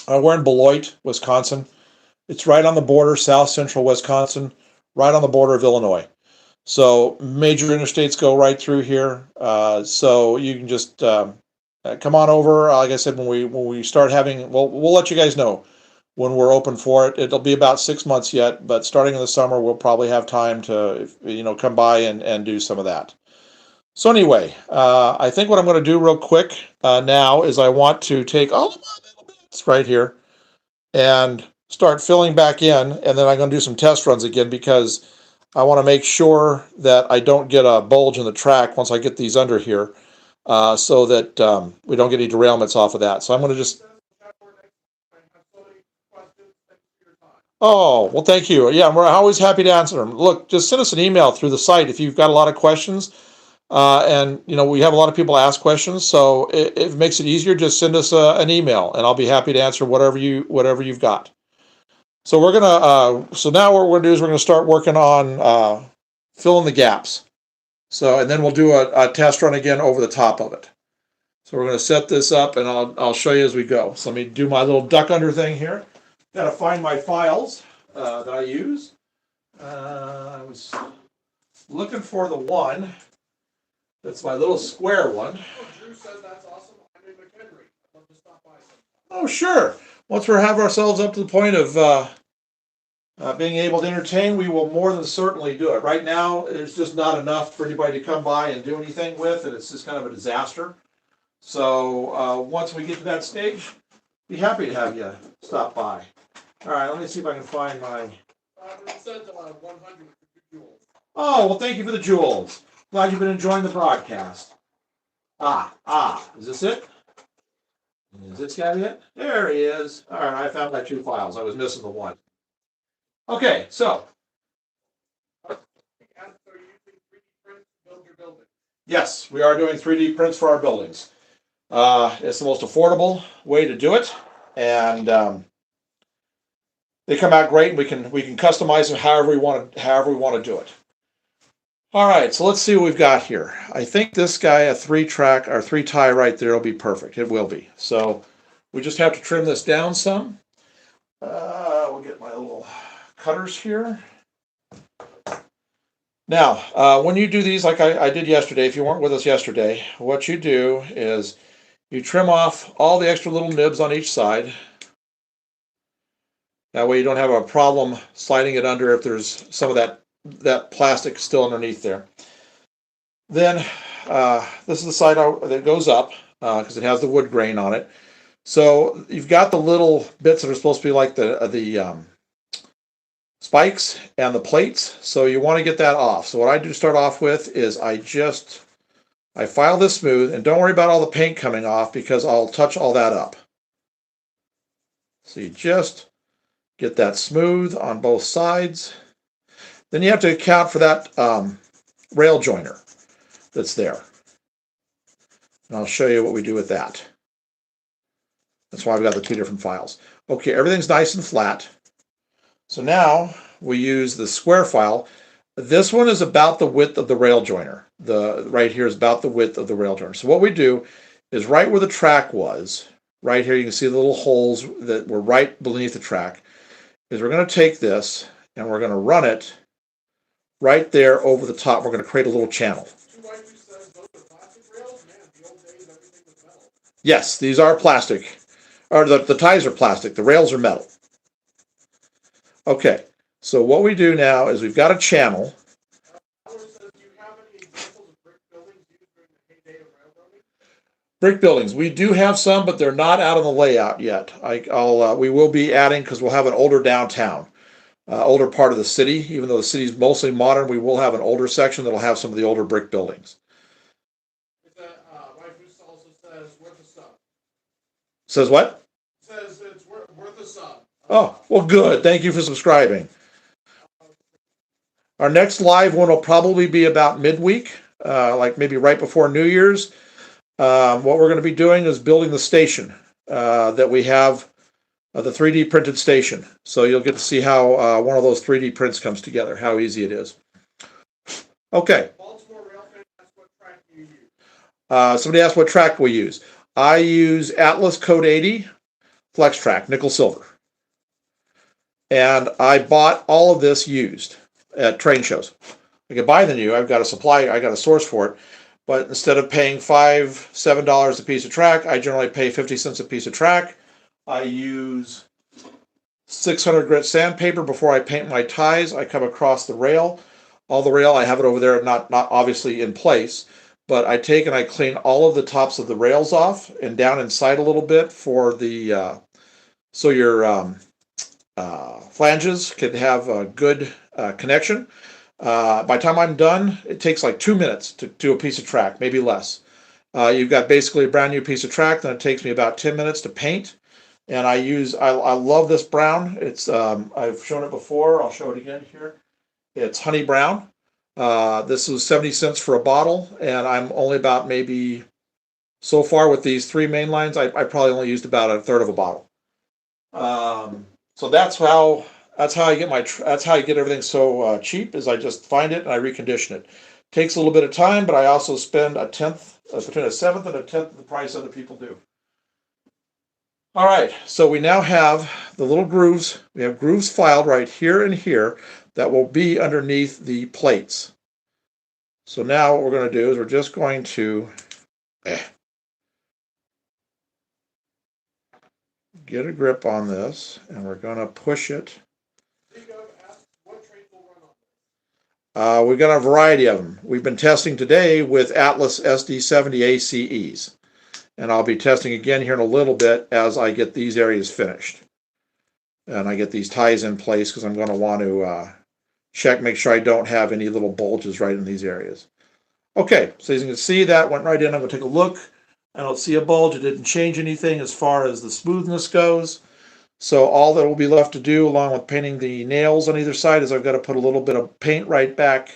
we're in Beloit, Wisconsin. It's right on the border, south central Wisconsin, right on the border of Illinois. So major interstates go right through here. So you can just come on over. Like I said, when we start having, we'll let you guys know when we're open for it. It'll be about 6 months yet, but starting in the summer, we'll probably have time to come by and do some of that. So anyway, I think what I'm going to do real quick now is I want to take all of my little bits right here and start filling back in, and then I'm going to do some test runs again, because I want to make sure that I don't get a bulge in the track once I get these under here, so that we don't get any derailments off of that. So I'm going to just... Oh, well, thank you. Yeah, we're always happy to answer them. Look, just send us an email through the site if you've got a lot of questions. And we have a lot of people ask questions, so it makes it easier. Just send us an email, and I'll be happy to answer whatever you've got. So we're gonna. So now what we're gonna do is we're gonna start working on filling the gaps. So, and then we'll do a test run again over the top of it. So we're gonna set this up, and I'll show you as we go. So let me do my little duck under thing here. Gotta find my files that I use. I was looking for the one. That's my little square one. Oh, Drew says that's awesome. I'm in McHenry. I'd love to stop by sometime. Oh, sure. Once we have ourselves up to the point of being able to entertain, we will more than certainly do it. Right now, it's just not enough for anybody to come by and do anything with, and it's just kind of a disaster. So once we get to that stage, be happy to have you stop by. All right, let me see if I can find my... It said 100 with the jewels. Oh, well, thank you for the jewels. Glad you've been enjoying the broadcast. Is this it? Is this guy it? There he is. All right, I found my 2 files. I was missing the one. Okay, so. So you're using 3D prints to build your building? Yes, we are doing 3D prints for our buildings. It's the most affordable way to do it, and they come out great. We can customize them however we want to do it. All right, so let's see what we've got here. I think this guy, a 3-track or 3-tie right there will be perfect. It will be. So we just have to trim this down some. We'll get my little cutters here. Now, when you do these like I did yesterday, if you weren't with us yesterday, what you do is you trim off all the extra little nibs on each side. That way you don't have a problem sliding it under if there's some of that plastic still underneath there. Then this is the side that goes up because it has the wood grain on it. So you've got the little bits that are supposed to be like the spikes and the plates. So you want to get that off. So what I do to start off with is I file this smooth, and don't worry about all the paint coming off because I'll touch all that up. So you just get that smooth on both sides. Then you have to account for that rail joiner that's there. And I'll show you what we do with that. That's why I've got the 2 different files. Okay, everything's nice and flat. So now we use the square file. This one is about the width of the rail joiner. The right here is about the width of the rail joiner. So what we do is right where the track was, right here you can see the little holes that were right beneath the track, is we're going to take this and we're going to run it right there over the top. We're going to create a little channel. Yes, these are plastic. Or the ties are plastic. The rails are metal. Okay, so what we do now is we've got a channel. Brick buildings, we do have some, but they're not out on the layout yet. We will be adding because we'll have an older downtown, older part of the city. Even though the city's mostly modern, we will have an older section that'll have some of the older brick buildings. Says what? Says it's worth a sub. Oh, well, good. Thank you for subscribing. Our next live one will probably be about midweek, like maybe right before New Year's. What we're going to be doing is building the station that we have, the 3D printed station. So you'll get to see how one of those 3D prints comes together, how easy it is. Okay. Baltimore Rail fan asked what track do you use? Somebody asked what track we use. I use Atlas Code 80 Flex Track, nickel silver. And I bought all of this used at train shows. I could buy the new, I've got a supply, I got a source for it. But instead of paying $5, $7 a piece of track, I generally pay 50 cents a piece of track. I use 600 grit sandpaper before I paint my ties. I come across the rail. All the rail, I have it over there, not obviously in place. But I take and I clean all of the tops of the rails off and down inside a little bit for the, so your flanges can have a good connection. By the time I'm done, it takes like 2 minutes to do a piece of track, maybe less. You've got basically a brand new piece of track, then it takes me about 10 minutes to paint. And I love this brown. It's, I've shown it before, I'll show it again here. It's honey brown. This was 70 cents for a bottle, and I'm only about maybe, so far with these 3 main lines, I probably only used about a third of a bottle. So that's how I get everything so cheap, is I just find it and I recondition it. Takes a little bit of time, but I also spend a tenth, between a seventh and a tenth of the price other people do. All right, so we now have the little grooves. We have grooves filed right here and here that will be underneath the plates. So now what we're going to do is we're just going to get a grip on this, and we're going to push it. We've got a variety of them. We've been testing today with Atlas SD70 ACEs, and I'll be testing again here in a little bit as I get these areas finished. And I get these ties in place because I'm going to want to check, make sure I don't have any little bulges right in these areas. Okay, so as you can see, that went right in. I'm going to take a look. I don't see a bulge. It didn't change anything as far as the smoothness goes. So all that will be left to do, along with painting the nails on either side, is I've got to put a little bit of paint right back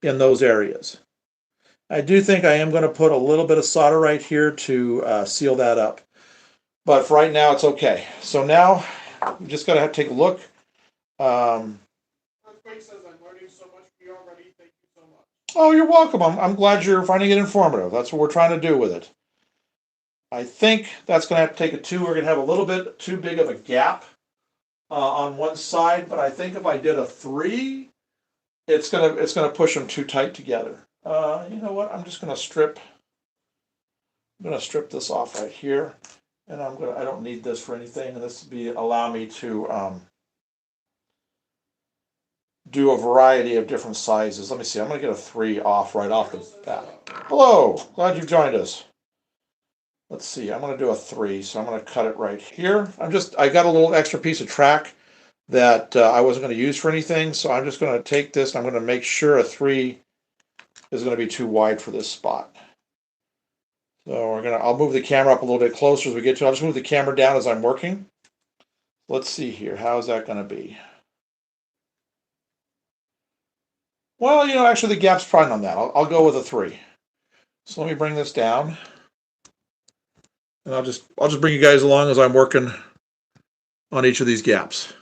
in those areas. I do think I am going to put a little bit of solder right here to seal that up. But for right now, it's okay. So now, we just got to take a look. Oh, you're welcome. I'm glad you're finding it informative. That's what we're trying to do with it. I think that's going to have to take a 2. We're going to have a little bit too big of a gap on one side, but I think if I did a 3, it's going to push them too tight together. You know what? I'm just going to strip. I'm going to strip this off right here, and I don't need this for anything, and this will allow me to do a variety of different sizes. Let me see. I'm going to get a 3 off right off the bat. Hello. Glad you've joined us. Let's see, I'm going to do a 3, so I'm going to cut it right here. I got a little extra piece of track that I wasn't going to use for anything, so I'm just going to take this and I'm going to make sure a 3 is going to be too wide for this spot. So I'll move the camera up a little bit closer as we get to it. I'll just move the camera down as I'm working. Let's see here, how is that going to be? Well, actually the gap's probably on that. I'll go with a 3. So let me bring this down. And I'll just bring you guys along as I'm working on each of these gaps.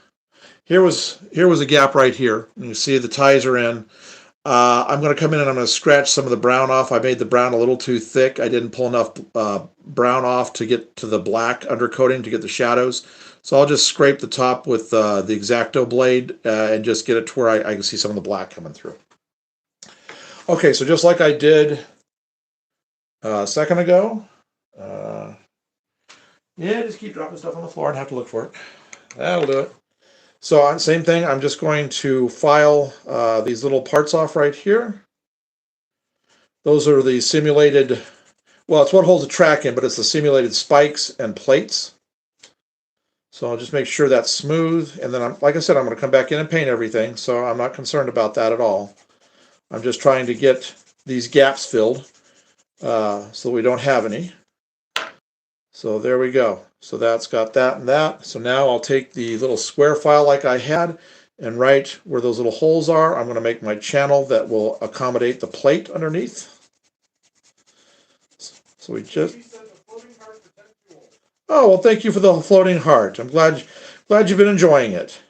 here was a gap right here. You see the ties are in. I'm going to come in and I'm going to scratch some of the brown off. I made the brown a little too thick. I didn't pull enough brown off to get to the black undercoating to get the shadows. So I'll just scrape the top with the X-Acto blade and just get it to where I can see some of the black coming through. Okay, so just like I did a second ago, yeah, just keep dropping stuff on the floor and have to look for it. That'll do it. So same thing, I'm just going to file these little parts off right here. Those are the simulated, well, it's what holds the track in, but it's the simulated spikes and plates. So I'll just make sure that's smooth. And then, like I said, I'm going to come back in and paint everything. So I'm not concerned about that at all. I'm just trying to get these gaps filled so we don't have any. So there we go. So that's got that and that. So now I'll take the little square file like I had, and right where those little holes are, I'm going to make my channel that will accommodate the plate underneath. So we just... Oh, well, thank you for the floating heart. I'm glad you've been enjoying it.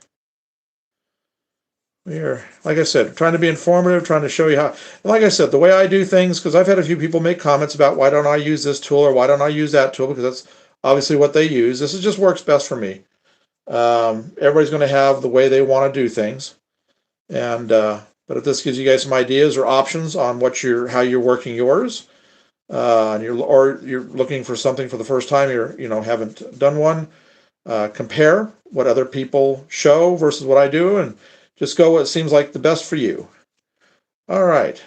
We're, like I said, trying to be informative, trying to show you how. And like I said, the way I do things, because I've had a few people make comments about why don't I use this tool or why don't I use that tool, because that's obviously what they use. This just works best for me. Everybody's going to have the way they want to do things, and but if this gives you guys some ideas or options on what how you're working yours, and you're looking for something for the first time, haven't done one, compare what other people show versus what I do, and just go what seems like the best for you. All right.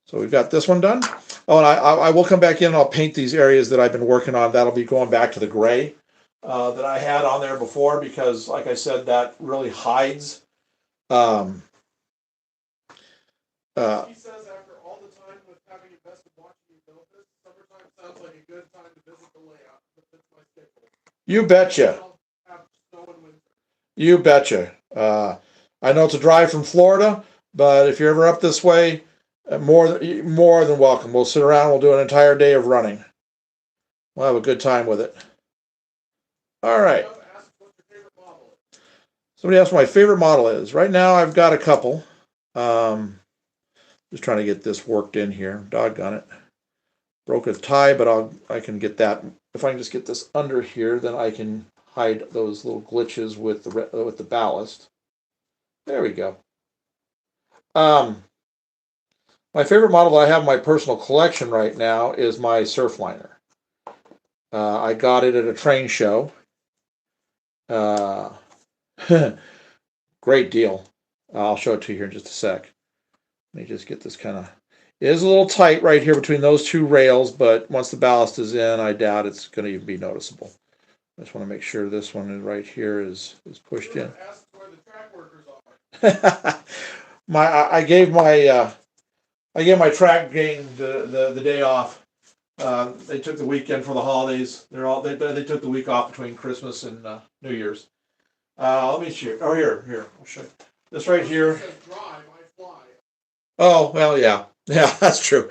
So we've got this one done. Oh, and I will come back in and I'll paint these areas that I've been working on. That'll be going back to the gray that I had on there before, because, like I said, that really hides. He says after all the time with having invested watching you build this, summertime sounds like a good time to visit the layout. That fits my schedule. You betcha. You betcha. I know it's a drive from Florida, but if you're ever up this way, more than welcome. We'll sit around. We'll do an entire day of running. We'll have a good time with it. All right. Somebody asked what my favorite model is. Right now, I've got a couple. Just trying to get this worked in here. Doggone it. Broke a tie, but I can get that. If I can just get this under here, then I can hide those little glitches with the ballast. There we go. My favorite model that I have in my personal collection right now is my Surfliner. I got it at a train show. Great deal. I'll show it to you here in just a sec. Let me just get this kind of... It is a little tight right here between those two rails, but once the ballast is in, I doubt it's going to even be noticeable. I just want to make sure this one is right here is pushed in. I gave my track gang the day off. They took the weekend for the holidays. They took the week off between Christmas and New Year's. Let me show you. Oh, here. I'll show you. This right here. Oh, well, yeah, that's true.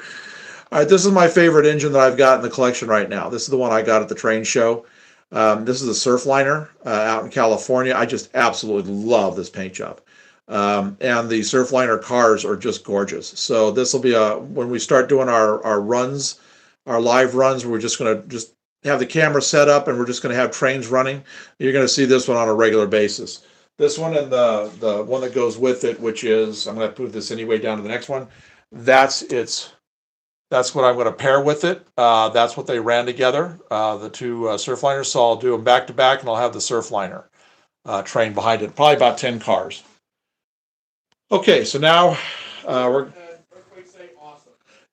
All right, this is my favorite engine that I've got in the collection right now. This is the one I got at the train show. This is a Surfliner out in California. I just absolutely love this paint job. And the Surfliner cars are just gorgeous. So this will be when we start doing our runs, our live runs, we're just going to have the camera set up and we're just going to have trains running. You're going to see this one on a regular basis. This one and the one that goes with it, which is, I'm going to move this anyway down to the next one. That's what I'm going to pair with it. That's what they ran together, the two Surfliners. So I'll do them back to back, and I'll have the Surfliner train behind it. Probably about 10 cars. Okay, so now we're...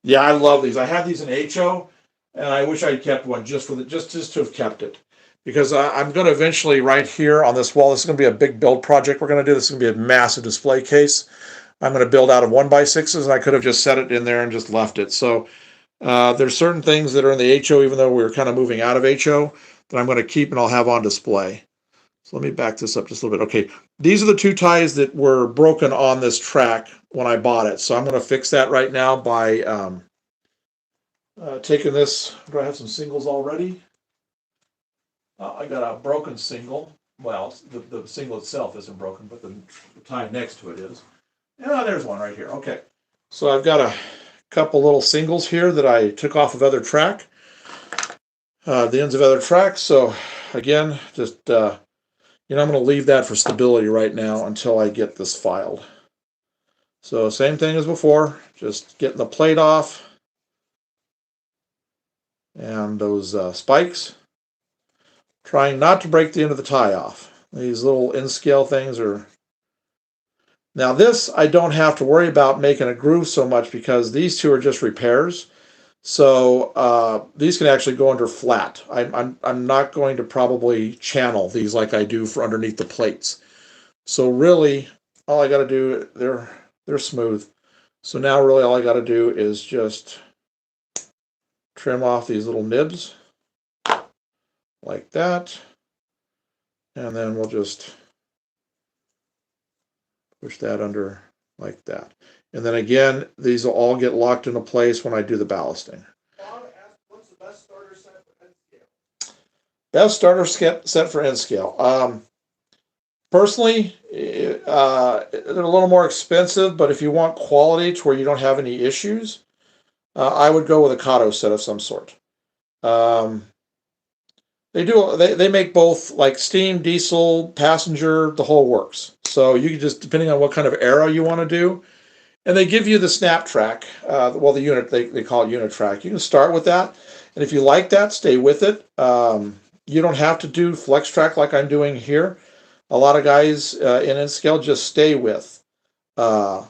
Yeah, I love these. I have these in HO, and I wish I'd kept one just to have kept it. Because I'm going to eventually, right here on this wall, this is going to be a big build project we're going to do. This is going to be a massive display case. I'm going to build out of 1x6s, and I could have just set it in there and just left it. So there's certain things that are in the HO, even though we're kind of moving out of HO, that I'm going to keep and I'll have on display. So let me back this up just a little bit. Okay, these are the two ties that were broken on this track when I bought it. So I'm going to fix that right now by taking this. Do I have some singles already? I got a broken single. well, the single itself isn't broken, but the tie next to it is. Yeah, there's one right here. Okay. So I've got a couple little singles here that I took off of other track, the ends of other tracks. So again, just, I'm going to leave that for stability right now until I get this filed. So same thing as before, just getting the plate off and those spikes. Trying not to break the end of the tie off. These little N-scale things are... Now this, I don't have to worry about making a groove so much because these two are just repairs. So these can actually go under flat. I'm not going to probably channel these like I do for underneath the plates. So really, all I got to do, they're smooth. So now really all I got to do is just trim off these little nibs like that. And then we'll just push that under like that. And then again, these will all get locked into place when I do the ballasting. Bob asked, what's the best starter set for N-scale? Best starter set for N-scale. Personally, they're a little more expensive, but if you want quality to where you don't have any issues, I would go with a Kato set of some sort. They make both, like steam, diesel, passenger, the whole works. So you can just, depending on what kind of arrow you want to do, and they give you the snap track, well, the unit, they call it unit track. You can start with that, and if you like that, stay with it. You don't have to do flex track like I'm doing here. A lot of guys in N-scale just stay with the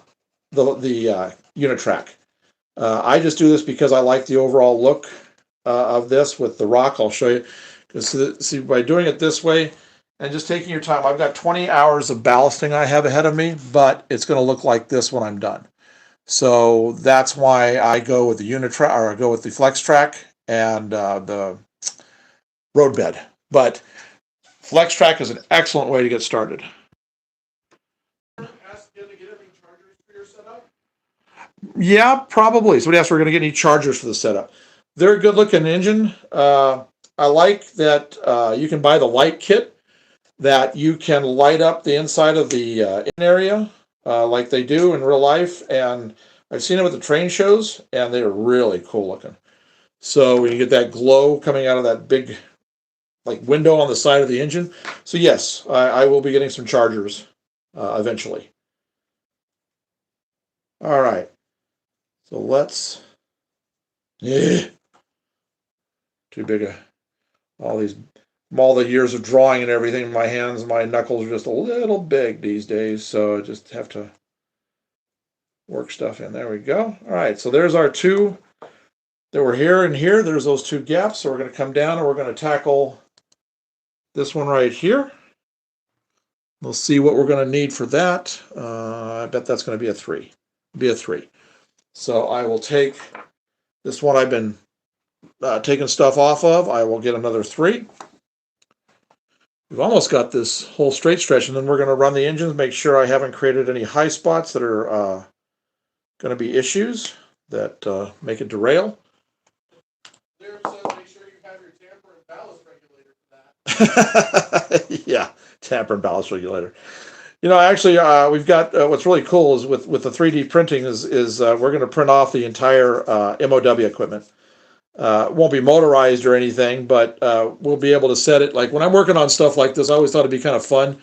unit track. I just do this because I like the overall look of this with the rock. I'll show you. See, by doing it this way and just taking your time, I've got 20 hours of ballasting I have ahead of me, but it's going to look like this when I'm done. So that's why I go with the unit track, or I go with the flex track and the road bed. But flex track is an excellent way to get started. Ask you to get any chargers for your setup? Yeah, probably. Somebody asked if we're going to get any chargers for the setup. They're a good looking engine. I like that you can buy the light kit, that you can light up the inside of the in area like they do in real life. And I've seen them at the train shows, and they're really cool looking. So when you get that glow coming out of that big like window on the side of the engine. So yes, I will be getting some chargers eventually. All right. So let's... too big a... all the years of drawing and everything, my hands, my knuckles are just a little big these days, so I just have to work stuff in. There we go. All right, so there's our two that were here and here. There's those two gaps. So we're going to come down and we're going to tackle this one right here. We'll see what we're going to need for that. I bet that's going to be a 3. Be a 3. So I will take this one I've been taking stuff off of. I will get another 3. We've almost got this whole straight stretch, and then we're going to run the engines, make sure I haven't created any high spots that are going to be issues that make it derail. Lyric says make sure you have your tamper and ballast regulator for that. Yeah, tamper and ballast regulator. You know, actually, we've got what's really cool is with the 3D printing is we're going to print off the entire MOW equipment. It won't be motorized or anything, but we'll be able to set it. Like when I'm working on stuff like this, I always thought it'd be kind of fun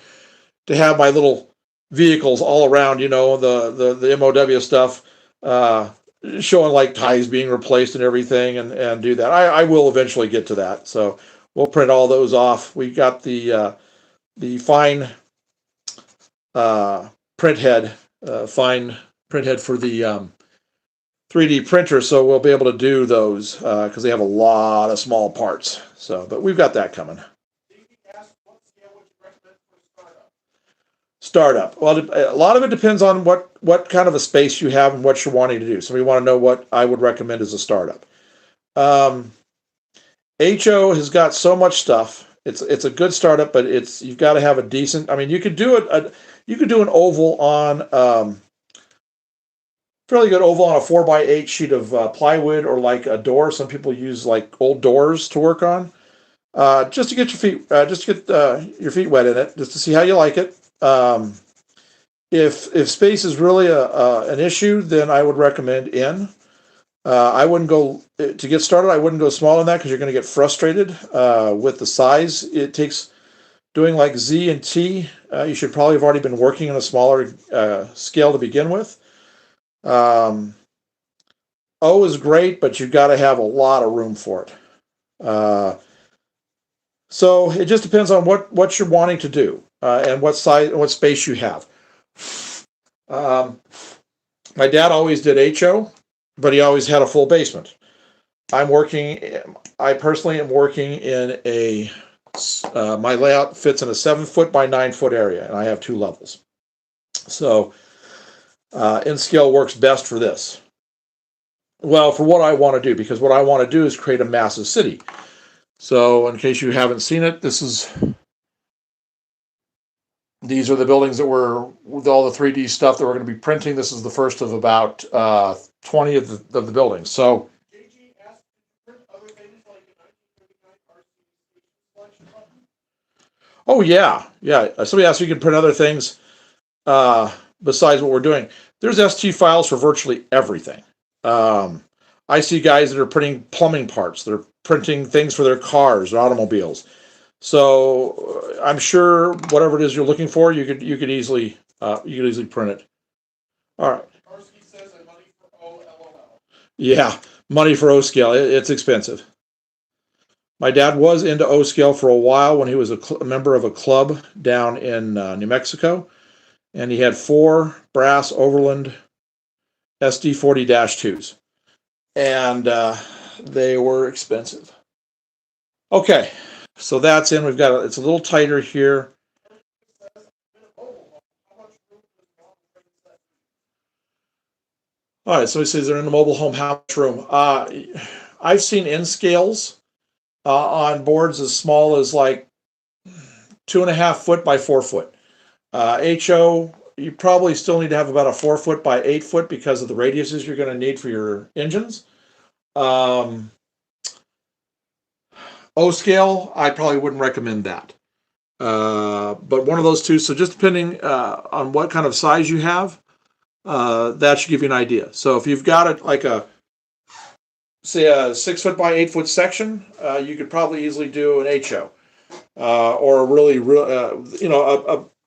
to have my little vehicles all around, you know, the MOW stuff, showing like ties being replaced and everything, and do that. I will eventually get to that. So we'll print all those off. We got the fine print head for the 3D printer, so we'll be able to do those because they have a lot of small parts. So, but we've got that coming. Ask what scale would you recommend for Startup. Well, a lot of it depends on what kind of a space you have and what you're wanting to do. So we want to know what I would recommend as a startup. HO has got so much stuff. It's a good startup, but you've got to have a decent. I mean, you could do an oval on fairly good oval on a 4x8 sheet of plywood, or like a door. Some people use like old doors to work on. just to get your feet wet in it, just to see how you like it. If space is really an issue, then I would recommend in. I wouldn't go to get started. I wouldn't go small in that because you're going to get frustrated with the size it takes. Doing like Z and T, you should probably have already been working in a smaller scale to begin with. O is great, but you've got to have a lot of room for it. So it just depends on what you're wanting to do and what size, what space you have. My dad always did HO, but he always had a full basement. I personally am working in a my layout fits in a 7-foot by 9-foot area, and I have 2 levels. So N-Scale works best for this. Well, for what I want to do, because what I want to do is create a massive city. So in case you haven't seen it, these are the buildings that were with all the 3D stuff that we're going to be printing. This is the first of about 20 of the buildings. So oh yeah. Somebody asked if you could print other things besides what we're doing. There's ST files for virtually everything. I see guys that are printing plumbing parts. They're printing things for their cars or automobiles. So I'm sure whatever it is you're looking for, you could easily print it. All right. Yeah, money for O scale. It's expensive. My dad was into O scale for a while when he was a member of a club down in New Mexico, and he had 4 brass Overland SD40-2s, and they were expensive. Okay, so that's in. It's a little tighter here. All right, so he says they're in the mobile home. How much room? I've seen N scales on boards as small as like 2.5 foot by 4 foot. HO, you probably still need to have about a 4 foot by 8 foot because of the radiuses you're going to need for your engines. O scale, I probably wouldn't recommend that. But one of those two. So just depending on what kind of size you have, that should give you an idea. So if you've got say a 6 foot by 8 foot section, you could probably easily do an HO, or a really,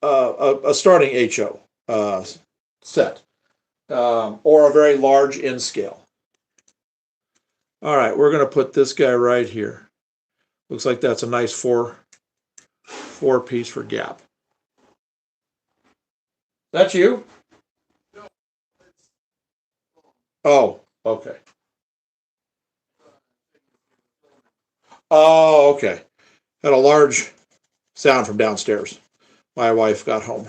a starting HO set, or a very large N scale. All right, we're going to put this guy right here. Looks like that's a nice 4 piece for gap. That's you? Oh, okay. Oh, okay. Had a large sound from downstairs. My wife got home.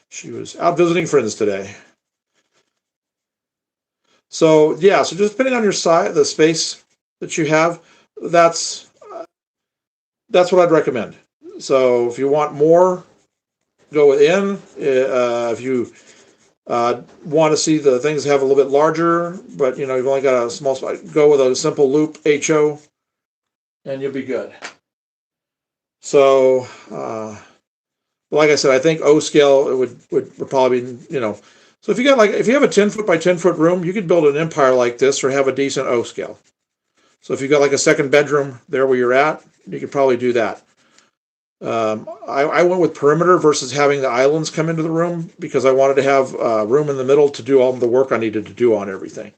She was out visiting friends today. So yeah, so just depending on your size, the space that you have, that's what I'd recommend. So if you want more, go within. If you want to see the things have a little bit larger, but you've only got a small spot, go with a simple loop HO, and you'll be good. So, like I said, I think O scale would probably be, So if you have a 10 foot by 10 foot room, you could build an empire like this or have a decent O scale. So if you've got like a second bedroom there where you're at, you could probably do that. I went with perimeter versus having the islands come into the room because I wanted to have room in the middle to do all the work I needed to do on everything.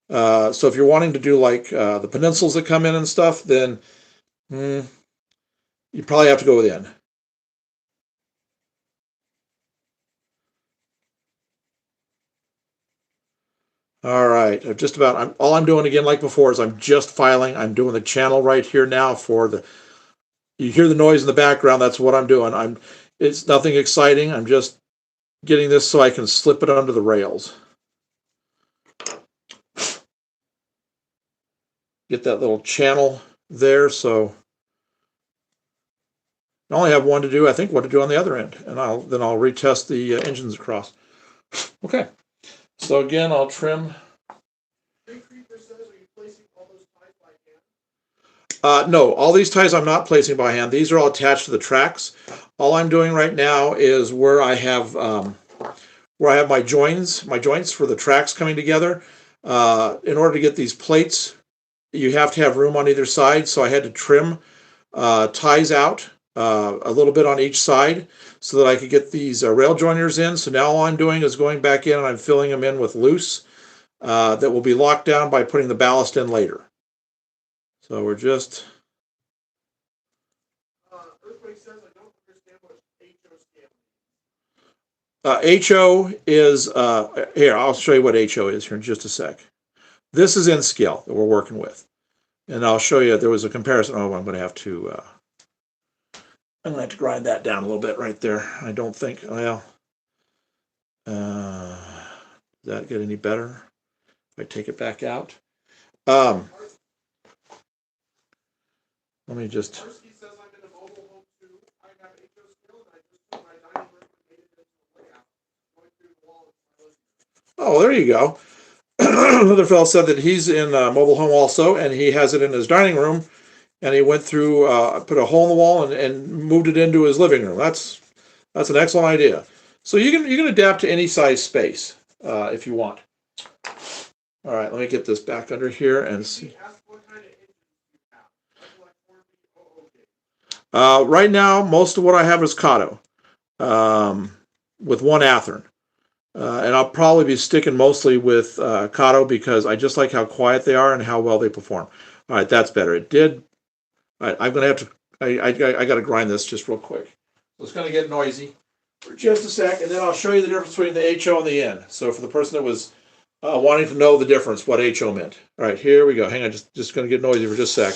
So if you're wanting to do like the peninsulas that come in and stuff, then you probably have to go with N. All right, all I'm doing again, like before, is I'm just filing. I'm doing the channel right here now you hear the noise in the background. That's what I'm doing. It's nothing exciting. I'm just getting this so I can slip it under the rails. Get that little channel there. So I only have one to do. I think what to do on the other end, and I'll retest the engines across. Okay. So again, I'll trim. No, all these ties I'm not placing by hand. These are all attached to the tracks. All I'm doing right now is where I have my joints for the tracks coming together. In order to get these plates, you have to have room on either side. So I had to trim ties out a little bit on each side so that I could get these rail joiners in. So now all I'm doing is going back in and I'm filling them in with loose that will be locked down by putting the ballast in later. So we're just... Earthquake says I don't understand what HO scale HO means. is, here, I'll show you what HO is here in just a sec. This is in scale that we're working with. And I'll show you, there was a comparison. Oh, I'm going to have to grind that down a little bit right there. I don't think, well, does that get any better? If I take it back out. Let me just... Harsky says I'm in a mobile home too. I have HO scale and I just put my dining room and made it into a layout. Going through the wall. Oh, there you go. Another fellow said that he's in a mobile home also, and he has it in his dining room, and he went through, put a hole in the wall and moved it into his living room. That's an excellent idea. So you can adapt to any size space if you want. All right, let me get this back under here and see. Right now, most of what I have is Kato with one Athearn. And I'll probably be sticking mostly with Kato because I just like how quiet they are and how well they perform. All right, that's better. It did. All right, I'm going to have to, I got to grind this just real quick. It's going to get noisy for just a sec, and then I'll show you the difference between the HO and the N. So for the person that was wanting to know the difference, what HO meant. All right, here we go. Hang on, just going to get noisy for just a sec.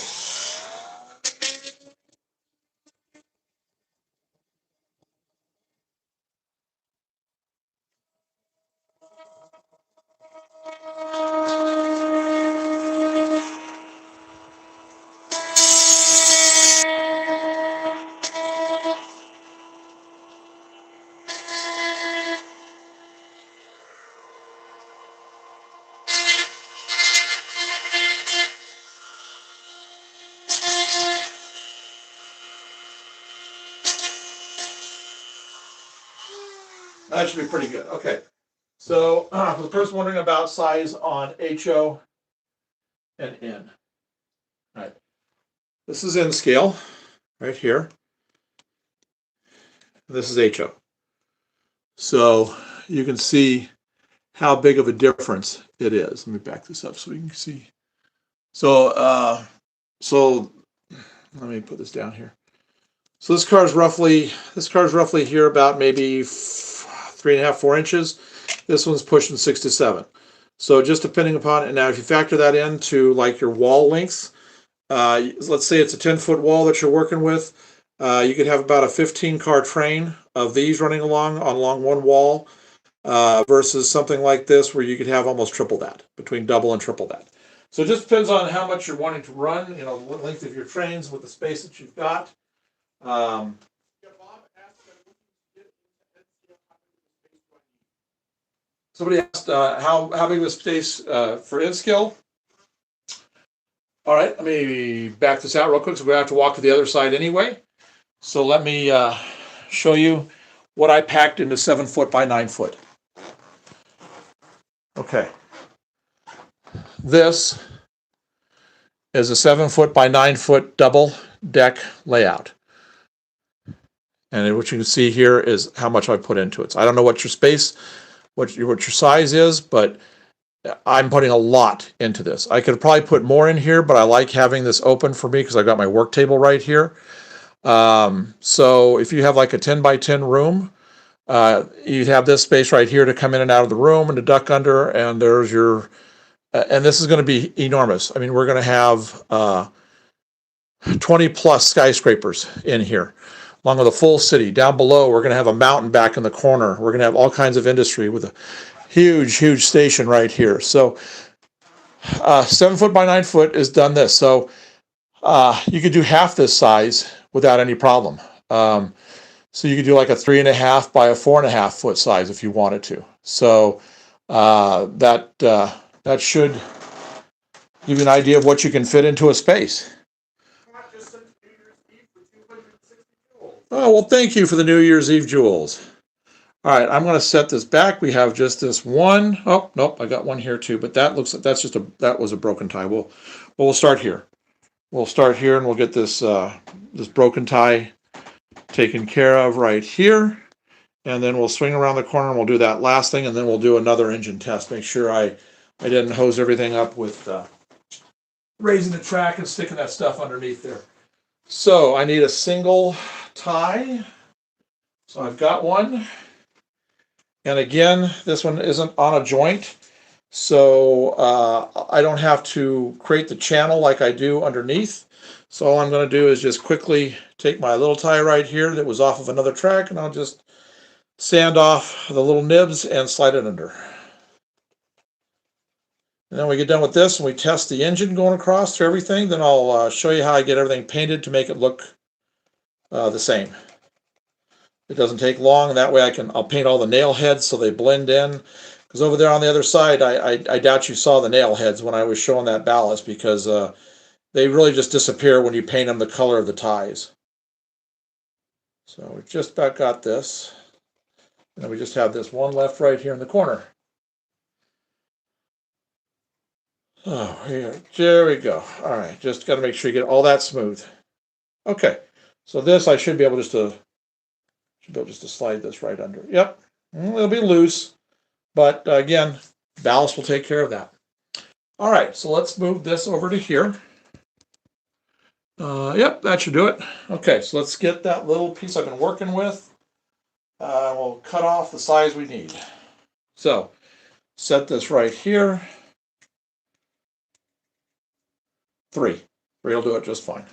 That should be pretty good. Okay. So for the person wondering about size on HO and N. All right. This is N scale right here. This is HO. So you can see how big of a difference it is. Let me back this up so we can see. So let me put this down here. So this car is roughly here about maybe 3.5, 4 inches. This one's pushing 6 to 7. So just depending upon, and now if you factor that into like your wall lengths, let's say it's a 10-foot wall that you're working with, you could have about a 15-car train of these running along one wall versus something like this where you could have almost triple that, between double and triple that. So it just depends on how much you're wanting to run, the length of your trains with the space that you've got. Somebody asked how big of a space for N-Scale. All right, let me back this out real quick, so we have to walk to the other side anyway. So let me show you what I packed into 7-foot by 9-foot. Okay. This is a 7-foot by 9-foot double deck layout. And what you can see here is how much I put into it. So I don't know what your space, what your size is, but I'm putting a lot into this. I could probably put more in here, but I like having this open for me because I've got my work table right here. So if you have like a 10 by 10 room, you'd have this space right here to come in and out of the room and to duck under, and there's your, and this is going to be enormous. I mean, we're going to have 20 plus skyscrapers in here, along with a full city. Down below, we're going to have a mountain back in the corner. We're going to have all kinds of industry with a huge, huge station right here. So 7-foot by 9-foot is done this. So you could do half this size without any problem. So you could do like a 3.5 by a 4.5 foot size if you wanted to. So that should give you an idea of what you can fit into a space. Oh, well, thank you for the New Year's Eve jewels. All right, I'm going to set this back. We have just this one. Oh, nope, I got one here too, but that looks like that was a broken tie. We'll start here. We'll start here and we'll get this this broken tie taken care of right here. And then we'll swing around the corner and we'll do that last thing, and then we'll do another engine test. Make sure I didn't hose everything up with raising the track and sticking that stuff underneath there. So I need a single tie. So I've got one. And again, this one isn't on a joint. So I don't have to create the channel like I do underneath. So all I'm going to do is just quickly take my little tie right here that was off of another track, and I'll just sand off the little nibs and slide it under. And then we get done with this and we test the engine going across through everything. Then I'll show you how I get everything painted to make it look the same. It doesn't take long, and that way I'll paint all the nail heads so they blend in. Because over there on the other side, I doubt you saw the nail heads when I was showing that ballast, because they really just disappear when you paint them the color of the ties. So we just about got this. And then we just have this one left right here in the corner. Oh, here, there we go. All right, just got to make sure you get all that smooth. Okay, so this I should be able just to slide this right under. Yep, it'll be loose, but again, ballast will take care of that. All right, so let's move this over to here. Yep, that should do it. Okay, so let's get that little piece I've been working with. We'll cut off the size we need. So set this right here. 3 will do it just fine.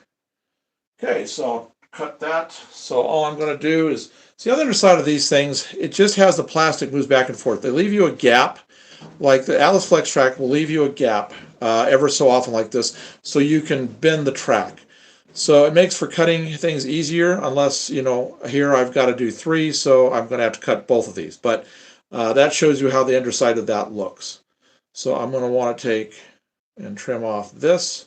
Okay, so I'll cut that. So all I'm going to do is, see on the other side of these things, it just has the plastic moves back and forth. They leave you a gap, like the Atlas Flex track will leave you a gap ever so often like this, so you can bend the track. So it makes for cutting things easier, unless, you know, here I've got to do 3, so I'm going to have to cut both of these. But that shows you how the underside of that looks. So I'm going to want to take and trim off this,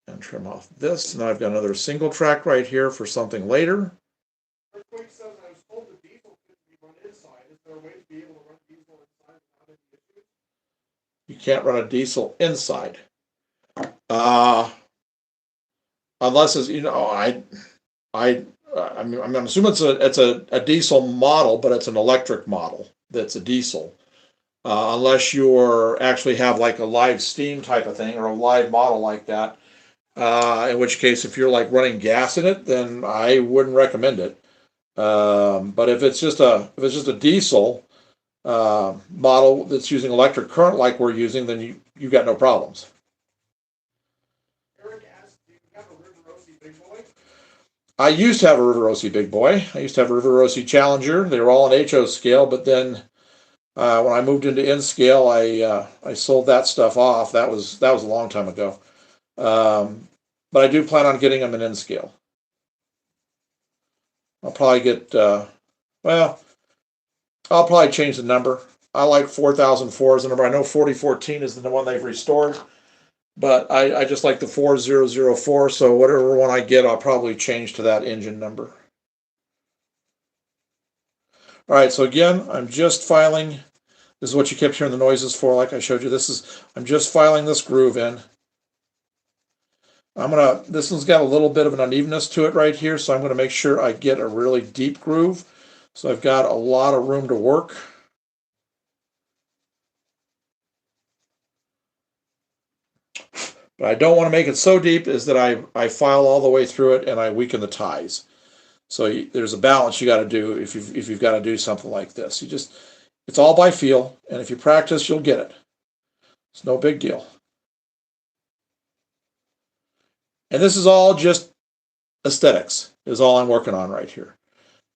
and trim off this. And then I've got another single track right here for something later. Earthquake says I was told the diesel could be run inside. Is there a way to be able to run diesel inside without any issues? You can't run a diesel inside. Unless it's, you know, I'm assuming it's a diesel model, but it's an electric model that's a diesel. Unless you're actually have like a live steam type of thing or a live model like that. In which case, if you're like running gas in it, then I wouldn't recommend it. But if it's just a diesel model that's using electric current like we're using, then you've got no problems. Eric asked, do you have a River Rossi Big Boy? I used to have a River Rossi Big Boy. I used to have a River Rossi Challenger. They were all in HO scale, but then when I moved into N scale, I sold that stuff off. That was a long time ago. But I do plan on getting them in N scale. I'll probably get, well, I'll probably change the number. I like 4004 as the number. I know 4014 is the one they've restored, but I just like the 4004. So whatever one I get, I'll probably change to that engine number. All right, so again, I'm just filing. This is what you kept hearing the noises for, like I showed you. I'm just filing this groove in. This one's got a little bit of an unevenness to it right here, so I'm going to make sure I get a really deep groove. So I've got a lot of room to work. But I don't want to make it so deep is that I file all the way through it and I weaken the ties. So there's a balance you got to do if you've got to do something like this. It's all by feel, and if you practice, you'll get it. It's no big deal. And this is all just aesthetics, is all I'm working on right here.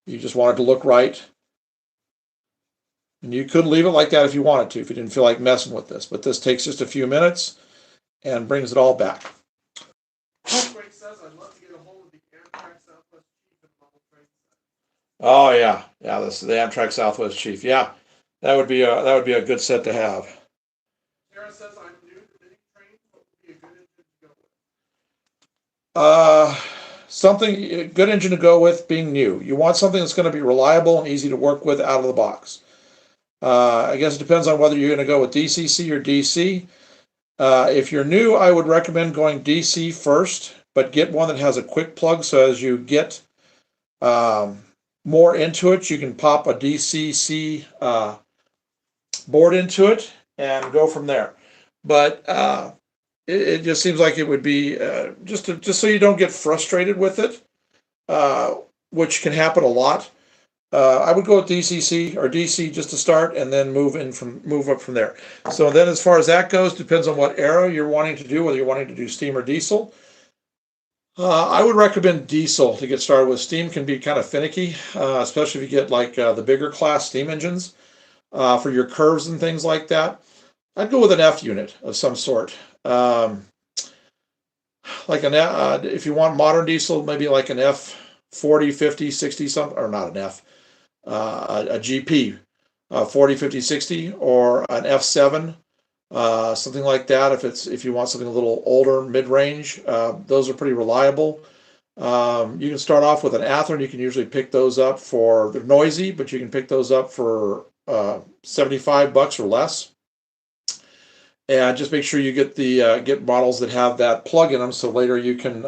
You just want it to look right. And you could leave it like that if you wanted to, if you didn't feel like messing with this. But this takes just a few minutes and brings it all back. Earthquake says I'd love to get a hold of the Amtrak Southwest Chief and Model Train set. Oh yeah, this is the Amtrak Southwest Chief. Yeah, that would be a good set to have. Sarah says I'm new to mini trains. What would be a good engine to go with? something, a good engine to go with being new. You want something that's going to be reliable and easy to work with out of the box. I guess it depends on whether you're going to go with DCC or DC. If you're new, I would recommend going DC first, but get one that has a quick plug, so as you get more into it, you can pop a DCC board into it and go from there. But it just seems like it would be just so you don't get frustrated with it, which can happen a lot. I would go with DCC or DC just to start, and then move up from there. So then, as far as that goes, depends on what era you're wanting to do, whether you're wanting to do steam or diesel. I would recommend diesel to get started with. Steam can be kind of finicky, especially if you get like the bigger class steam engines for your curves and things like that. I'd go with an F unit of some sort. Like if you want modern diesel, maybe like an F 40, 50, 60 something, or not an F, a GP 40, 50, 60, or an F7, something like that. If you want something a little older, mid-range, those are pretty reliable. You can start off with an Athearn. You can usually pick those up for, they're noisy, but you can pick those up for $75 or less. And just make sure you get the get models that have that plug in them, so later you can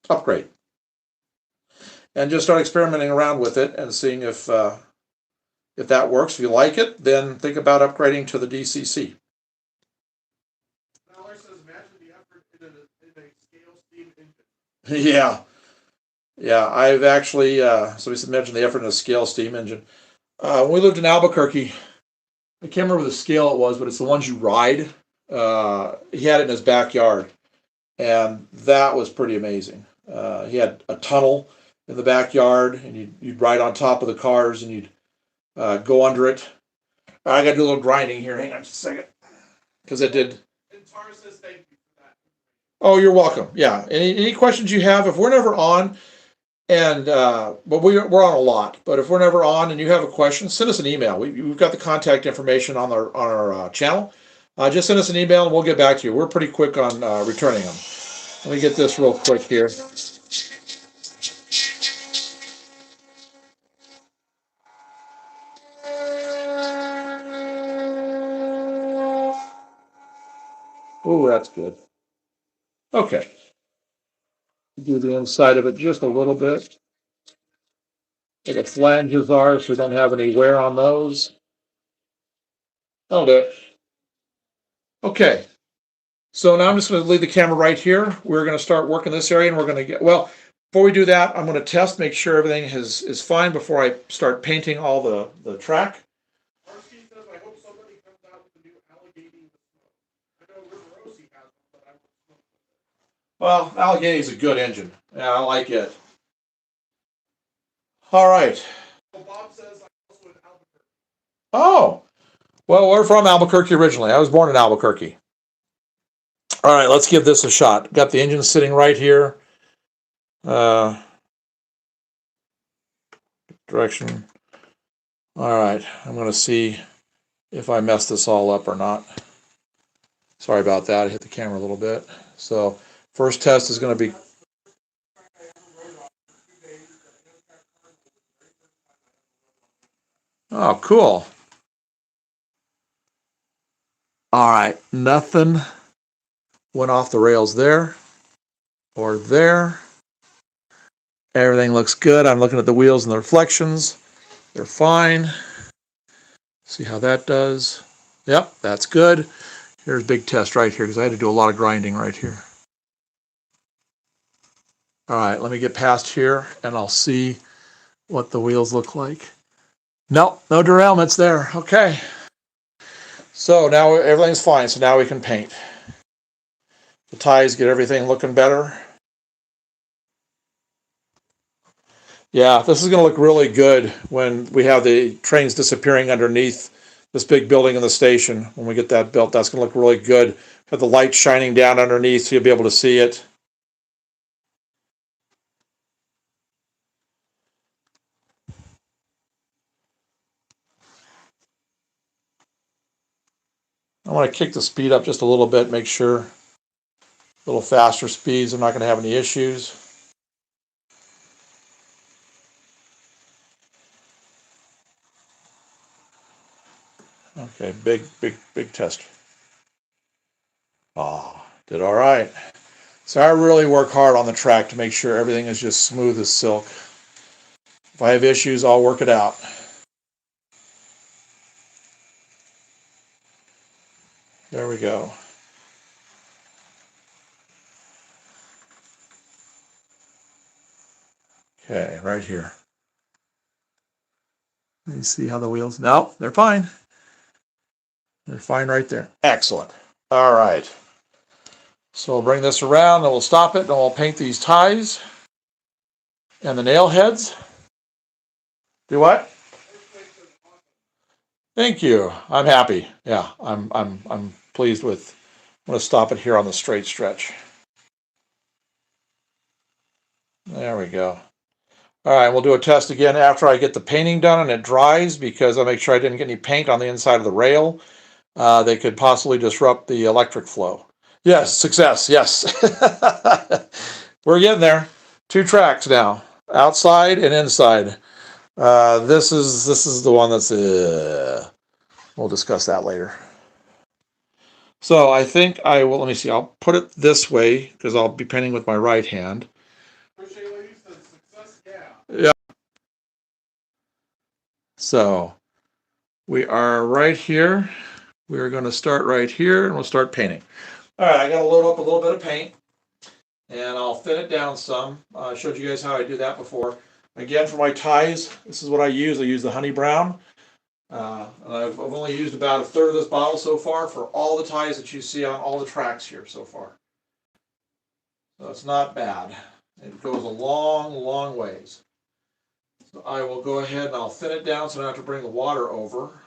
upgrade. And just start experimenting around with it and seeing if that works. If you like it, then think about upgrading to the DCC. Now, says, imagine the effort in a scale steam engine. Yeah. I've actually somebody said mention the effort in a scale steam engine. When we lived in Albuquerque, I can't remember the scale it was, but it's the ones you ride. He had it in his backyard, and that was pretty amazing. He had a tunnel in the backyard, and you'd ride on top of the cars, and you'd go under it. I got to do a little grinding here. Hang on just a second, because it did. And Tara says thank you for that. Oh, you're welcome. Yeah. Any questions you have, if we're never on, and but we're on a lot. But if we're never on and you have a question, send us an email. We've got the contact information on our channel. Just send us an email and we'll get back to you. We're pretty quick on returning them. Let me get this real quick here. Oh, that's good. Okay. Do the inside of it just a little bit. Where the flanges are, so we don't have any wear on those. That'll do it. Okay. So now I'm just going to leave the camera right here. We're going to start working this area, and we're going to get, well, before we do that, I'm going to test, make sure everything is fine before I start painting all the track. Arsky says, I hope somebody comes out with the new Allegheny with smoke. I know River Rossi has one, but I want smoke. Well, Allegheny is a good engine. Yeah, I like it. All right. Well, Bob says I'm also in Albuquerque. Oh, well, we're from Albuquerque originally. I was born in Albuquerque. All right, let's give this a shot. Got the engine sitting right here. Direction. All right, I'm going to see if I messed this all up or not. Sorry about that. I hit the camera a little bit. So first test is going to be. Oh, cool. All right, nothing went off the rails there or there. Everything looks good. I'm looking at the wheels and the reflections. They're fine. See how that does. Yep, that's good. Here's a big test right here because I had to do a lot of grinding right here. All right, let me get past here and I'll see what the wheels look like. Nope, no derailments there. Okay. So now everything's fine. So now we can paint. The ties get everything looking better. Yeah, this is going to look really good when we have the trains disappearing underneath this big building in the station. When we get that built, that's going to look really good. Have the light shining down underneath so you'll be able to see it. I want to kick the speed up just a little bit, make sure a little faster speeds. I'm not going to have any issues. Okay, big test. Oh, did all right. So I really work hard on the track to make sure everything is just smooth as silk. If I have issues, I'll work it out. There we go. Okay, right here. Let me see how the wheels. No, they're fine. They're fine right there. Excellent. All right. So we'll bring this around and we'll stop it and we'll paint these ties and the nail heads. Do what? Thank you. I'm happy. Yeah, I'm pleased with. I'm going to stop it here on the straight stretch. There we go. All right, we'll do a test again after I get the painting done and it dries, because I'll make sure I didn't get any paint on the inside of the rail. They could possibly disrupt the electric flow. Yes, success. Yes. We're getting there. 2 tracks now, outside and inside. This is the one that's. We'll discuss that later. So I think I will. Let me see. I'll put it this way because I'll be painting with my right hand. Appreciate what you said. Success, yeah. Yeah. So we are right here. We're going to start right here and we'll start painting. All right, I got to load up a little bit of paint and I'll thin it down some. I showed you guys how I do that before. Again, for my ties, this is what I use. I use the Honey Brown. I've only used about a third of this bottle so far for all the ties that you see on all the tracks here so far. So it's not bad. It goes a long ways. So I will go ahead and I'll thin it down so I don't have to bring the water over.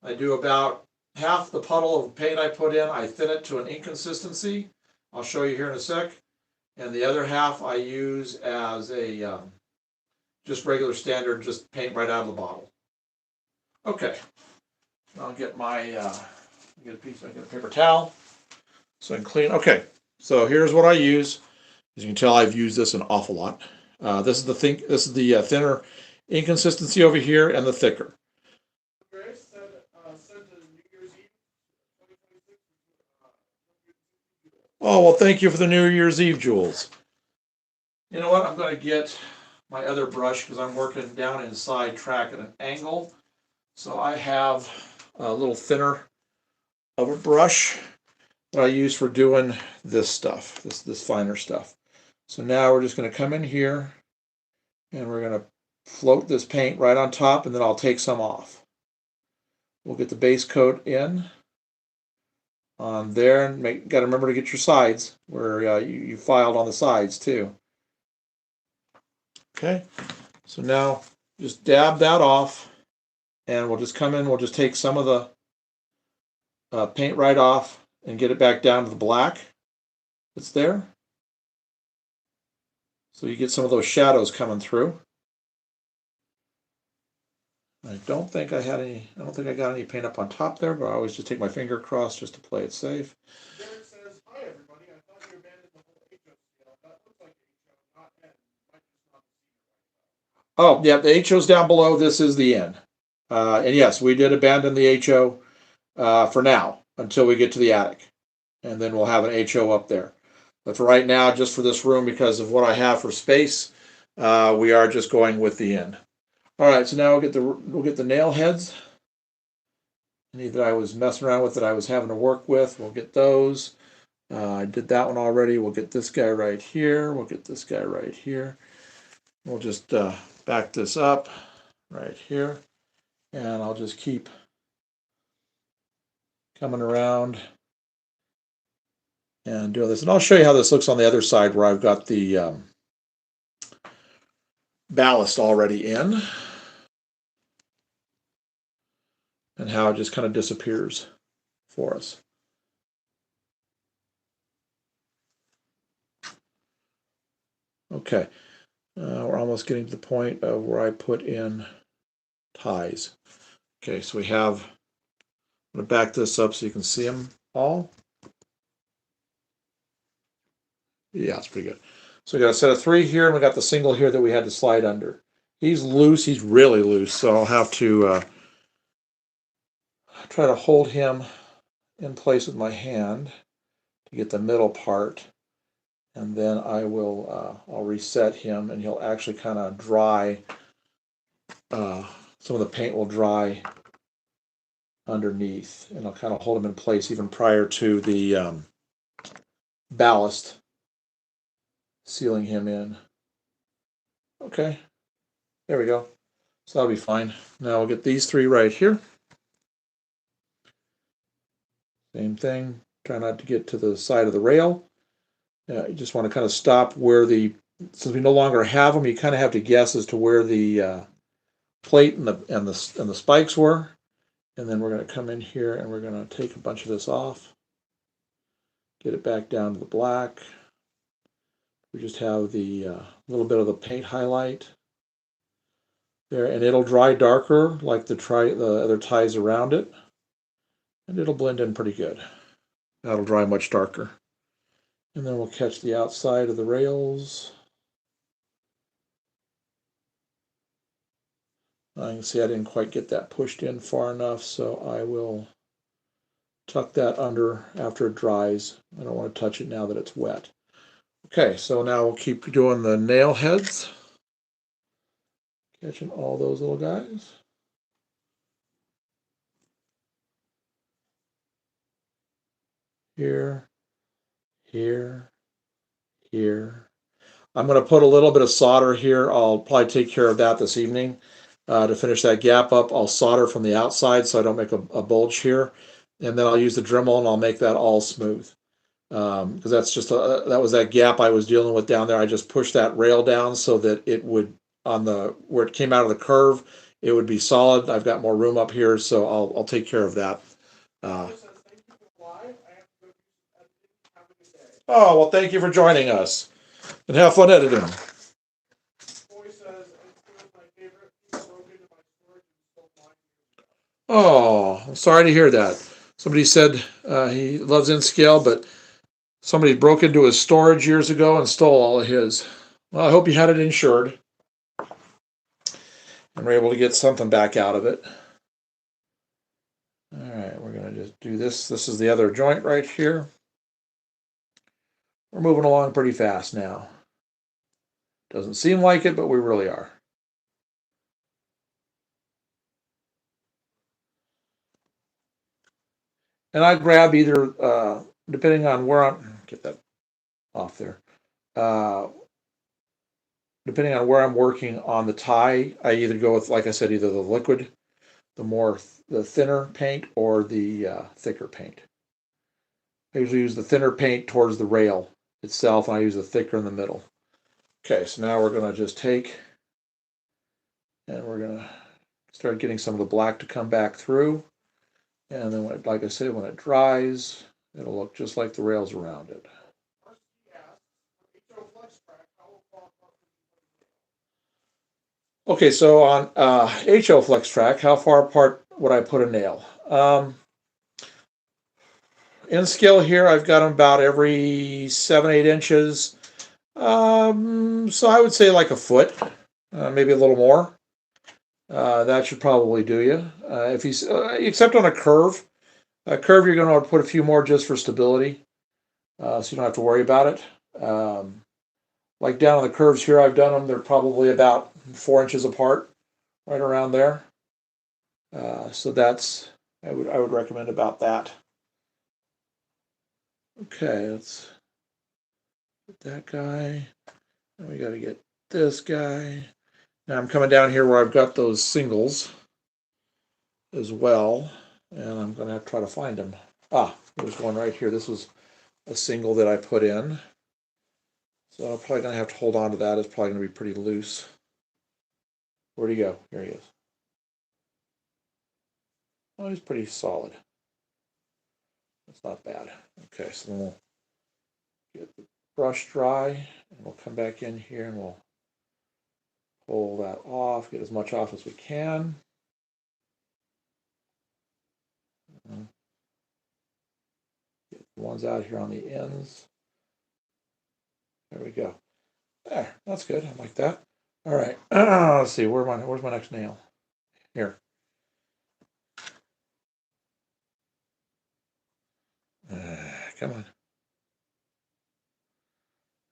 I do about half the puddle of paint I put in, I thin it to an ink consistency. I'll show you here in a sec. And the other half I use as a just regular standard, just paint right out of the bottle. Okay, I'll get my get a paper towel so I can clean. Okay, so here's what I use. As you can tell, I've used this an awful lot. This is the thinner ink consistency over here, and the thicker. Grace said New Year's Eve, 2026. Oh well, thank you for the New Year's Eve, Jules. You know what? I'm going to get my other brush because I'm working down inside track at an angle. So I have a little thinner of a brush that I use for doing this stuff, this finer stuff. So now we're just going to come in here and we're going to float this paint right on top, and then I'll take some off. We'll get the base coat in on there, and got to remember to get your sides where you filed on the sides too. Okay, so now just dab that off, and we'll just come in, we'll just take some of the paint right off and get it back down to the black that's there. So you get some of those shadows coming through. I don't think I got any paint up on top there, but I always just take my finger across just to play it safe. Derek says, hi everybody, I thought you abandoned the whole HO scale. That looks like HO, not N. Might just not see it right now. Oh, yeah, the HO's down below. This is the N. And yes, we did abandon the HO for now until we get to the attic. And then we'll have an HO up there. But for right now, just for this room, because of what I have for space, we are just going with the N. All right, so now we'll get the nail heads. Any that I was messing around with that I was having to work with, we'll get those. I did that one already. We'll get this guy right here. We'll get this guy right here. We'll just back this up right here. And I'll just keep coming around and doing this. And I'll show you how this looks on the other side where I've got the ballast already in. And how it just kind of disappears for us. Okay, we're almost getting to the point of where I put in ties. Okay, so we have, I'm going to back this up so you can see them all. Yeah, it's pretty good. So we got a set of 3 here, and we got the single here that we had to slide under. He's loose. He's really loose. So I'll have to try to hold him in place with my hand to get the middle part. And then I'll reset him, and he'll actually kind of dry. Some of the paint will dry underneath, and I'll kind of hold him in place even prior to the ballast sealing him in. Okay, there we go. So that'll be fine. Now we'll get these three right here. Same thing. Try not to get to the side of the rail. You just want to kind of stop where since we no longer have them, you kind of have to guess as to where the plate and the spikes were. And then we're going to come in here and we're going to take a bunch of this off. Get it back down to the black. We just have the little bit of the paint highlight there, and it'll dry darker like the other ties around it, and it'll blend in pretty good. That'll dry much darker. And then we'll catch the outside of the rails. I can see I didn't quite get that pushed in far enough, so I will tuck that under after it dries. I don't want to touch it now that it's wet. Okay, so now we'll keep doing the nail heads. Catching all those little guys. Here, here, here. I'm going to put a little bit of solder here. I'll probably take care of that this evening. To finish that gap up, I'll solder from the outside so I don't make a bulge here. And then I'll use the Dremel and I'll make that all smooth. Because that's just that was that gap I was dealing with down there. I just pushed that rail down so that it would, where it came out of the curve, it would be solid. I've got more room up here, so I'll take care of that. Oh, well, thank you for joining us. And have fun editing. Oh, I'm sorry to hear that. Somebody said he loves N-Scale, but somebody broke into his storage years ago and stole all of his. Well, I hope you had it insured and were able to get something back out of it. All right, we're going to just do this. This is the other joint right here. We're moving along pretty fast now. Doesn't seem like it, but we really are. And I grab either, depending on where get that off there. Depending on where I'm working on the tie, I either go with, like I said, either the liquid, the thinner paint, or the thicker paint. I usually use the thinner paint towards the rail itself, and I use the thicker in the middle. Okay, so now we're going to just take, and we're going to start getting some of the black to come back through. And then, like I said, when it dries, it'll look just like the rails around it. Okay, so on HO Flex Track, how far apart would I put a nail? N-Scale here, I've got them about every 7-8 inches. So I would say like a foot, maybe a little more. That should probably do you. If he's except on a curve you're going to want to put a few more just for stability, so you don't have to worry about it. Like down on the curves here, I've done them. They're probably about 4 inches apart, right around there. So that's I would recommend about that. Okay, let's get that guy. And we got to get this guy. Now I'm coming down here where I've got those singles as well, and I'm going to have to try to find them. There's one right here. This was a single that I put in. So I'm probably going to have to hold on to that. It's probably going to be pretty loose. Where'd he go? Here he is. Oh, he's pretty solid. That's not bad. Okay, so then we'll get the brush dry, and we'll come back in here and we'll pull that off, get as much off as we can. Get the ones out here on the ends. There we go. There, that's good. I like that. All right. Let's see. Where's my next nail? Here. Come on.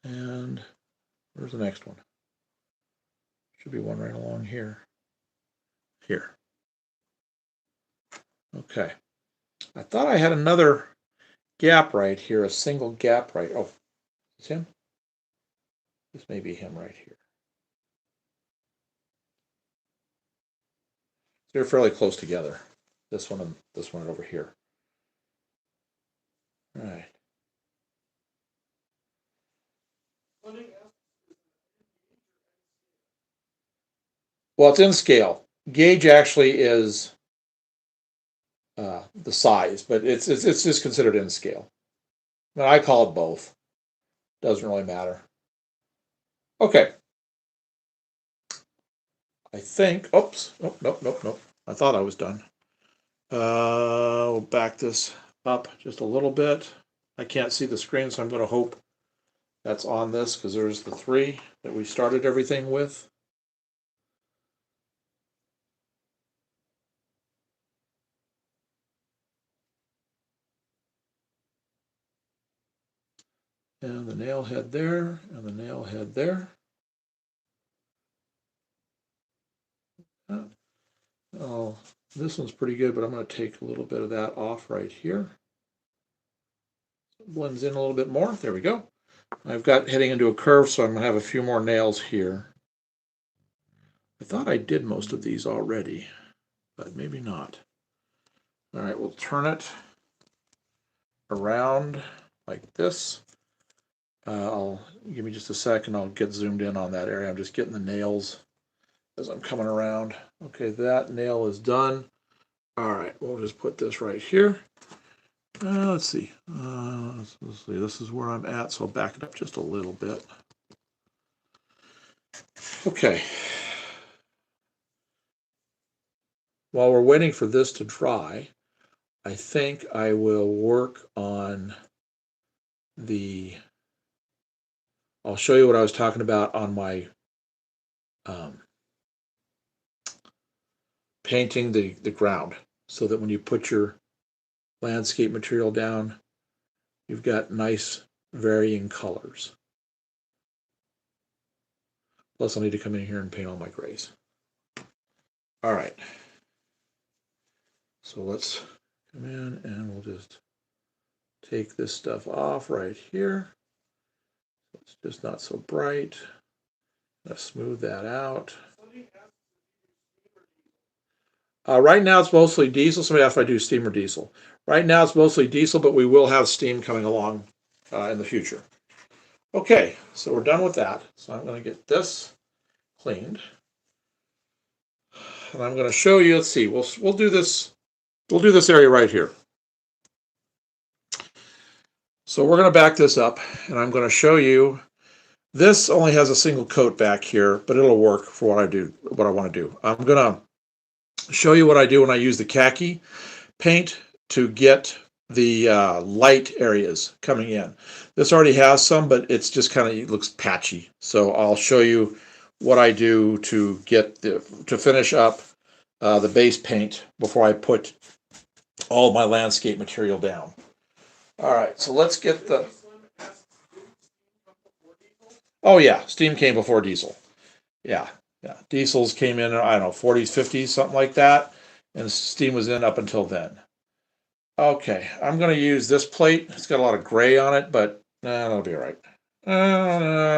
And where's the next one? Should be one right along here. Here. Okay. I thought I had another gap right here, a single gap right. Oh, it's him? This may be him right here. They're fairly close together. This one and this one over here. All right. Well, it's in scale. Gauge actually is the size, but it's just considered in scale. I call it both. Doesn't really matter. Okay. I think. Oops. Oh, nope. I thought I was done. We'll back this up just a little bit. I can't see the screen, so I'm going to hope that's on this because there's the 3 that we started everything with. And the nail head there, and the nail head there. Oh, this one's pretty good, but I'm going to take a little bit of that off right here. Blends in a little bit more. There we go. I've got heading into a curve, so I'm going to have a few more nails here. I thought I did most of these already, but maybe not. All right, we'll turn it around like this. Give me just a second. I'll get zoomed in on that area. I'm just getting the nails as I'm coming around. Okay, that nail is done. All right, we'll just put this right here. Let's see. Let's see. This is where I'm at, so I'll back it up just a little bit. Okay. While we're waiting for this to dry, I think I will work on I'll show you what I was talking about on my painting the ground, so that when you put your landscape material down, you've got nice varying colors. Plus, I'll need to come in here and paint all my grays. All right. So let's come in and we'll just take this stuff off right here. It's just not so bright. Let's smooth that out. Right now it's mostly diesel. Somebody asked if I do steam or diesel. Right now it's mostly diesel, but we will have steam coming along in the future. Okay, so we're done with that. So I'm going to get this cleaned, and I'm going to show you. Let's see. We'll do this. We'll do this area right here. So we're going to back this up, and I'm going to show you. This only has a single coat back here, but it'll work for what I want to do. I'm going to show you what I do when I use the khaki paint to get the light areas coming in. This already has some, but it's just kind of, it looks patchy. So I'll show you what I do to get to finish up the base paint before I put all my landscape material down. All right, so let's get the. Oh yeah, steam came before diesel. Yeah. Diesels came in, I don't know, 40s, 50s, something like that, and steam was in up until then. Okay, I'm going to use this plate. It's got a lot of gray on it, but that'll be all right.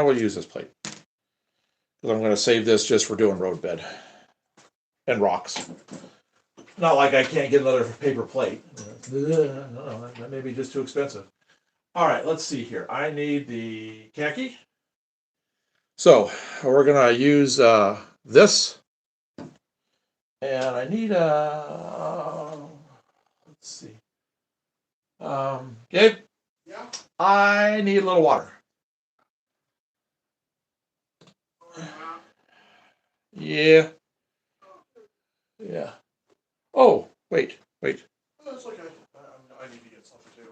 We'll use this plate. I'm going to save this just for doing road bed and rocks. Not like I can't get another paper plate. That may be just too expensive. All right, let's see here. I need the khaki. So we're going to use this. And I need let's see. Gabe? Yeah? I need a little water. Yeah. Oh, wait. That's like I need to get something too.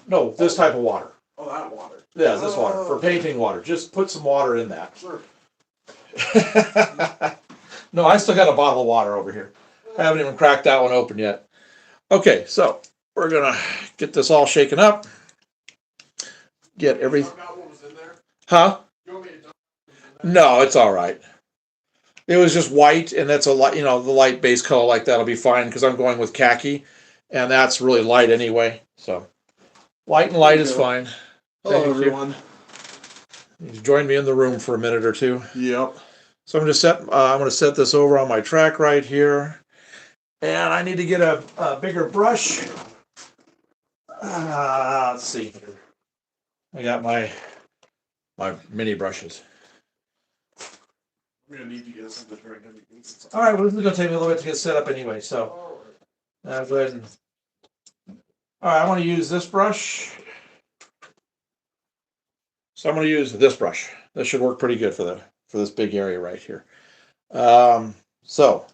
No, this type of water. Oh, that water. Yeah, this water. For painting water. Just put some water in that. Sure. No, I still got a bottle of water over here. I haven't even cracked that one open yet. Okay, so we're gonna get this all shaken up. Get everything. Dump out what was in there? Huh? You want me to dump what was in there? No, it's all right. It was just white, and that's a light, the light base color like that'll be fine because I'm going with khaki, and that's really light anyway. So white and light is fine. Hello, Thank you. everyone. You joined me in the room for a minute or two. Yep. So I'm gonna set this over on my track right here, and I need to get a bigger brush. Let's see. I got my mini brushes. We're gonna need to get something to drink. All right, well, this is gonna take me a little bit to get set up anyway. So go ahead and. All right, I want to use this brush. So I'm going to use this brush. This should work pretty good for this big area right here. So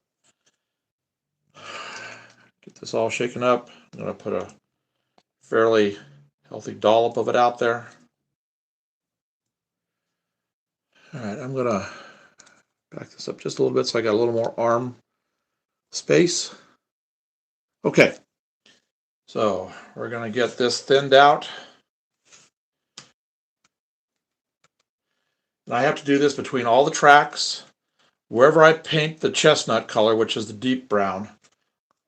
get this all shaken up. I'm going to put a fairly healthy dollop of it out there. All right, I'm going to back this up just a little bit so I got a little more arm space. Okay, so we're going to get this thinned out. And I have to do this between all the tracks. Wherever I paint the chestnut color, which is the deep brown,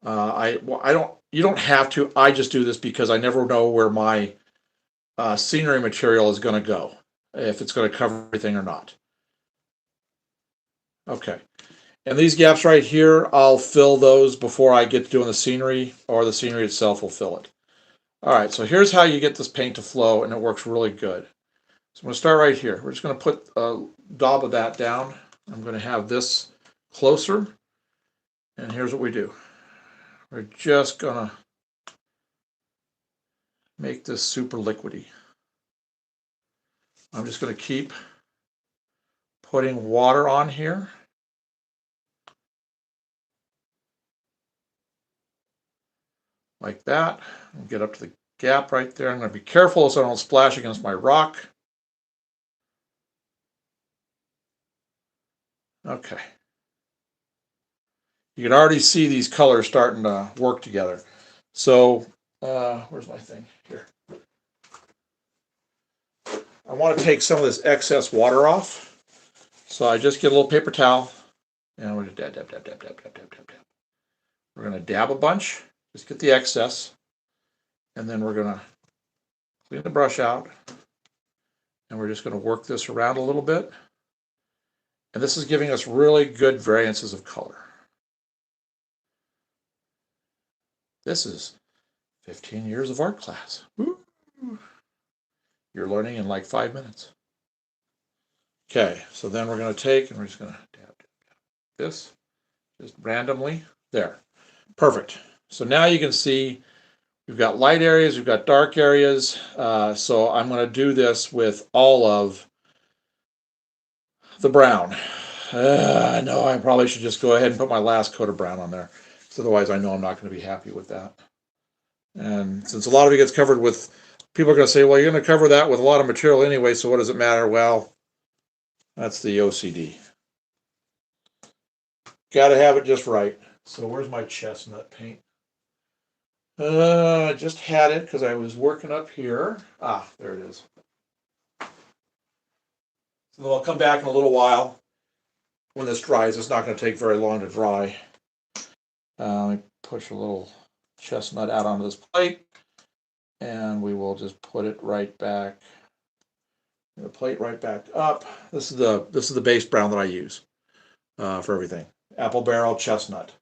you don't have to. I just do this because I never know where my scenery material is going to go, if it's going to cover everything or not. Okay. And these gaps right here, I'll fill those before I get to doing the scenery, or the scenery itself will fill it. All right, so here's how you get this paint to flow, and it works really good. So I'm going to start right here. We're just going to put a daub of that down. I'm going to have this closer, and here's what we do. We're just going to make this super liquidy. I'm just going to keep putting water on here. Like that. And get up to the gap right there. I'm going to be careful so I don't splash against my rock. Okay. You can already see these colors starting to work together. So, where's my thing? Here. I want to take some of this excess water off. So I just get a little paper towel, and we're going to dab, dab, dab, dab, dab, dab, dab, dab, dab. We're going to dab a bunch, just get the excess, and then we're going to clean the brush out, and we're just going to work this around a little bit. And this is giving us really good variances of color. This is 15 years of art class. Woo. You're learning in like 5 minutes. Okay, so then we're going to take and we're just going to dab this just randomly there. Perfect. So now you can see we've got light areas, we've got dark areas. So I'm going to do this with all of the brown. I know I probably should just go ahead and put my last coat of brown on there, because otherwise I know I'm not going to be happy with that. And since a lot of it gets covered with, people are going to say, well, you're going to cover that with a lot of material anyway, so what does it matter? Well, that's the OCD. Got to have it just right. So where's my chestnut paint? I just had it because I was working up here. Ah, there it is. So I'll come back in a little while when this dries. It's not going to take very long to dry. Let me push a little chestnut out onto this plate, and we will just put it right back. The plate right back up. This is the base brown that I use for everything. Apple barrel chestnut.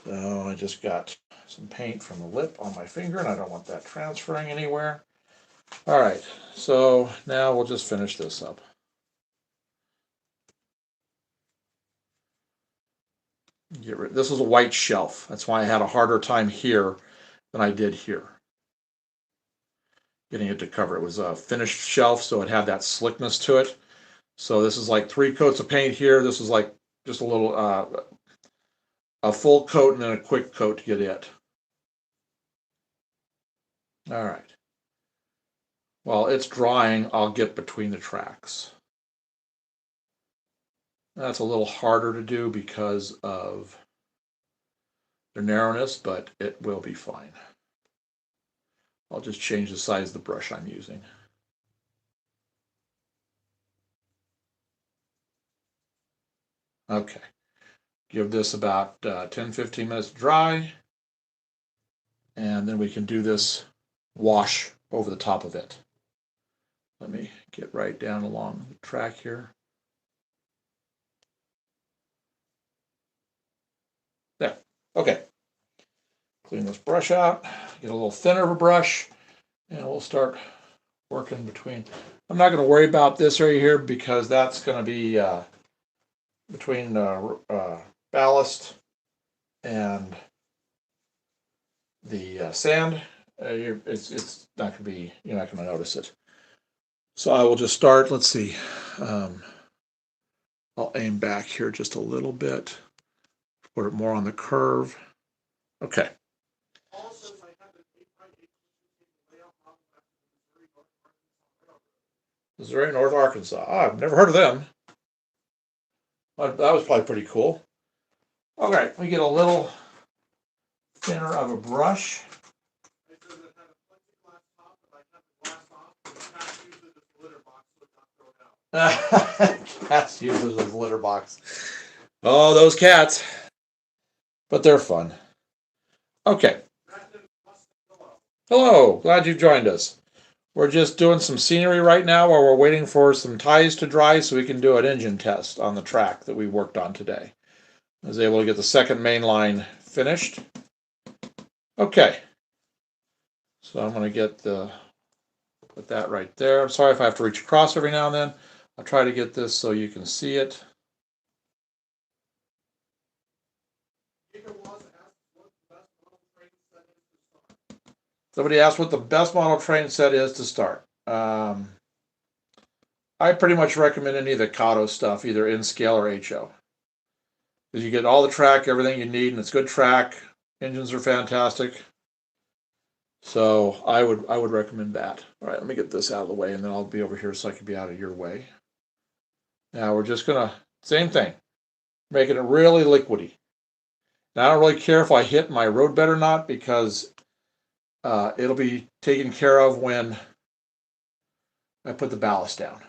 So I just got some paint from the lip on my finger, and I don't want that transferring anywhere. All right, so now we'll just finish this up. This is a white shelf. That's why I had a harder time here than I did here. Getting it to cover. It was a finished shelf, so it had that slickness to it. So this is like 3 coats of paint here. This is like just a little, a full coat and then a quick coat to get it. All right. While it's drying, I'll get between the tracks. That's a little harder to do because of their narrowness, but it will be fine. I'll just change the size of the brush I'm using. Okay. Give this about 10-15 minutes to dry. And then we can do this wash over the top of it. Let me get right down along the track here. There. Okay. Clean this brush out. Get a little thinner of a brush. And we'll start working between. I'm not going to worry about this right here because that's going to be between ballast and the sand. It's not going to be, you're not going to notice it. So I will just start. Let's see. I'll aim back here just a little bit. Put it more on the curve. Okay. Missouri, North Arkansas. Oh, I've never heard of them. That was probably pretty cool. Okay, we get a little thinner of a brush. Cats use it as a litter box. Oh, those cats. But they're fun. Okay. Hello, glad you joined us. We're just doing some scenery right now while we're waiting for some ties to dry so we can do an engine test on the track that we worked on today. I was able to get the second main line finished. Okay. So I'm going to put that right there. I'm sorry if I have to reach across every now and then. I'll try to get this so you can see it. Somebody asked what the best model train set is to start. I pretty much recommend any of the Kato stuff, either in scale or HO. Because you get all the track, everything you need, and it's good track. Engines are fantastic. So I would recommend that. All right, let me get this out of the way, and then I'll be over here so I can be out of your way. Now we're just gonna, same thing, making it really liquidy. Now I don't really care if I hit my road bed or not because it'll be taken care of when I put the ballast down.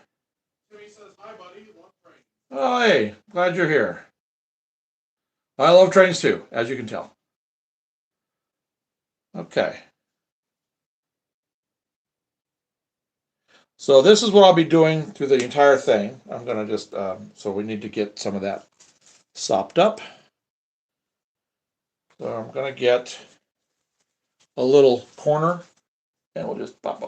He says, hi buddy, love trains. Oh, hey, glad you're here. I love trains too, as you can tell. Okay. So this is what I'll be doing through the entire thing. I'm going to just, so we need to get some of that sopped up. So I'm going to get a little corner and we'll just pop.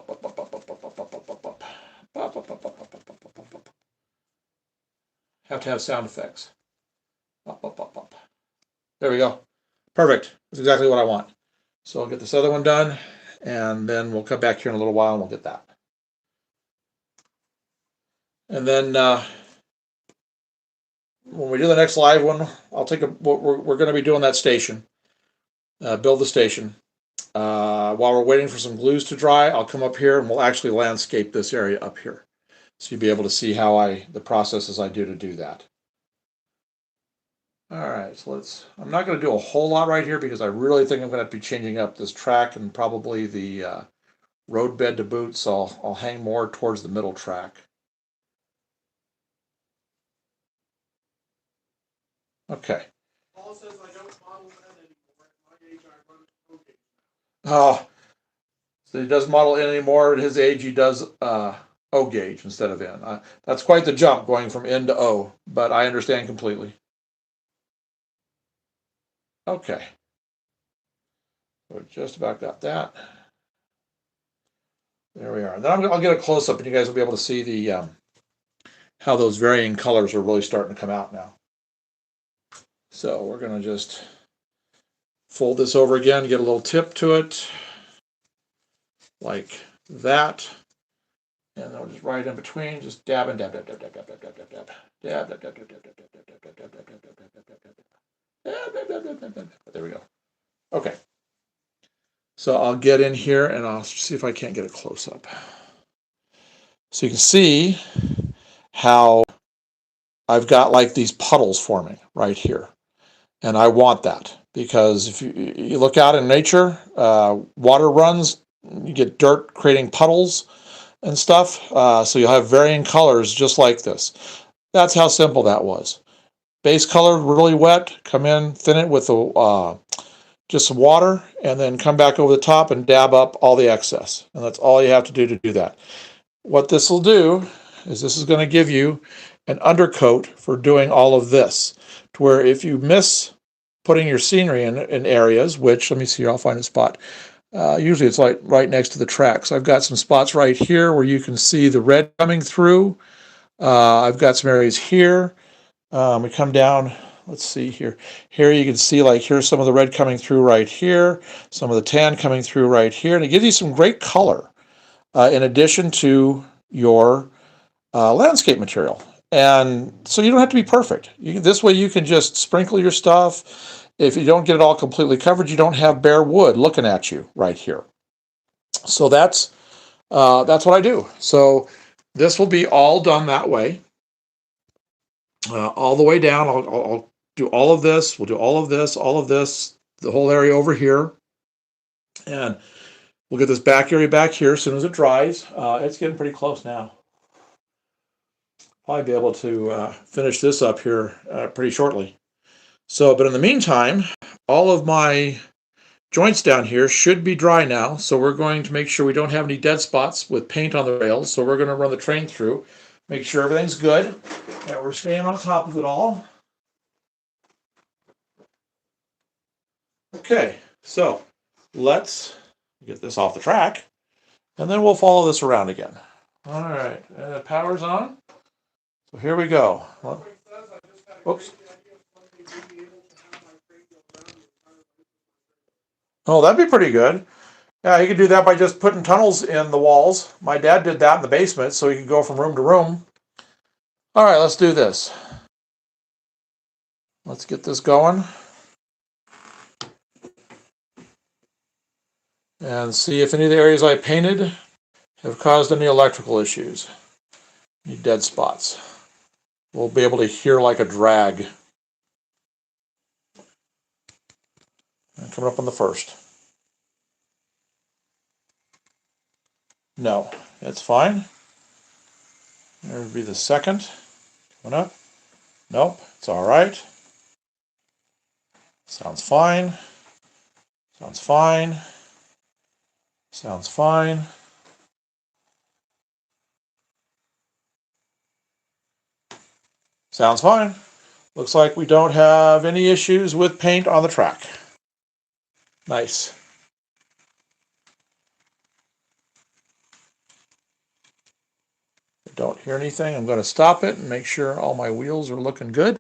Have to have sound effects. There we go. Perfect. That's exactly what I want. So I'll get this other one done and then we'll come back here in a little while and we'll get that. And then when we do the next live one, I'll take we're going to be doing that station, build the station. While we're waiting for some glues to dry, I'll come up here and we'll actually landscape this area up here. So you'll be able to see how the processes I do to do that. All right, so I'm not going to do a whole lot right here because I really think I'm going to be changing up this track and probably the road bed to boot, so I'll hang more towards the middle track. Okay. Paul says I don't model N anymore. At my age, I run O gauge now. Oh, so he doesn't model N anymore. At his age, he does O gauge instead of N. That's quite the jump going from N to O, but I understand completely. Okay. So just about got that. There we are. And then I'll get a close-up and you guys will be able to see the how those varying colors are really starting to come out now. So we're going to just fold this over again, get a little tip to it, like that. And then we'll just right in between, just dab and dab, dab, dab, dab, dab, dab, dab, dab, dab, dab, dab, dab, dab, dab, dab, dab, dab, dab, dab, dab. There we go. Okay. So I'll get in here and I'll see if I can't get a close up. So you can see how I've got like these puddles forming right here. And I want that because if you look out in nature, water runs, you get dirt creating puddles and stuff. So you'll have varying colors just like this. That's how simple that was. Base color really wet, come in, thin it with just some water, and then come back over the top and dab up all the excess. And that's all you have to do that. What this will do is this is going to give you an undercoat for doing all of this, to where if you miss putting your scenery in areas, which, let me see here, I'll find a spot. Usually it's like right next to the tracks. I've got some spots right here where you can see the red coming through. I've got some areas here. We come down, let's see here. Here you can see like here's some of the red coming through right here, some of the tan coming through right here, and it gives you some great color in addition to your landscape material. And so you don't have to be perfect. This way you can just sprinkle your stuff. If you don't get it all completely covered, you don't have bare wood looking at you right here. So that's what I do. So this will be all done that way. All the way down. I'll do all of this. We'll do all of this, the whole area over here. And we'll get this back area back here as soon as it dries. It's getting pretty close now. Probably be able to finish this up here pretty shortly. So, but in the meantime, all of my joints down here should be dry now. So we're going to make sure we don't have any dead spots with paint on the rails. So we're going to run the train through, make sure everything's good, and we're staying on top of it all. Okay, so let's get this off the track, and then we'll follow this around again. All right, and the power's on. So here we go. Oops. Oh, that'd be pretty good. Yeah, you could do that by just putting tunnels in the walls. My dad did that in the basement, so you could go from room to room. All right, let's do this. Let's get this going. And see if any of the areas I painted have caused any electrical issues. Any dead spots. We'll be able to hear like a drag. And coming up on the first. No, it's fine. There would be the second. Coming up. Nope, it's all right. Sounds fine. Sounds fine. Sounds fine. Sounds fine. Looks like we don't have any issues with paint on the track. Nice. Don't hear anything. I'm going to stop it and make sure all my wheels are looking good.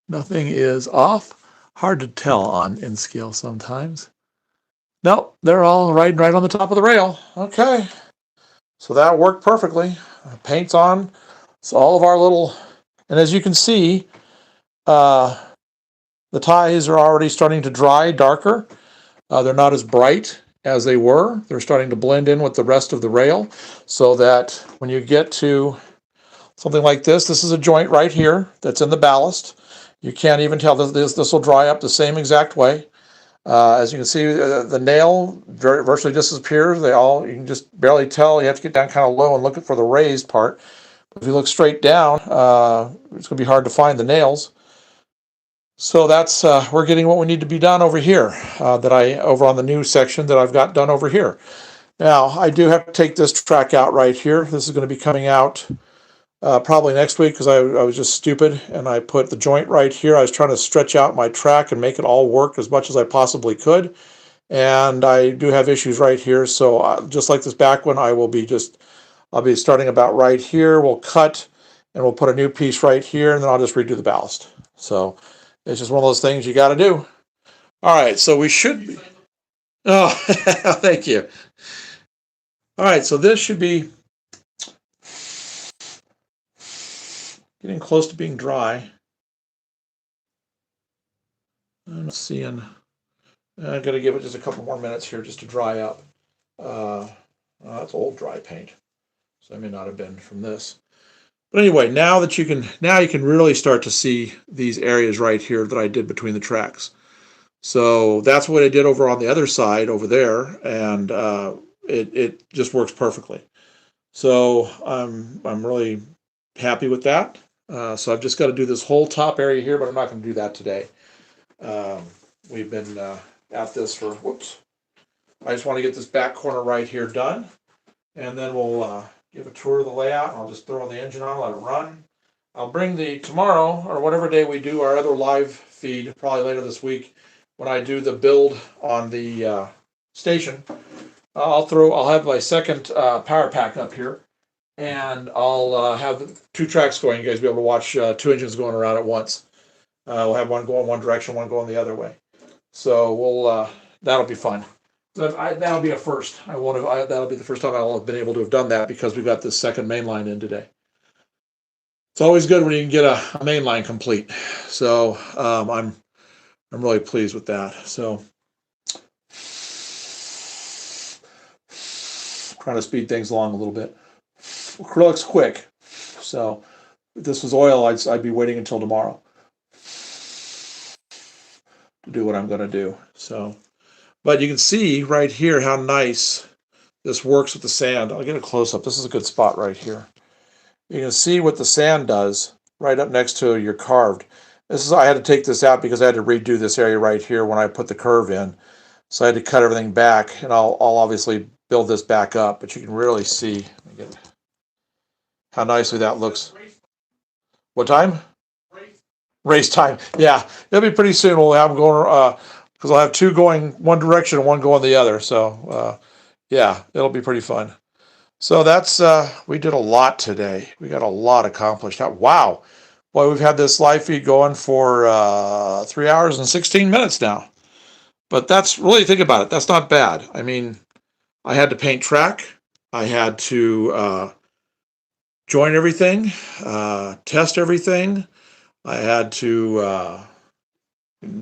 Nothing is off. Hard to tell on N-Scale sometimes. Nope, they're all riding right on the top of the rail. Okay, so that worked perfectly. Paint's on. So all of our little, and as you can see, the ties are already starting to dry darker. They're not as bright as they were. They're starting to blend in with the rest of the rail, so that when you get to something like this is a joint right here that's in the ballast. You can't even tell this will dry up the same exact way. As you can see, the nail virtually disappears. You can just barely tell. You have to get down kind of low and look for the raised part. But if you look straight down, it's going to be hard to find the nails. So that's, we're getting what we need to be done over here, over on the new section that I've got done over here. Now, I do have to take this track out right here. This is going to be coming out probably next week because I was just stupid and I put the joint right here. I was trying to stretch out my track and make it all work as much as I possibly could. And I do have issues right here. So just like this back one, I'll be starting about right here. We'll cut and we'll put a new piece right here, and then I'll just redo the ballast. So it's just one of those things you got to do. All right, so we should be. Oh, thank you. All right, so this should be getting close to being dry. I'm not seeing. I'm going to give it just a couple more minutes here just to dry up. That's old dry paint, so I may not have been from this. But anyway, now you can really start to see these areas right here that I did between the tracks. So that's what I did over on the other side over there, and it just works perfectly. So I'm really happy with that. So I've just got to do this whole top area here, but I'm not going to do that today. Um, we've been at this for, whoops. I just want to get this back corner right here done, and then we'll give a tour of the layout. I'll just throw the engine on, let it run. I'll bring tomorrow or whatever day we do our other live feed, probably later this week, when I do the build on the station. I'll have my second power pack up here, and I'll have 2 tracks going. You guys will be able to watch 2 engines going around at once. We'll have one going one direction, one going the other way. So that'll be fun. That'll be a first. That'll be the first time I'll have been able to have done that because we've got this second main line in today. It's always good when you can get a main line complete. So I'm really pleased with that. So trying to speed things along a little bit. Acrylic's quick. So if this was oil, I'd be waiting until tomorrow to do what I'm going to do. So, but you can see right here how nice this works with the sand. I'll get a close up. This is a good spot right here. You can see what the sand does right up next to your carved. I had to take this out because I had to redo this area right here when I put the curve in. So I had to cut everything back, and I'll obviously build this back up, but you can really see how nicely that looks. What time? Race time. Yeah, it'll be pretty soon. We'll have them going, because I'll have 2 going one direction and 1 going the other. So, yeah, it'll be pretty fun. So that's, we did a lot today. We got a lot accomplished. Wow. Boy, we've had this live feed going for 3 hours and 16 minutes now. But that's really, think about it, that's not bad. I mean, I had to paint track. I had to join everything, test everything. I had to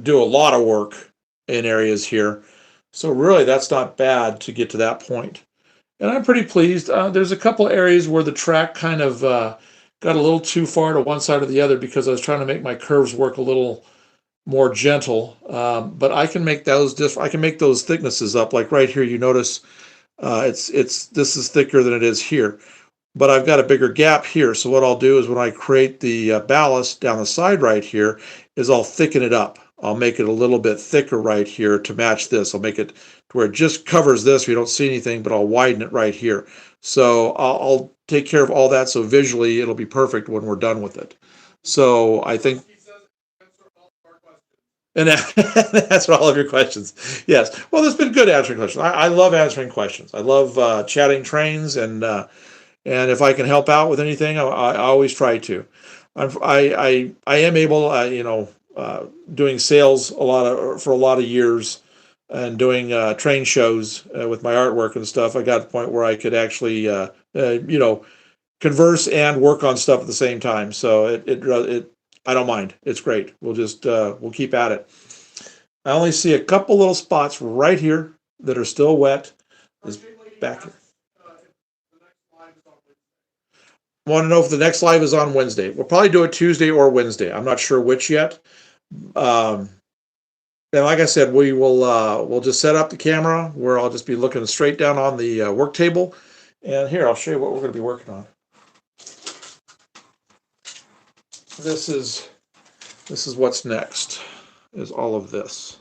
do a lot of work in areas here. So really, that's not bad to get to that point. And I'm pretty pleased. There's a couple areas where the track kind of got a little too far to one side or the other because I was trying to make my curves work a little more gentle. But I can make I can make those thicknesses up. Like right here, you notice this is thicker than it is here. But I've got a bigger gap here. So what I'll do is when I create the ballast down the side right here is I'll thicken it up. I'll make it a little bit thicker right here to match this. I'll make it to where it just covers this. You don't see anything, but I'll widen it right here. So I'll take care of all that. So visually it'll be perfect when we're done with it. So I think, and that's all of your questions. Yes. Well, it's been good answering questions. I love answering questions. I love chatting trains, and if I can help out with anything, I always try to. I am able, doing sales for a lot of years, and doing train shows with my artwork and stuff. I got to the point where I could actually, converse and work on stuff at the same time. So I don't mind. It's great. We'll keep at it. I only see a couple little spots right here that are still wet. Is back here. Want to know if the next live is on Wednesday? We'll probably do it Tuesday or Wednesday. I'm not sure which yet. And like I said, we'll just set up the camera where I'll just be looking straight down on the work table. And here, I'll show you what we're going to be working on. This is what's next, is all of this.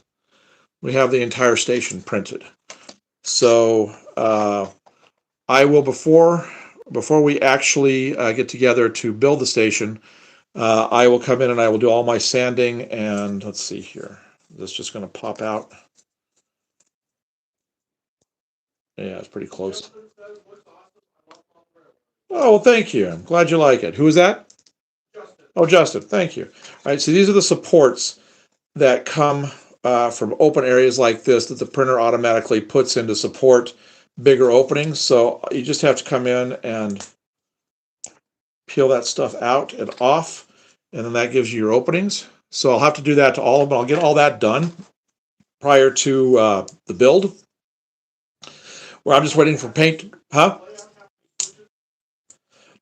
We have the entire station printed. So I will, before we actually get together to build the station, I will come in and I will do all my sanding. And let's see here. This is just going to pop out. Yeah, it's pretty close. Oh, well, thank you. I'm glad you like it. Who is that? Justin. Oh, Justin. Thank you. All right, so these are the supports that come from open areas like this that the printer automatically puts in to support bigger openings. So you just have to come in and peel that stuff out and off, and then that gives you your openings. So I'll have to do that to all of them. I'll get all that done prior to the build, where I'm just waiting for paint. Huh?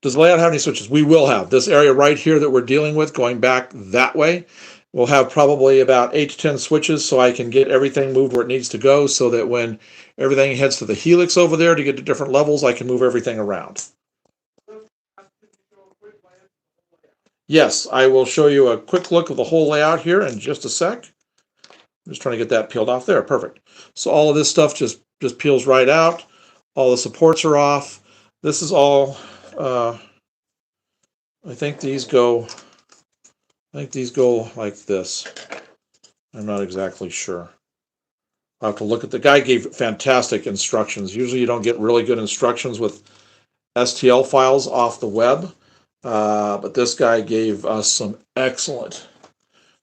Does the layout have any switches? We will have. This area right here that we're dealing with, going back that way, we'll have probably about 8 to 10 switches, so I can get everything moved where it needs to go, so that when everything heads to the helix over there to get to different levels, I can move everything around. Yes, I will show you a quick look of the whole layout here in just a sec. I'm just trying to get that peeled off there. Perfect. So all of this stuff just peels right out. All the supports are off. This is all, I think these go like this. I'm not exactly sure. I'll have to look at the guy gave fantastic instructions. Usually you don't get really good instructions with STL files off the web. But this guy gave us some excellent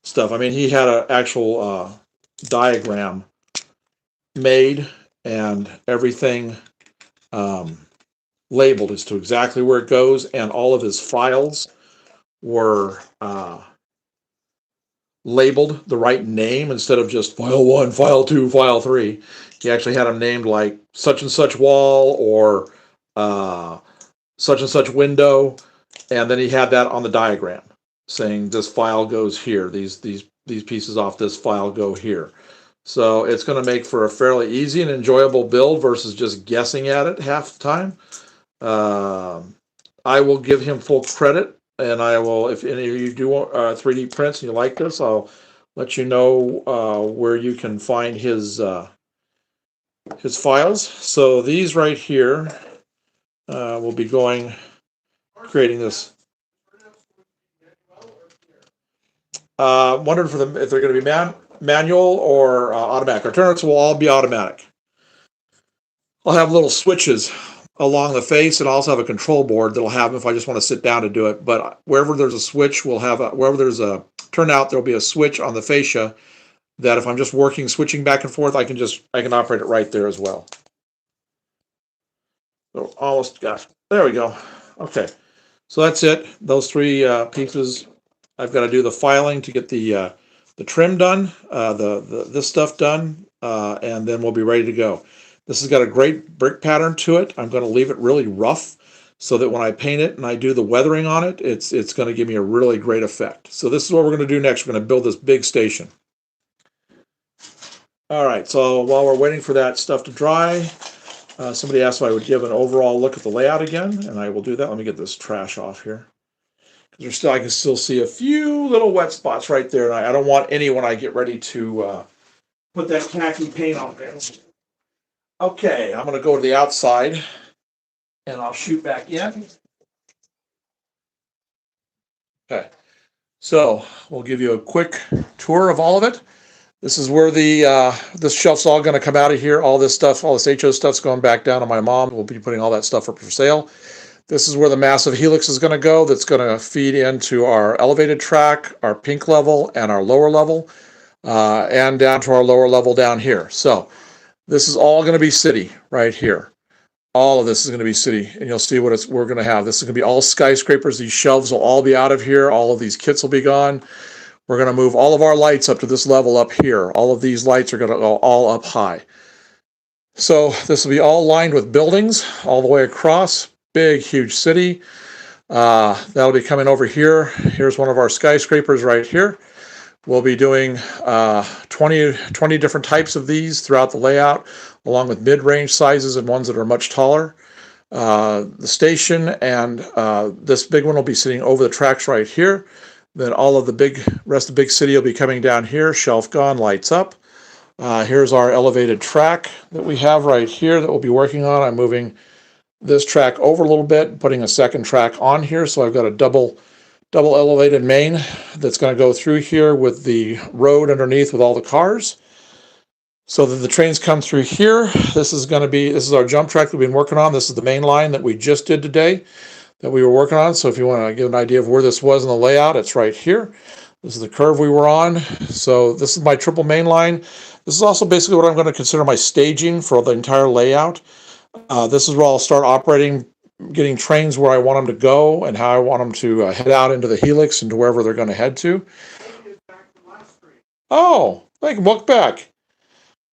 stuff. I mean, he had an actual diagram made and everything labeled as to exactly where it goes, and all of his files were labeled the right name instead of just file 1, file 2, file 3. He actually had them named like such and such wall or such and such window. And then he had that on the diagram saying this file goes here. These pieces off this file go here. So it's going to make for a fairly easy and enjoyable build versus just guessing at it half the time. I will give him full credit, and I will, if any of you do 3D prints and you like this, I'll let you know where you can find his files. So these right here will be going, creating this. Wondered if they're going to be manual or automatic. Our turnouts will all be automatic. I'll have little switches along the face, and I'll also have a control board that'll have if I just want to sit down to do it. But wherever there's a switch, we'll have wherever there's a turnout, there'll be a switch on the fascia that if I'm just switching back and forth, I can operate it right there as well. So almost got, there we go. Okay. So that's it. Those 3 pieces. I've got to do the filing to get the trim done, this stuff done, and then we'll be ready to go. This has got a great brick pattern to it. I'm going to leave it really rough so that when I paint it and I do the weathering on it, it's going to give me a really great effect. So this is what we're going to do next. We're going to build this big station. All right. So while we're waiting for that stuff to dry, somebody asked if I would give an overall look at the layout again, and I will do that. Let me get this trash off here. I can still see a few little wet spots right there, and I don't want any when I get ready to put that khaki paint on there. Okay, I'm going to go to the outside, and I'll shoot back in. Okay, so we'll give you a quick tour of all of it. This is where this shelf's all going to come out of here. All this stuff, all this HO stuff's going back down to my mom. We'll be putting all that stuff up for sale. This is where the massive helix is going to go. That's going to feed into our elevated track, our pink level, and our lower level, and down to our lower level down here. So this is all going to be city right here. All of this is going to be city, and you'll see what we're going to have. This is going to be all skyscrapers. These shelves will all be out of here. All of these kits will be gone. We're going to move all of our lights up to this level up here. All of these lights are going to go all up high. So this will be all lined with buildings all the way across. Big, huge city. That'll be coming over here. Here's one of our skyscrapers right here. We'll be doing 20 different types of these throughout the layout, along with mid-range sizes and ones that are much taller. The station and this big one will be sitting over the tracks right here. Then all of the rest of the big city will be coming down here. Shelf gone, lights up. Here's our elevated track that we have right here that we'll be working on. I'm moving this track over a little bit, putting a second track on here. So I've got a double elevated main that's going to go through here with the road underneath with all the cars. So that the trains come through here. This is our jump track that we've been working on. This is the main line that we just did today that we were working on. So if you want to get an idea of where this was in the layout, it's right here. This is the curve we were on. So this is my triple main line. This is also basically what I'm going to consider my staging for the entire layout. This is where I'll start operating, getting trains where I want them to go and how I want them to head out into the helix and to wherever they're going to head to. Oh, they can look back.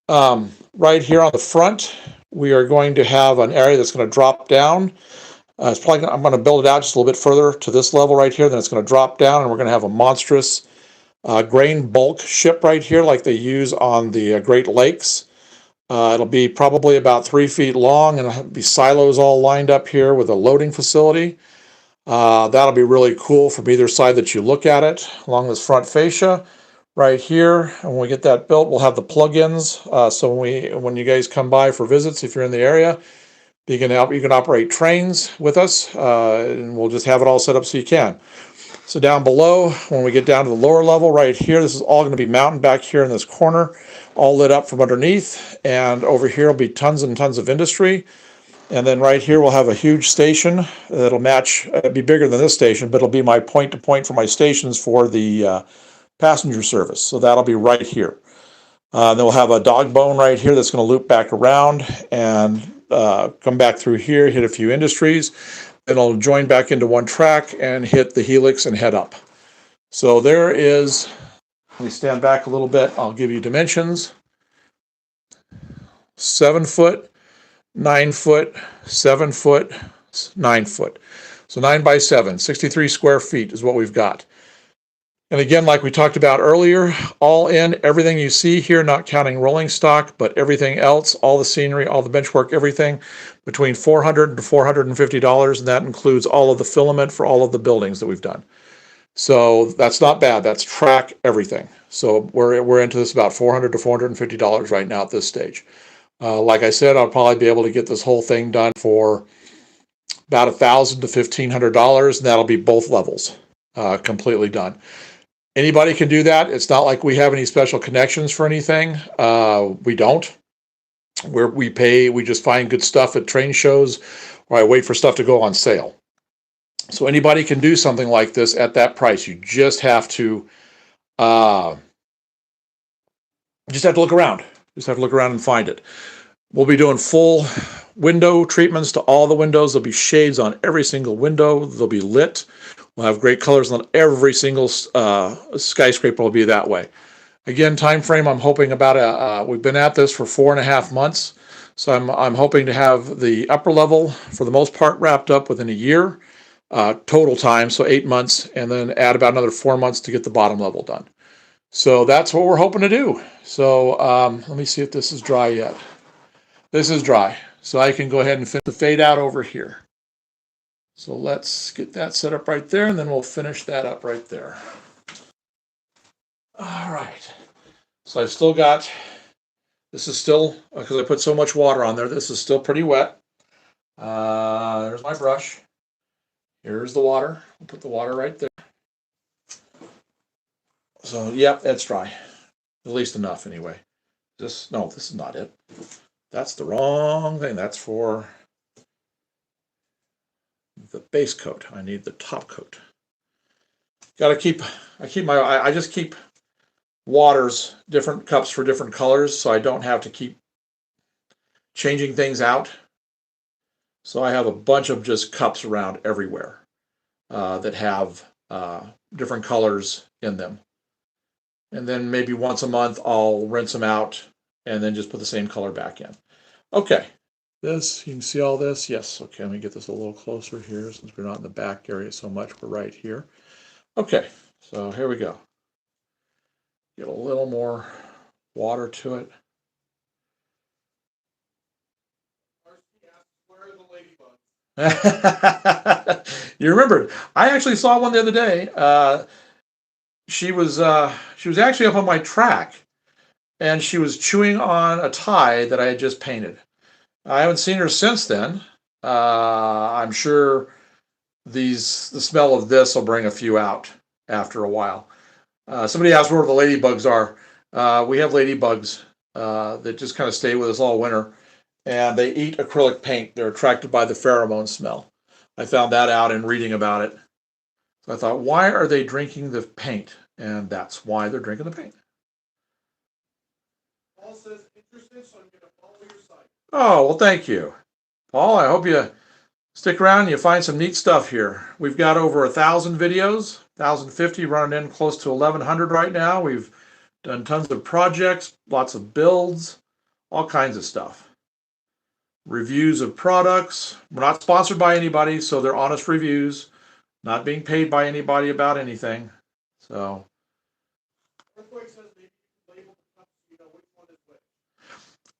Right here on the front, we are going to have an area that's going to drop down It's probably I'm going to build it out just a little bit further to this level right here. Then it's going to drop down, and we're going to have a monstrous grain bulk ship right here, like they use on the Great Lakes. It'll be probably about 3 feet long, and it'll be silos all lined up here with a loading facility. That'll be really cool from either side that you look at it along this front fascia right here. And when we get that built, we'll have the plug-ins. So when you guys come by for visits, if you're in the area, you can operate trains with us, and we'll just have it all set up so you can. So down below, when we get down to the lower level right here, this is all going to be mountain back here in this corner, all lit up from underneath. And over here will be tons and tons of industry. And then right here we'll have a huge station that'll match, be bigger than this station, but it'll be my point-to-point for my stations for the passenger service. So that'll be right here. Then we'll have a dog bone right here that's going to loop back around and come back through here, hit a few industries. Then it'll join back into one track and hit the helix and head up. So there is, let me stand back a little bit. I'll give you dimensions. 7 foot, 9 foot, 7 foot, 9 foot. So 9 by 7, 63 square feet is what we've got. And again, like we talked about earlier, all in, everything you see here, not counting rolling stock, but everything else, all the scenery, all the benchwork, everything, between $400 to $450, and that includes all of the filament for all of the buildings that we've done. So that's not bad. That's track everything. So we're into this about $400 to $450 right now at this stage. Like I said, I'll probably be able to get this whole thing done for about $1,000 to $1,500, and that'll be both levels completely done. Anybody can do that. It's not like we have any special connections for anything. We don't. We just find good stuff at train shows, or I wait for stuff to go on sale. So anybody can do something like this at that price. You just have to look around. Just have to look around and find it. We'll be doing full window treatments to all the windows. There'll be shades on every single window. They'll be lit. We'll have great colors on every single skyscraper will be that way. Again, time frame, I'm hoping about we've been at this for 4.5 months. So I'm hoping to have the upper level, for the most part, wrapped up within a year total time, so 8 months, and then add about another 4 months to get the bottom level done. So that's what we're hoping to do. So let me see if this is dry yet. This is dry, so I can go ahead and finish the fade out over here. So let's get that set up right there, and then we'll finish that up right there. All right. So I've still got, this is still, because I put so much water on there, this is still pretty wet. There's my brush. Here's the water. I'll put the water right there. So, yep, that's dry. At least enough, anyway. No, this is not it. That's the wrong thing. That's for the base coat. I need the top coat. I just keep waters, different cups for different colors, so I don't have to keep changing things out. So I have a bunch of just cups around everywhere that have different colors in them. And then maybe once a month I'll rinse them out and then just put the same color back in. Okay. This, you can see all this? Yes. Okay, let me get this a little closer here since we're not in the back area so much. We're right here. Okay, so here we go. Get a little more water to it. Where are the ladybugs? You remembered. I actually saw one the other day. She was actually up on my track, and she was chewing on a tie that I had just painted. I haven't seen her since then. I'm sure the smell of this will bring a few out after a while. Somebody asked where the ladybugs are. We have ladybugs that just kind of stay with us all winter, and they eat acrylic paint. They're attracted by the pheromone smell. I found that out in reading about it. So I thought, why are they drinking the paint? And that's why they're drinking the paint. Paul says interested, so I'm going to follow your site. Oh, well, thank you, Paul. I hope you stick around and you find some neat stuff here. We've got over 1,000 videos, 1,050, running in close to 1,100 right now. We've done tons of projects, lots of builds, all kinds of stuff. reviews of products. We're not sponsored by anybody, so they're honest reviews. Not being paid by anybody about anything. So Earthquake says maybe you can label the cups so you know which one is which.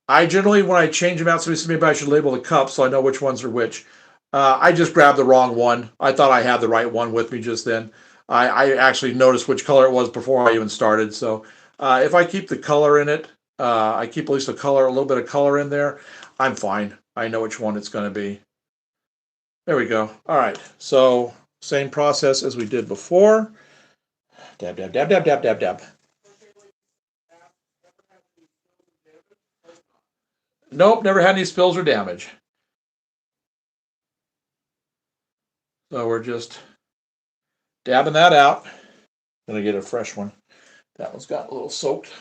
I generally, when I change them out, somebody says maybe I should label the cups so I know which ones are which. I just grabbed the wrong one. I thought I had the right one with me just then. I actually noticed which color it was before I even started. So if I keep the color in it, I keep at least a little bit of color in there, I'm fine. I know which one it's going to be. There we go. All right. So same process as we did before. Dab, dab, dab, dab, dab, dab, dab. Nope, never had any spills or damage. So we're just dabbing that out. Gonna get a fresh one. That one's got a little soaked.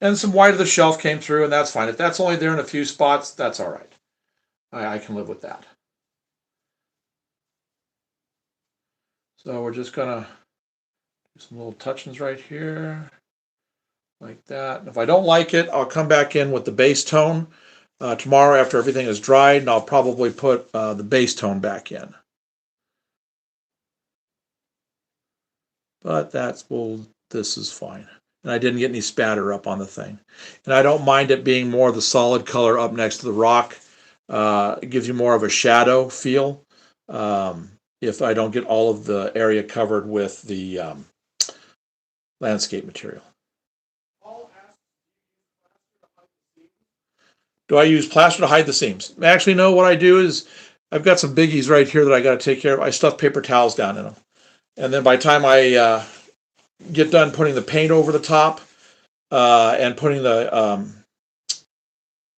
And some white of the shelf came through, and that's fine. If that's only there in a few spots, that's all right. I can live with that. So we're just gonna do some little touchings right here, like that. And if I don't like it, I'll come back in with the base tone tomorrow after everything is dried, and I'll probably put the base tone back in. But this is fine. And I didn't get any spatter up on the thing. And I don't mind it being more of the solid color up next to the rock. It gives you more of a shadow feel if I don't get all of the area covered with the landscape material. Do I use plaster to hide the seams? Actually, no. What I do is I've got some biggies right here that I got to take care of. I stuff paper towels down in them. And then by the time I get done putting the paint over the top and putting the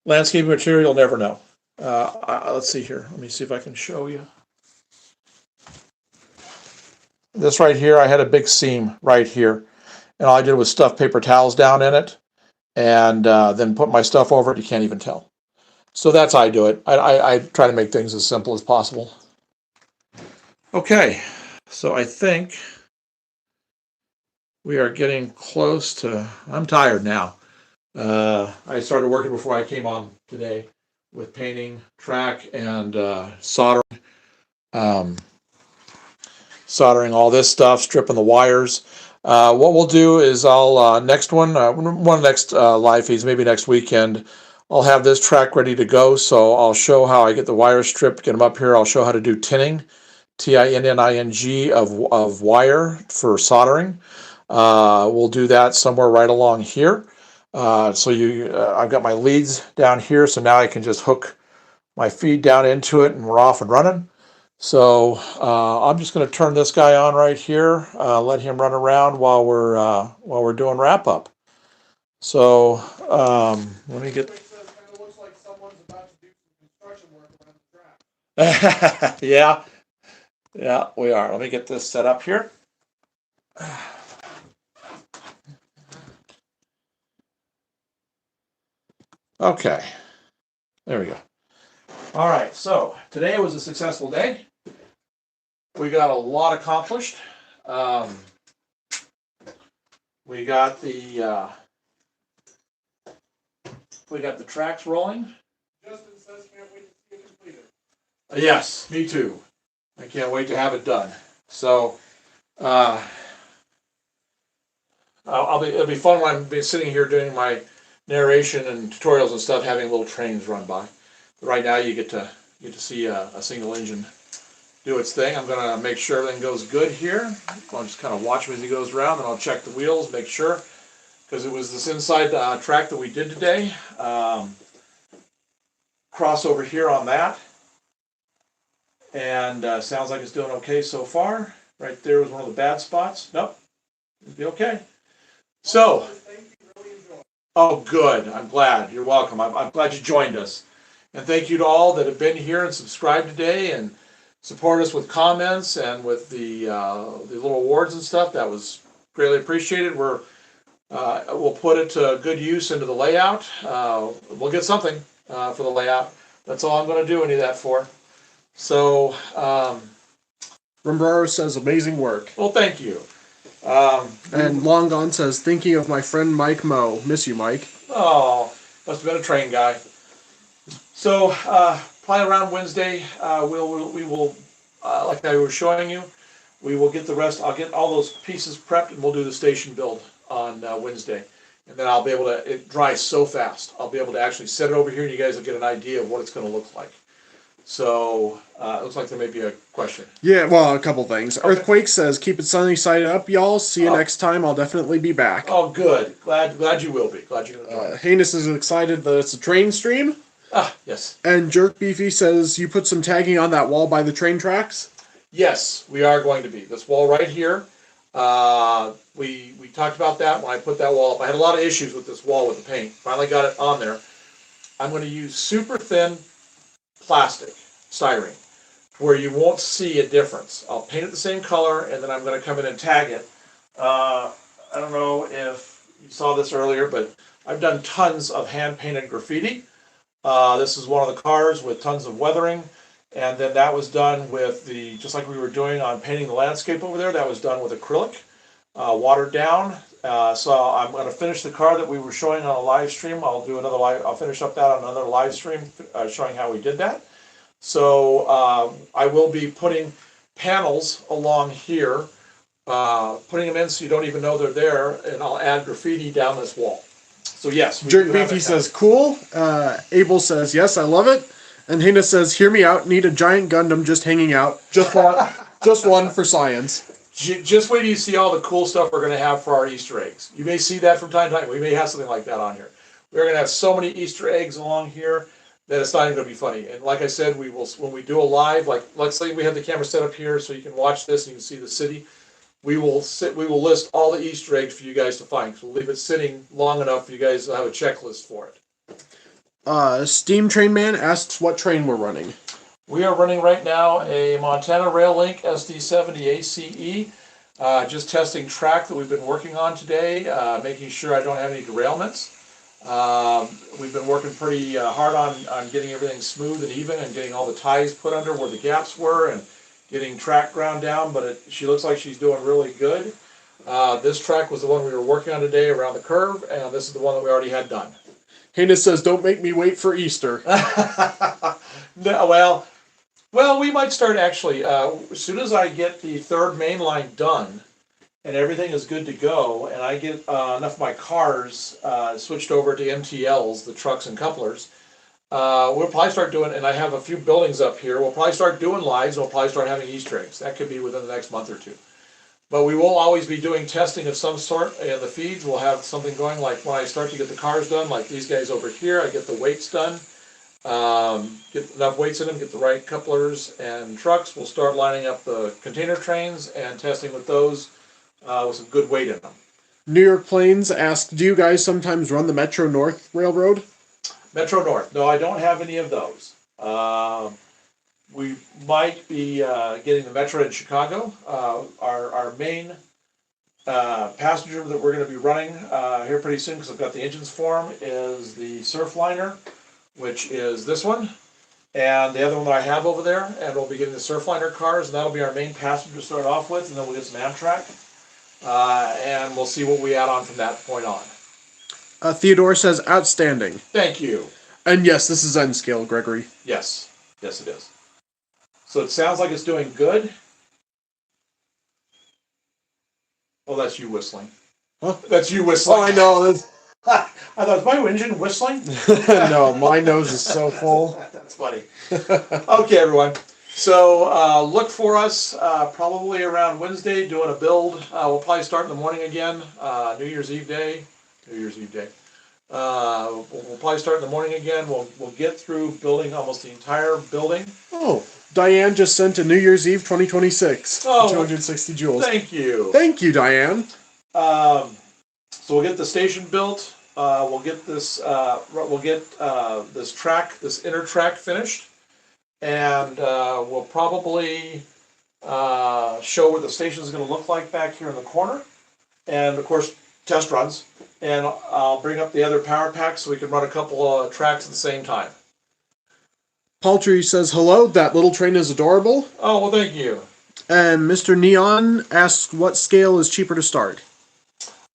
landscaping material, you'll never know. Let's see here. Let me see if I can show you. This right here, I had a big seam right here. And all I did was stuff paper towels down in it and then put my stuff over it. You can't even tell. So that's how I do it. I try to make things as simple as possible. Okay, so I think we are getting close to, I'm tired now. I started working before I came on today with painting, track, and soldering. Soldering all this stuff, stripping the wires. What we'll do is I'll, next one next live feeds, maybe next weekend, I'll have this track ready to go. So I'll show how I get the wires stripped, get them up here. I'll show how to do tinning, T-I-N-N-I-N-G of wire for soldering. We'll do that somewhere right along here. I've got my leads down here, so now I can just hook my feed down into it and we're off and running. So I'm just going to turn this guy on right here, let him run around while we're doing wrap up. So let me get. It kind of looks like someone's about to do some construction work around the track. Yeah, we are. Let me get this set up here. Okay, there we go. All right, so today was a successful day. We got a lot accomplished. We got the tracks rolling. Justin says can't wait to see it completed. Yes, me too. I can't wait to have it done. So it'll be fun when I'm sitting here doing my narration and tutorials and stuff, having little trains run by. But right now you get to see a single engine do its thing. I'm gonna make sure everything goes good here. I'll just kind of watch him as he goes around, and I'll check the wheels, make sure, because it was this inside track that we did today. Cross over here on that, and sounds like it's doing okay so far. Right there was one of the bad spots. Nope, it'll be okay. So, oh, good. I'm glad. You're welcome. I'm glad you joined us. And thank you to all that have been here and subscribed today and support us with comments and with the little awards and stuff. That was greatly appreciated. We'll put it to good use into the layout. We'll get something for the layout. That's all I'm going to do any of that for. So, Rumbraro says amazing work. well, thank you. And Long Gone says, thinking of my friend Mike Moe. Miss you, Mike. Oh, must have been a train guy. So, probably around Wednesday, we will, like I was showing you, we will get the rest. I'll get all those pieces prepped, and we'll do the station build on Wednesday, and then I'll be able to. It dries so fast. I'll be able to actually set it over here, and you guys will get an idea of what it's going to look like. So, it looks like there may be a question. Yeah, well, a couple things. Earthquake says, keep it sunny side up, y'all. See you next time. I'll definitely be back. Oh, good. Glad you will be. Glad you're going to Heinous is excited that it's a train stream. Yes. And Jerk Beefy says, you put some tagging on that wall by the train tracks? Yes, we are going to be. This wall right here, we talked about that when I put that wall up. I had a lot of issues with this wall with the paint. Finally got it on there. I'm going to use super thin plastic, styrene, where you won't see a difference. I'll paint it the same color, and then I'm going to come in and tag it. I don't know if you saw this earlier, but I've done tons of hand-painted graffiti. This is one of the cars with tons of weathering. And then that was done with just like we were doing on painting the landscape over there, that was done with acrylic, watered down. So I'm going to finish the car that we were showing on a live stream. I'll finish up that on another live stream showing how we did that. So I will be putting panels along here, putting them in so you don't even know they're there, and I'll add graffiti down this wall. So yes. Jerk Beefy says, cool. Abel says, yes, I love it. And Hina says, hear me out, need a giant Gundam just hanging out. Just one for science. Just wait till you see all the cool stuff we're going to have for our Easter eggs. You may see that from time to time. We may have something like that on here. We're going to have so many Easter eggs along here that it's not even going to be funny. And like I said, we will, when we do a live, like let's say we have the camera set up here so you can watch this and you can see the city. We will list all the Easter eggs for you guys to find. So we'll leave it sitting long enough for you guys to have a checklist for it. Steam Train Man asks what train we're running. We are running right now a Montana Rail Link SD70 ACE. Just testing track that we've been working on today, making sure I don't have any derailments. We've been working pretty hard on getting everything smooth and even and getting all the ties put under where the gaps were and getting track ground down, but she looks like she's doing really good. This track was the one we were working on today around the curve, and this is the one that we already had done. Hina says, don't make me wait for Easter. No, well, we might start actually, as soon as I get the third main line done and everything is good to go, and I get enough of my cars switched over to MTLs, the trucks and couplers, we'll probably start doing, and I have a few buildings up here, we'll probably start doing lives, and we'll probably start having Easter eggs. That could be within the next month or two. But we will always be doing testing of some sort in the feeds. We'll have something going, like when I start to get the cars done, like these guys over here, I get the weights done, get enough weights in them, get the right couplers and trucks. We'll start lining up the container trains and testing with those with some good weight in them. New York Plains asks, do you guys sometimes run the Metro North Railroad? Metro North. No, I don't have any of those. We might be getting the Metro in Chicago. Our main passenger that we're going to be running here pretty soon, because I've got the engines for them, is the Surfliner, which is this one, and the other one that I have over there. And we'll be getting the Surfliner cars, and that'll be our main passenger to start off with, and then we'll get some Amtrak, and we'll see what we add on from that point on. Theodore says, outstanding. Thank you. And yes, this is N scale, Gregory. Yes, yes it is. So it sounds like it's doing good. Oh, that's you whistling. Huh? That's you whistling. Oh, I know. I thought, is my engine whistling? No, my nose is so full. That's funny. Okay, everyone. So look for us probably around Wednesday doing a build. We'll probably start in the morning again. New Year's Eve day. We'll probably start in the morning again. We'll get through building almost the entire building. Oh, Diane just sent a New Year's Eve 2026. Oh, 260 joules. Thank you. Thank you, Diane. So we'll get the station built. We'll get this. This track, this inner track finished, and we'll probably show what the station is going to look like back here in the corner, and of course test runs. And I'll bring up the other power packs so we can run a couple of tracks at the same time. Paltry says, hello, that little train is adorable. Oh, well, thank you. And Mr. Neon asks, what scale is cheaper to start?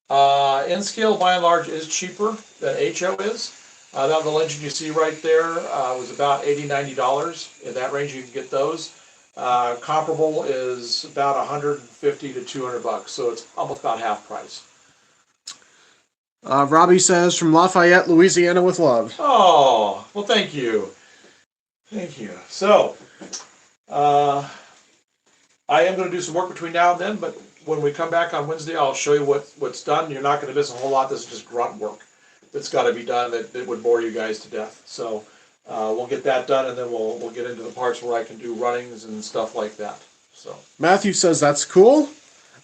N-scale by and large is cheaper than HO is. That little engine you see right there was about $80, $90. In that range, you can get those. Comparable is about 150 to 200 bucks, so it's almost about half price. Robbie says, from Lafayette, Louisiana with love. Oh, well, thank you. Thank you. So, I am going to do some work between now and then, but when we come back on Wednesday, I'll show you what's done. You're not going to miss a whole lot. This is just grunt work that's got to be done that would bore you guys to death. So we'll get that done, and then we'll get into the parts where I can do runnings and stuff like that. So Matthew says, that's cool.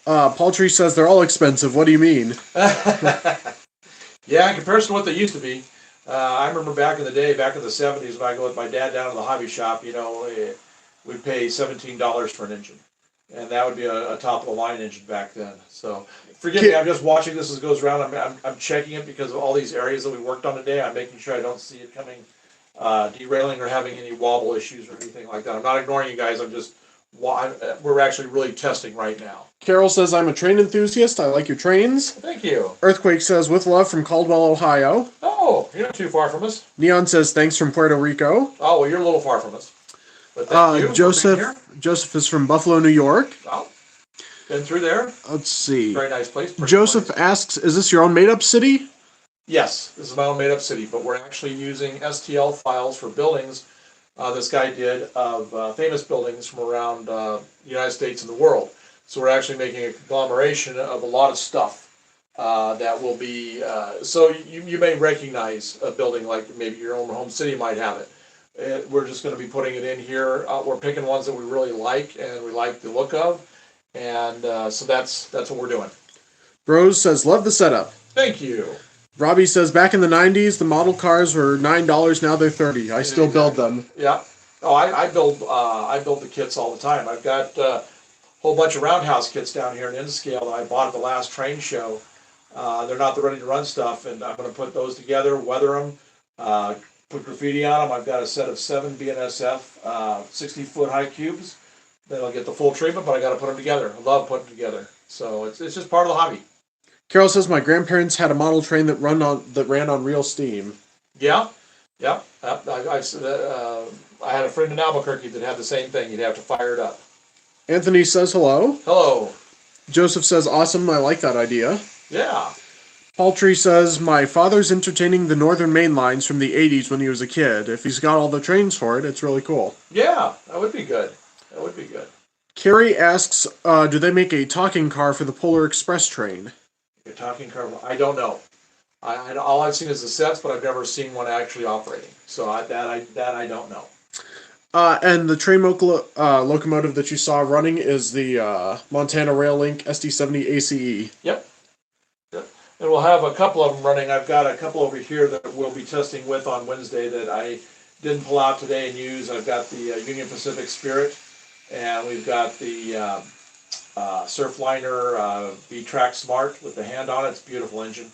Paltry says, they're all expensive. What do you mean? yeah, in comparison to what they used to be. I remember back in the day, back in the 70s, when I go with my dad down to the hobby shop, we'd pay $17 for an engine. And that would be a top-of-the-line engine back then. So, forgive me, I'm just watching this as it goes around. I'm checking it because of all these areas that we worked on today. I'm making sure I don't see it coming, derailing or having any wobble issues or anything like that. I'm not ignoring you guys. We're actually really testing right now. Carol says, I'm a train enthusiast. I like your trains. Thank you. Earthquake says, with love from Caldwell, Ohio. Oh, you're not too far from us. Neon says, thanks from Puerto Rico. Oh, well, you're a little far from us. But thank you for being here. Joseph is from Buffalo, New York. Oh, been through there. Let's see. Very nice place. Joseph asks, is this your own made-up city? Yes, this is my own made-up city, but we're actually using STL files for buildings this guy did of famous buildings from around the United States and the world. So we're actually making a conglomeration of a lot of stuff that will be, so you may recognize a building like maybe your own home city might have it. We're just going to be putting it in here. We're picking ones that we really like and we like the look of, and so that's what we're doing. Rose says, love the setup. Thank you. Robbie says, back in the 90s, the model cars were $9, now they're $30. I still build them. Yeah. Oh, I build the kits all the time. I've got a whole bunch of roundhouse kits down here in N-scale that I bought at the last train show. They're not the ready to run stuff, and I'm going to put those together, weather them, put graffiti on them. I've got a set of 7 BNSF 60-foot high cubes that'll get the full treatment, but I got to put them together. I love putting them together. So it's just part of the hobby. Carol says, my grandparents had a model train that ran on real steam. Yeah. Yep. I had a friend in Albuquerque that had the same thing. You'd have to fire it up. Anthony says, hello. Hello. Joseph says, awesome, I like that idea. Yeah. Paltry says, my father's entertaining the Northern Main lines from the 80s when he was a kid. If he's got all the trains for it, it's really cool. Yeah, that would be good. That would be good. Carrie asks, do they make a talking car for the Polar Express train? A talking car? I don't know. All I've seen is the sets, but I've never seen one actually operating. So I don't know. And the train locomotive that you saw running is the Montana Rail Link SD70 ACE. Yep. And we'll have a couple of them running. I've got a couple over here that we'll be testing with on Wednesday that I didn't pull out today and use. I've got the Union Pacific Spirit, and we've got the Surfliner V-Track Smart with the hand on it. It's a beautiful engine.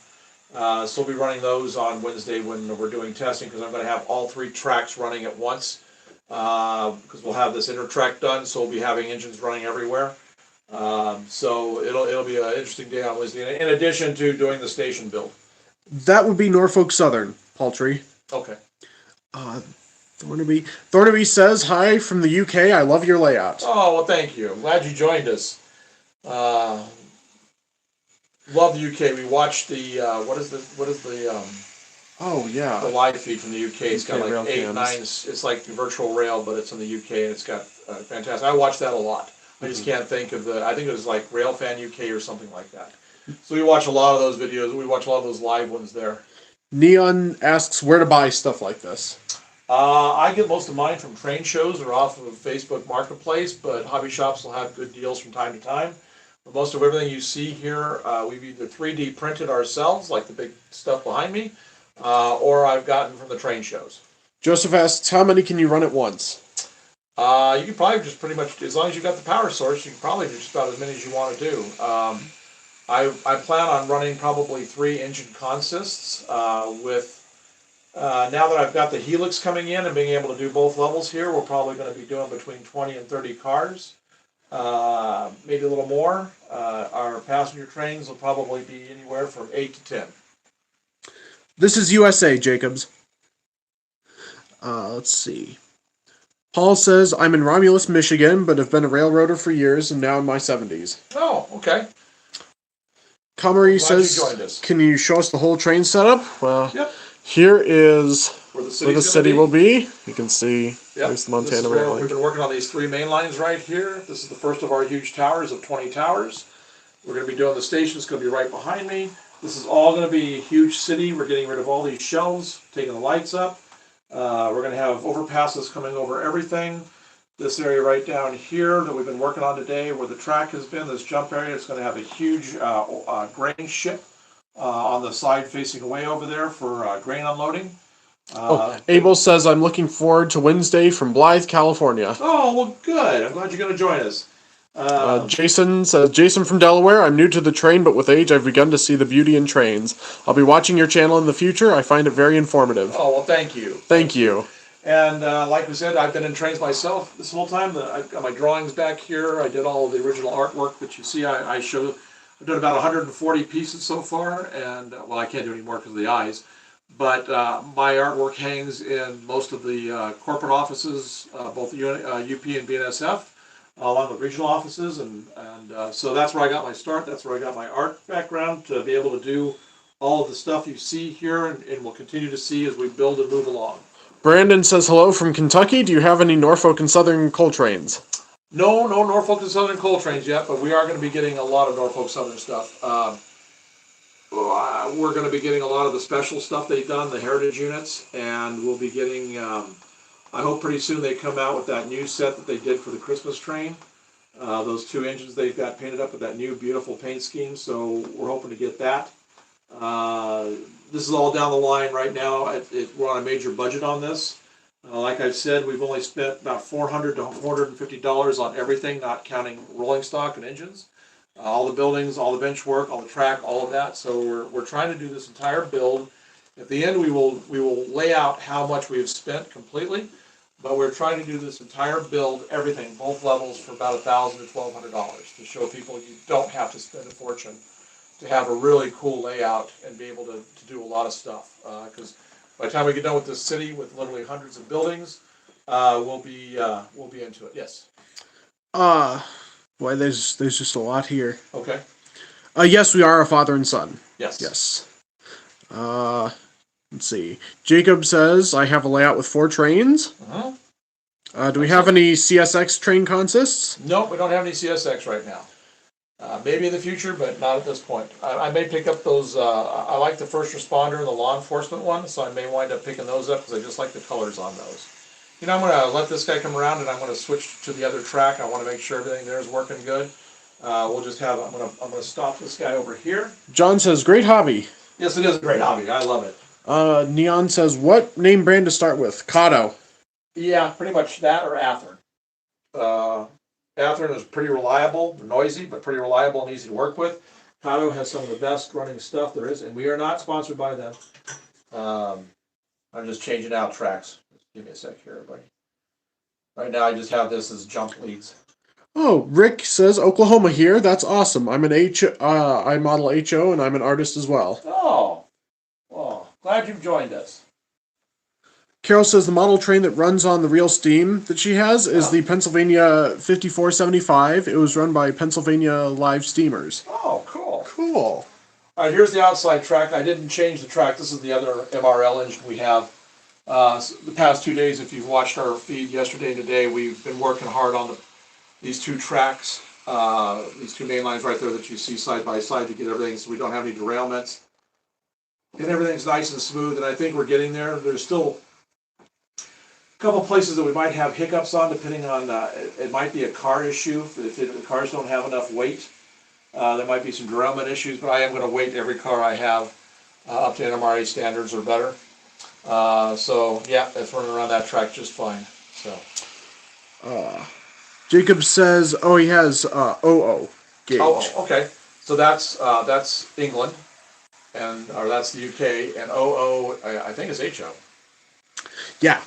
So we'll be running those on Wednesday when we're doing testing, because I'm going to have all 3 tracks running at once, because we'll have this inter-track done, so we'll be having engines running everywhere. So it'll be an interesting day on Wednesday, in addition to doing the station build. That would be Norfolk Southern, Paltry. Okay. Thornaby says, hi from the UK, I love your layout. Oh, well, thank you. I'm glad you joined us. Love the UK. We watched the, what is the Oh, yeah. the live feed from the UK. It's got UK rail like 8, cams. 9, it's like the virtual rail, but it's in the UK, and it's got fantastic. I watched that a lot. I just can't think of I think it was like Railfan UK or something like that. So we watch a lot of those videos. We watch a lot of those live ones there. Neon asks where to buy stuff like this. I get most of mine from train shows or off of Facebook Marketplace, but hobby shops will have good deals from time to time. But most of everything you see here, we've either 3D printed ourselves, like the big stuff behind me, or I've gotten from the train shows. Joseph asks, how many can you run at once? You can probably just pretty much, as long as you've got the power source, you can probably do just about as many as you want to do. I plan on running probably 3 engine consists with, now that I've got the Helix coming in and being able to do both levels here, we're probably going to be doing between 20 and 30 cars. maybe a little more. Our passenger trains will probably be anywhere from 8 to 10. This is USA, Jacobs. Let's see. Paul says, I'm in Romulus, Michigan, but have been a railroader for years and now in my 70s. Oh, okay. Comrie Glad you says, joined us. can you show us the whole train setup? Well, Yep. here is Where the where the city will be. You can see Yep. there's the This is Montana where Rail we've Link. been working on these 3 main lines right here. This is the first of our huge towers of 20 towers. We're going to be doing the station. It's going to be right behind me. This is all going to be a huge city. We're getting rid of all these shelves, taking the lights up. We're going to have overpasses coming over everything. This area right down here that we've been working on today, where the track has been, this jump area, it's going to have a huge grain ship on the side facing away over there for grain unloading. Abel says, I'm looking forward to Wednesday from Blythe, California. Oh, well, good. I'm glad you're going to join us. Jason says, Jason from Delaware, I'm new to the train, but with age I've begun to see the beauty in trains. I'll be watching your channel in the future. I find it very informative. Oh, well, thank you. Thank you. And like we said, I've been in trains myself this whole time. I've got my drawings back here. I did all of the original artwork that you see. I showed. I've done about 140 pieces so far, and well, I can't do any more because of the eyes. But my artwork hangs in most of the corporate offices, both UP and BNSF, along with regional offices, and so that's where I got my start. That's where I got my art background to be able to do all of the stuff you see here, and will continue to see as we build and move along. Brandon says, hello from Kentucky. Do you have any Norfolk and Southern coal trains? No Norfolk and Southern coal trains yet, but we are going to be getting a lot of Norfolk Southern stuff. We're going to be getting a lot of the special stuff they've done, the heritage units, and we'll be getting, I hope pretty soon they come out with that new set that they did for the Christmas train. Those 2 engines they've got painted up with that new beautiful paint scheme, so we're hoping to get that. This is all down the line right now. We're on a major budget on this. Like I've said, we've only spent about $400 to $450 on everything, not counting rolling stock and engines. All the buildings, all the bench work, all the track, all of that. So we're trying to do this entire build. At the end, we will lay out how much we have spent completely, but we're trying to do this entire build, everything, both levels, for about $1,000 to $1,200 to show people you don't have to spend a fortune to have a really cool layout and be able to do a lot of stuff. Because by the time we get done with this city with literally hundreds of buildings, we'll be into it. Yes. Boy, there's just a lot here. Okay. Yes, we are a father and son. Yes. Yes. Let's see. Jacob says, I have a layout with 4 trains. Do we have any CSX train consists? No, we don't have any CSX right now. Maybe in the future, but not at this point. I may pick up those. I like the first responder and the law enforcement one, so I may wind up picking those up because I just like the colors on those. You know, I'm going to let this guy come around and I'm going to switch to the other track. I want to make sure everything there is working good. We'll just have. I'm going to stop this guy over here. John says, great hobby. Yes, it is a great hobby. I love it. Neon says, what name brand to start with? Kato. Yeah, pretty much that or Athearn. Athearn is pretty reliable, noisy, but pretty reliable and easy to work with. Kato has some of the best running stuff there is, and we are not sponsored by them. I'm just changing out tracks. Give me a sec here, everybody. Right now, I just have this as jump leads. Oh, Rick says, Oklahoma here. That's awesome. I'm an I model HO, and I'm an artist as well. Oh, well, glad you've joined us. Carol says the model train that runs on the real steam that she has is the Pennsylvania 5475. It was run by Pennsylvania Live Steamers. Oh, cool. Cool. All right, here's the outside track. I didn't change the track. This is the other MRL engine we have. The past 2 days, if you've watched our feed yesterday and today, we've been working hard on these 2 tracks, these 2 main lines right there that you see side by side to get everything so we don't have any derailments. And everything's nice and smooth, and I think we're getting there. There's still a couple places that we might have hiccups on, depending on, it might be a car issue. If the cars don't have enough weight, there might be some derailment issues, but I am going to weight every car I have up to NMRA standards or better. So yeah, it's running around that track just fine. So Jacob says, oh, he has OO gauge. oh, okay. So that's England, or that's the UK, and OO I think is HO. Yeah.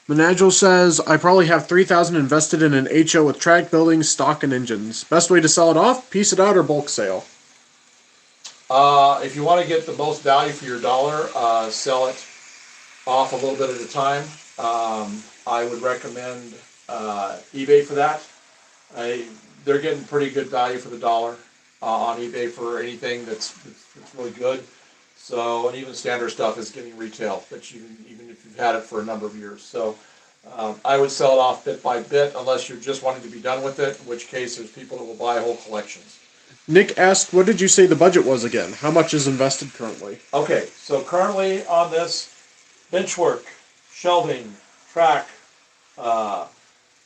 Menagel says, I probably have 3,000 invested in an HO with track buildings, stock, and engines. Best way to sell it off? Piece it out or bulk sale? If you want to get the most value for your dollar, sell it off a little bit at a time. I would recommend eBay for that. They're getting pretty good value for the dollar on eBay for anything that's really good. So, and even standard stuff is getting retail, that even if you've had it for a number of years. So, I would sell it off bit by bit, unless you're just wanting to be done with it, in which case there's people that will buy whole collections. Nick asked, what did you say the budget was again? How much is invested currently? Okay, so currently on this, bench work, shelving, track,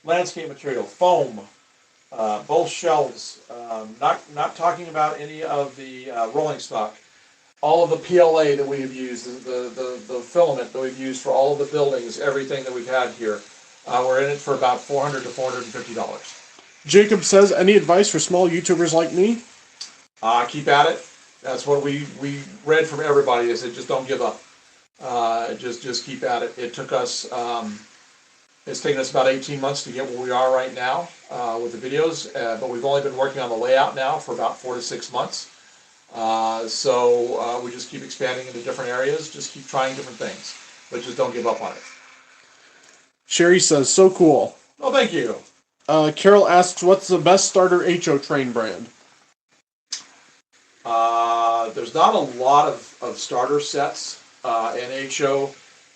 landscape material, foam, both shelves, not talking about any of the rolling stock. All of the PLA that we have used, the filament that we've used for all of the buildings, everything that we've had here, we're in it for about $400 to $450. Jacob says, any advice for small YouTubers like me? Keep at it. That's what we read from everybody. Is just don't give up. Just keep at it. It took us. It's taken us about 18 months to get where we are right now with the videos, but we've only been working on the layout now for about 4 to 6 months. So we just keep expanding into different areas. Just keep trying different things, but just don't give up on it. Sherry says, so cool. Oh, thank you. Carol asks, what's the best starter HO train brand? There's not a lot of starter sets in HO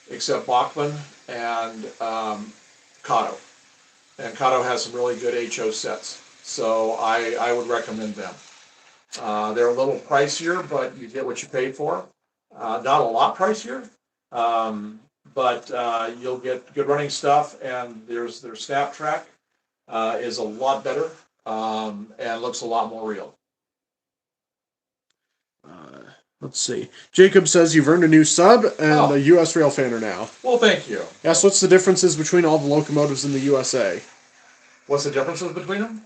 except Bachmann and Kato. And Kato has some really good HO sets, so I would recommend them. They're a little pricier, but you get what you pay for. Not a lot pricier, but you'll get good running stuff, and their snap track is a lot better and looks a lot more real. Let's see. Jacob says you've earned a new sub and a US Rail Fanner now. Well, thank you. Yes, what's the differences between all the locomotives in the USA? What's the differences between them?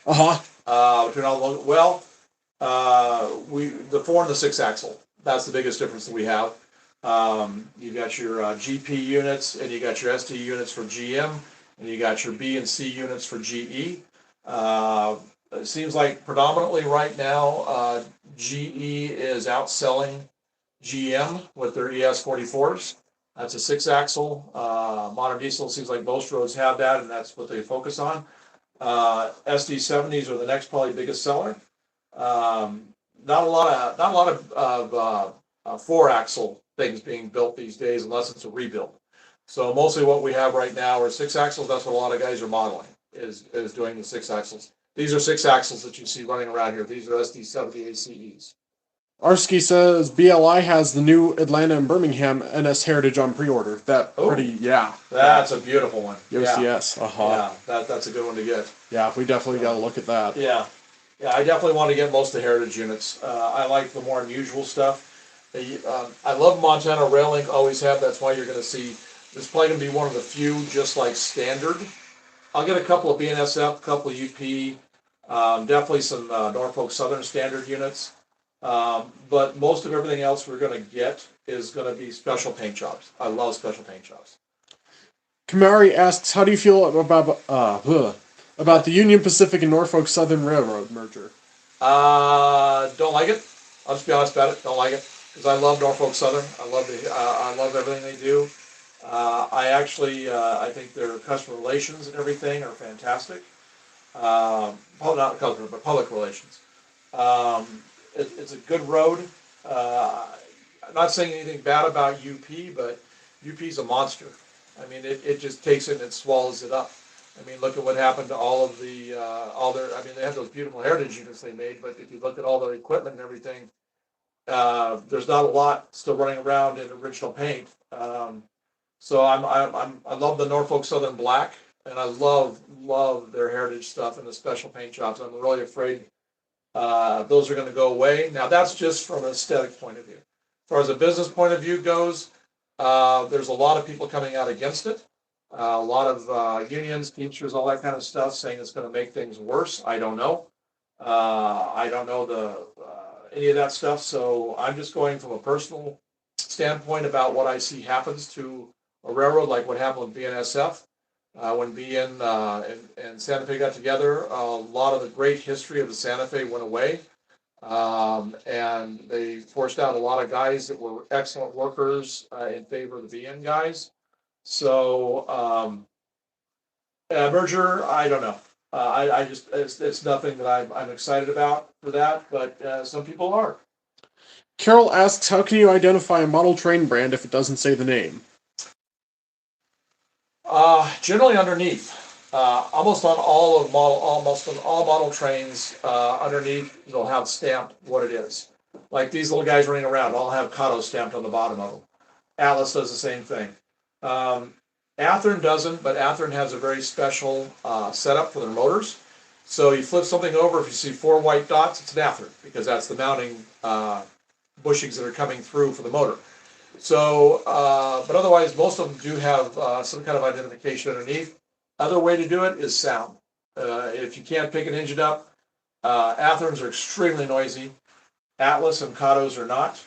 Uh-huh. The 4 and the 6 axle. That's the biggest difference that we have. You got your GP units, and you got your ST units for GM, and you got your B and C units for GE. It seems like predominantly right now, GE is outselling GM with their ES44s. That's a 6-axle. Modern diesel seems like most roads have that, and that's what they focus on. SD70s are the next probably biggest seller. Not a lot of 4-axle things being built these days, unless it's a rebuild. So mostly what we have right now are 6 axles. That's what a lot of guys are modeling, is doing the 6 axles. These are 6 axles that you see running around here. These are SD70 ACEs. Arsky says BLI has the new Atlanta and Birmingham NS Heritage on pre-order. Yeah. That's a beautiful one. Yes. Yeah, that's a good one to get. Yeah, we definitely got to look at that. Yeah, I definitely want to get most of the Heritage units. I like the more unusual stuff. I love Montana Rail Link, always have. That's why you're going to see, this is probably going to be one of the few just like standard. I'll get a couple of BNSF, a couple of UP, definitely some Norfolk Southern standard units. But most of everything else we're going to get is going to be special paint jobs. I love special paint jobs. Kamari asks, how do you feel about the Union Pacific and Norfolk Southern Railroad merger? Don't like it. I'll just be honest about it. Don't like it, because I love Norfolk Southern. I love everything they do. I think their customer relations and everything are fantastic. Well, not customer, but public relations. It's a good road. I'm not saying anything bad about UP, but UP's a monster. I mean, it just takes it and it swallows it up. I mean, look at what happened to all of they have those beautiful heritage units they made, but if you look at all the equipment and everything, there's not a lot still running around in original paint. So I love the Norfolk Southern Black, and I love their heritage stuff and the special paint jobs. I'm really afraid those are going to go away. Now that's just from an aesthetic point of view. As far as a business point of view goes, there's a lot of people coming out against it. A lot of unions, teamsters, all that kind of stuff, saying it's going to make things worse. I don't know. I don't know any of that stuff. So I'm just going from a personal standpoint about what I see happens to a railroad like what happened with BNSF. When BN and Santa Fe got together, a lot of the great history of the Santa Fe went away. And they forced out a lot of guys that were excellent workers in favor of the BN guys. So, merger, I don't know. I just, it's nothing that I'm excited about for that, but some people are. Carol asks, how can you identify a model train brand if it doesn't say the name? Generally underneath. Almost on all model trains, underneath they'll have stamped what it is. Like these little guys running around, all have Kato stamped on the bottom of them. Atlas does the same thing. Athearn doesn't, but Athearn has a very special setup for their motors. So you flip something over, if you see 4 white dots, it's an Athearn because that's the mounting bushings that are coming through for the motor. So, but otherwise, most of them do have some kind of identification underneath. Other way to do it is sound. If you can't pick an engine up, Athearns are extremely noisy. Atlas and Katos are not.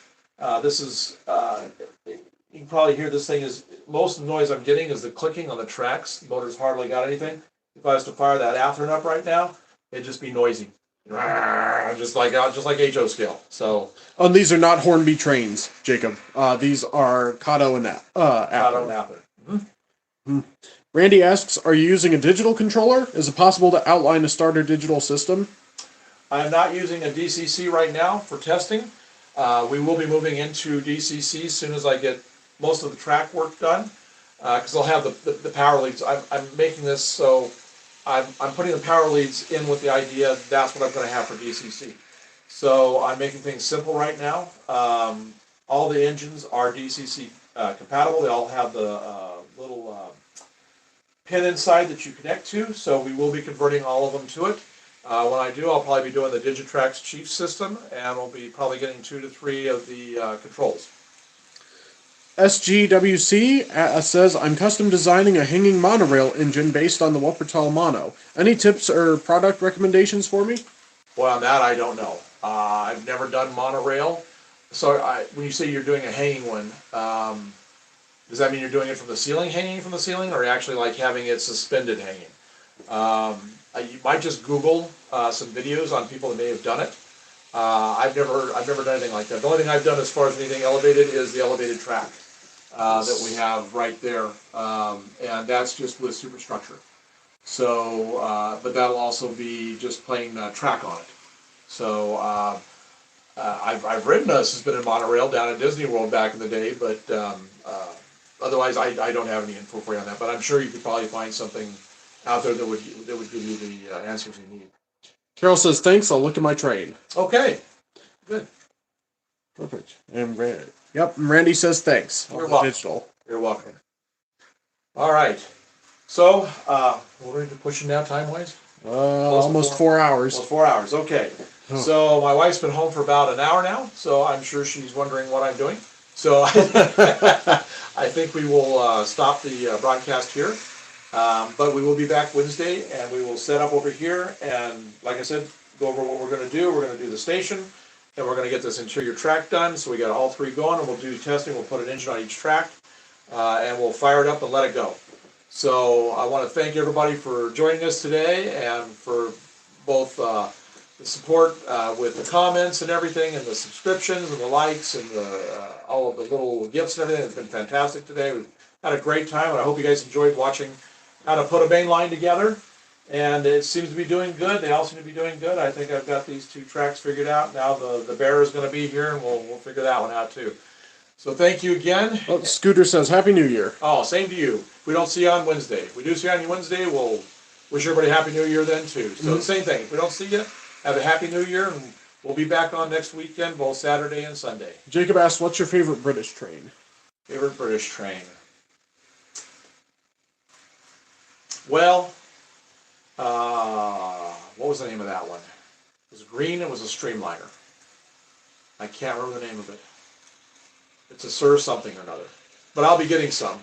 This is, you can probably hear this thing is, most of the noise I'm getting is the clicking on the tracks. The motor's hardly got anything. If I was to fire that Athearn up right now, it'd just be noisy. Just like HO scale. So. Oh, these are not Hornby trains, Jacob. These are Kato and Kato and Athearn. Athearn. Randy asks, are you using a digital controller? Is it possible to outline a starter digital system? I'm not using a DCC right now for testing. We will be moving into DCC as soon as I get most of the track work done, because I'll have the power leads. I'm making this so I'm putting the power leads in with the idea that's what I'm going to have for DCC. So I'm making things simple right now. All the engines are DCC compatible. They all have the little pin inside that you connect to, so we will be converting all of them to it. When I do, I'll probably be doing the Digitrax Chief system, and we'll be probably getting 2 to 3 of the controls. SGWC says, I'm custom designing a hanging monorail engine based on the Wuppertal Mono. Any tips or product recommendations for me? Well, on that I don't know. I've never done monorail. So when you say you're doing a hanging one, does that mean you're doing it from the ceiling, hanging from the ceiling, or actually like having it suspended hanging? You might just Google some videos on people that may have done it. I've never done anything like that. The only thing I've done as far as anything elevated is the elevated track that we have right there, and that's just with superstructure. So, but that'll also be just plain track on it. So I've ridden a suspended monorail down at Disney World back in the day, but otherwise I don't have any info for you on that. But I'm sure you could probably find something out there that would give you the answers you need. Carol says, thanks, I'll look at my train. Okay, good. Perfect. And Randy says, thanks. You're welcome. Digital. You're welcome. All right. So, we're ready to pushing now time-wise? Almost 4 hours. Well, 4 hours, okay. Oh. So my wife's been home for about an hour now, so I'm sure she's wondering what I'm doing. So I think we will stop the broadcast here. But we will be back Wednesday, and we will set up over here, and like I said, go over what we're going to do. We're going to do the station, and we're going to get this interior track done, so we got all 3 going, and we'll do testing. We'll put an engine on each track, and we'll fire it up and let it go. So I want to thank everybody for joining us today, and for both the support with the comments and everything, and the subscriptions, and the likes, and all of the little gifts and everything. It's been fantastic today. We've had a great time, and I hope you guys enjoyed watching how to put a main line together, and it seems to be doing good. They all seem to be doing good. I think I've got these 2 tracks figured out. Now the bearer is going to be here, and we'll figure that one out too. So thank you again. Oh, Scooter says, Happy New Year. Oh, same to you. If we don't see you on Wednesday. If we do see you on Wednesday, we'll wish everybody a Happy New Year then too. So same thing. If we don't see you, have a Happy New Year, and we'll be back on next weekend, both Saturday and Sunday. Jacob asks, what's your favorite British train? Favorite British train? Well, what was the name of that one? It was green. It was a streamliner. I can't remember the name of it. It's a Sir something or another. But I'll be getting some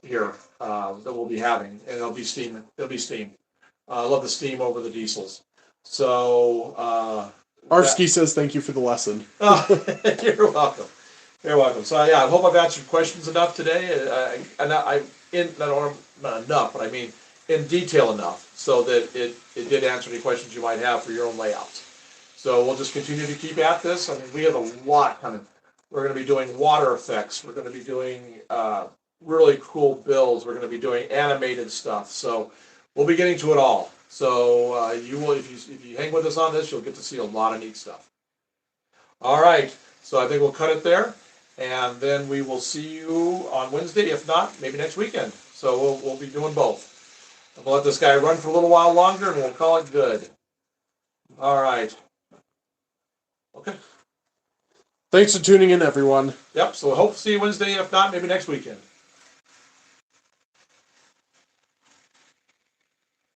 here that we'll be having, and it'll be steam. It'll be steam. I love the steam over the diesels. So Arsky says, thank you for the lesson. Oh, you're welcome. You're welcome. So yeah, I hope I've answered questions enough today. Not enough, but I mean in detail enough so that it did answer any questions you might have for your own layouts. So we'll just continue to keep at this. I mean, we have a lot coming. We're going to be doing water effects. We're going to be doing really cool builds. We're going to be doing animated stuff. So we'll be getting to it all. So you will, if you hang with us on this, you'll get to see a lot of neat stuff. All right. So I think we'll cut it there, and then we will see you on Wednesday. If not, maybe next weekend. So we'll be doing both. I'm gonna let this guy run for a little while longer, and we'll call it good. All right. Okay. Thanks for tuning in, everyone. Yep. So I hope to see you Wednesday. If not, maybe next weekend.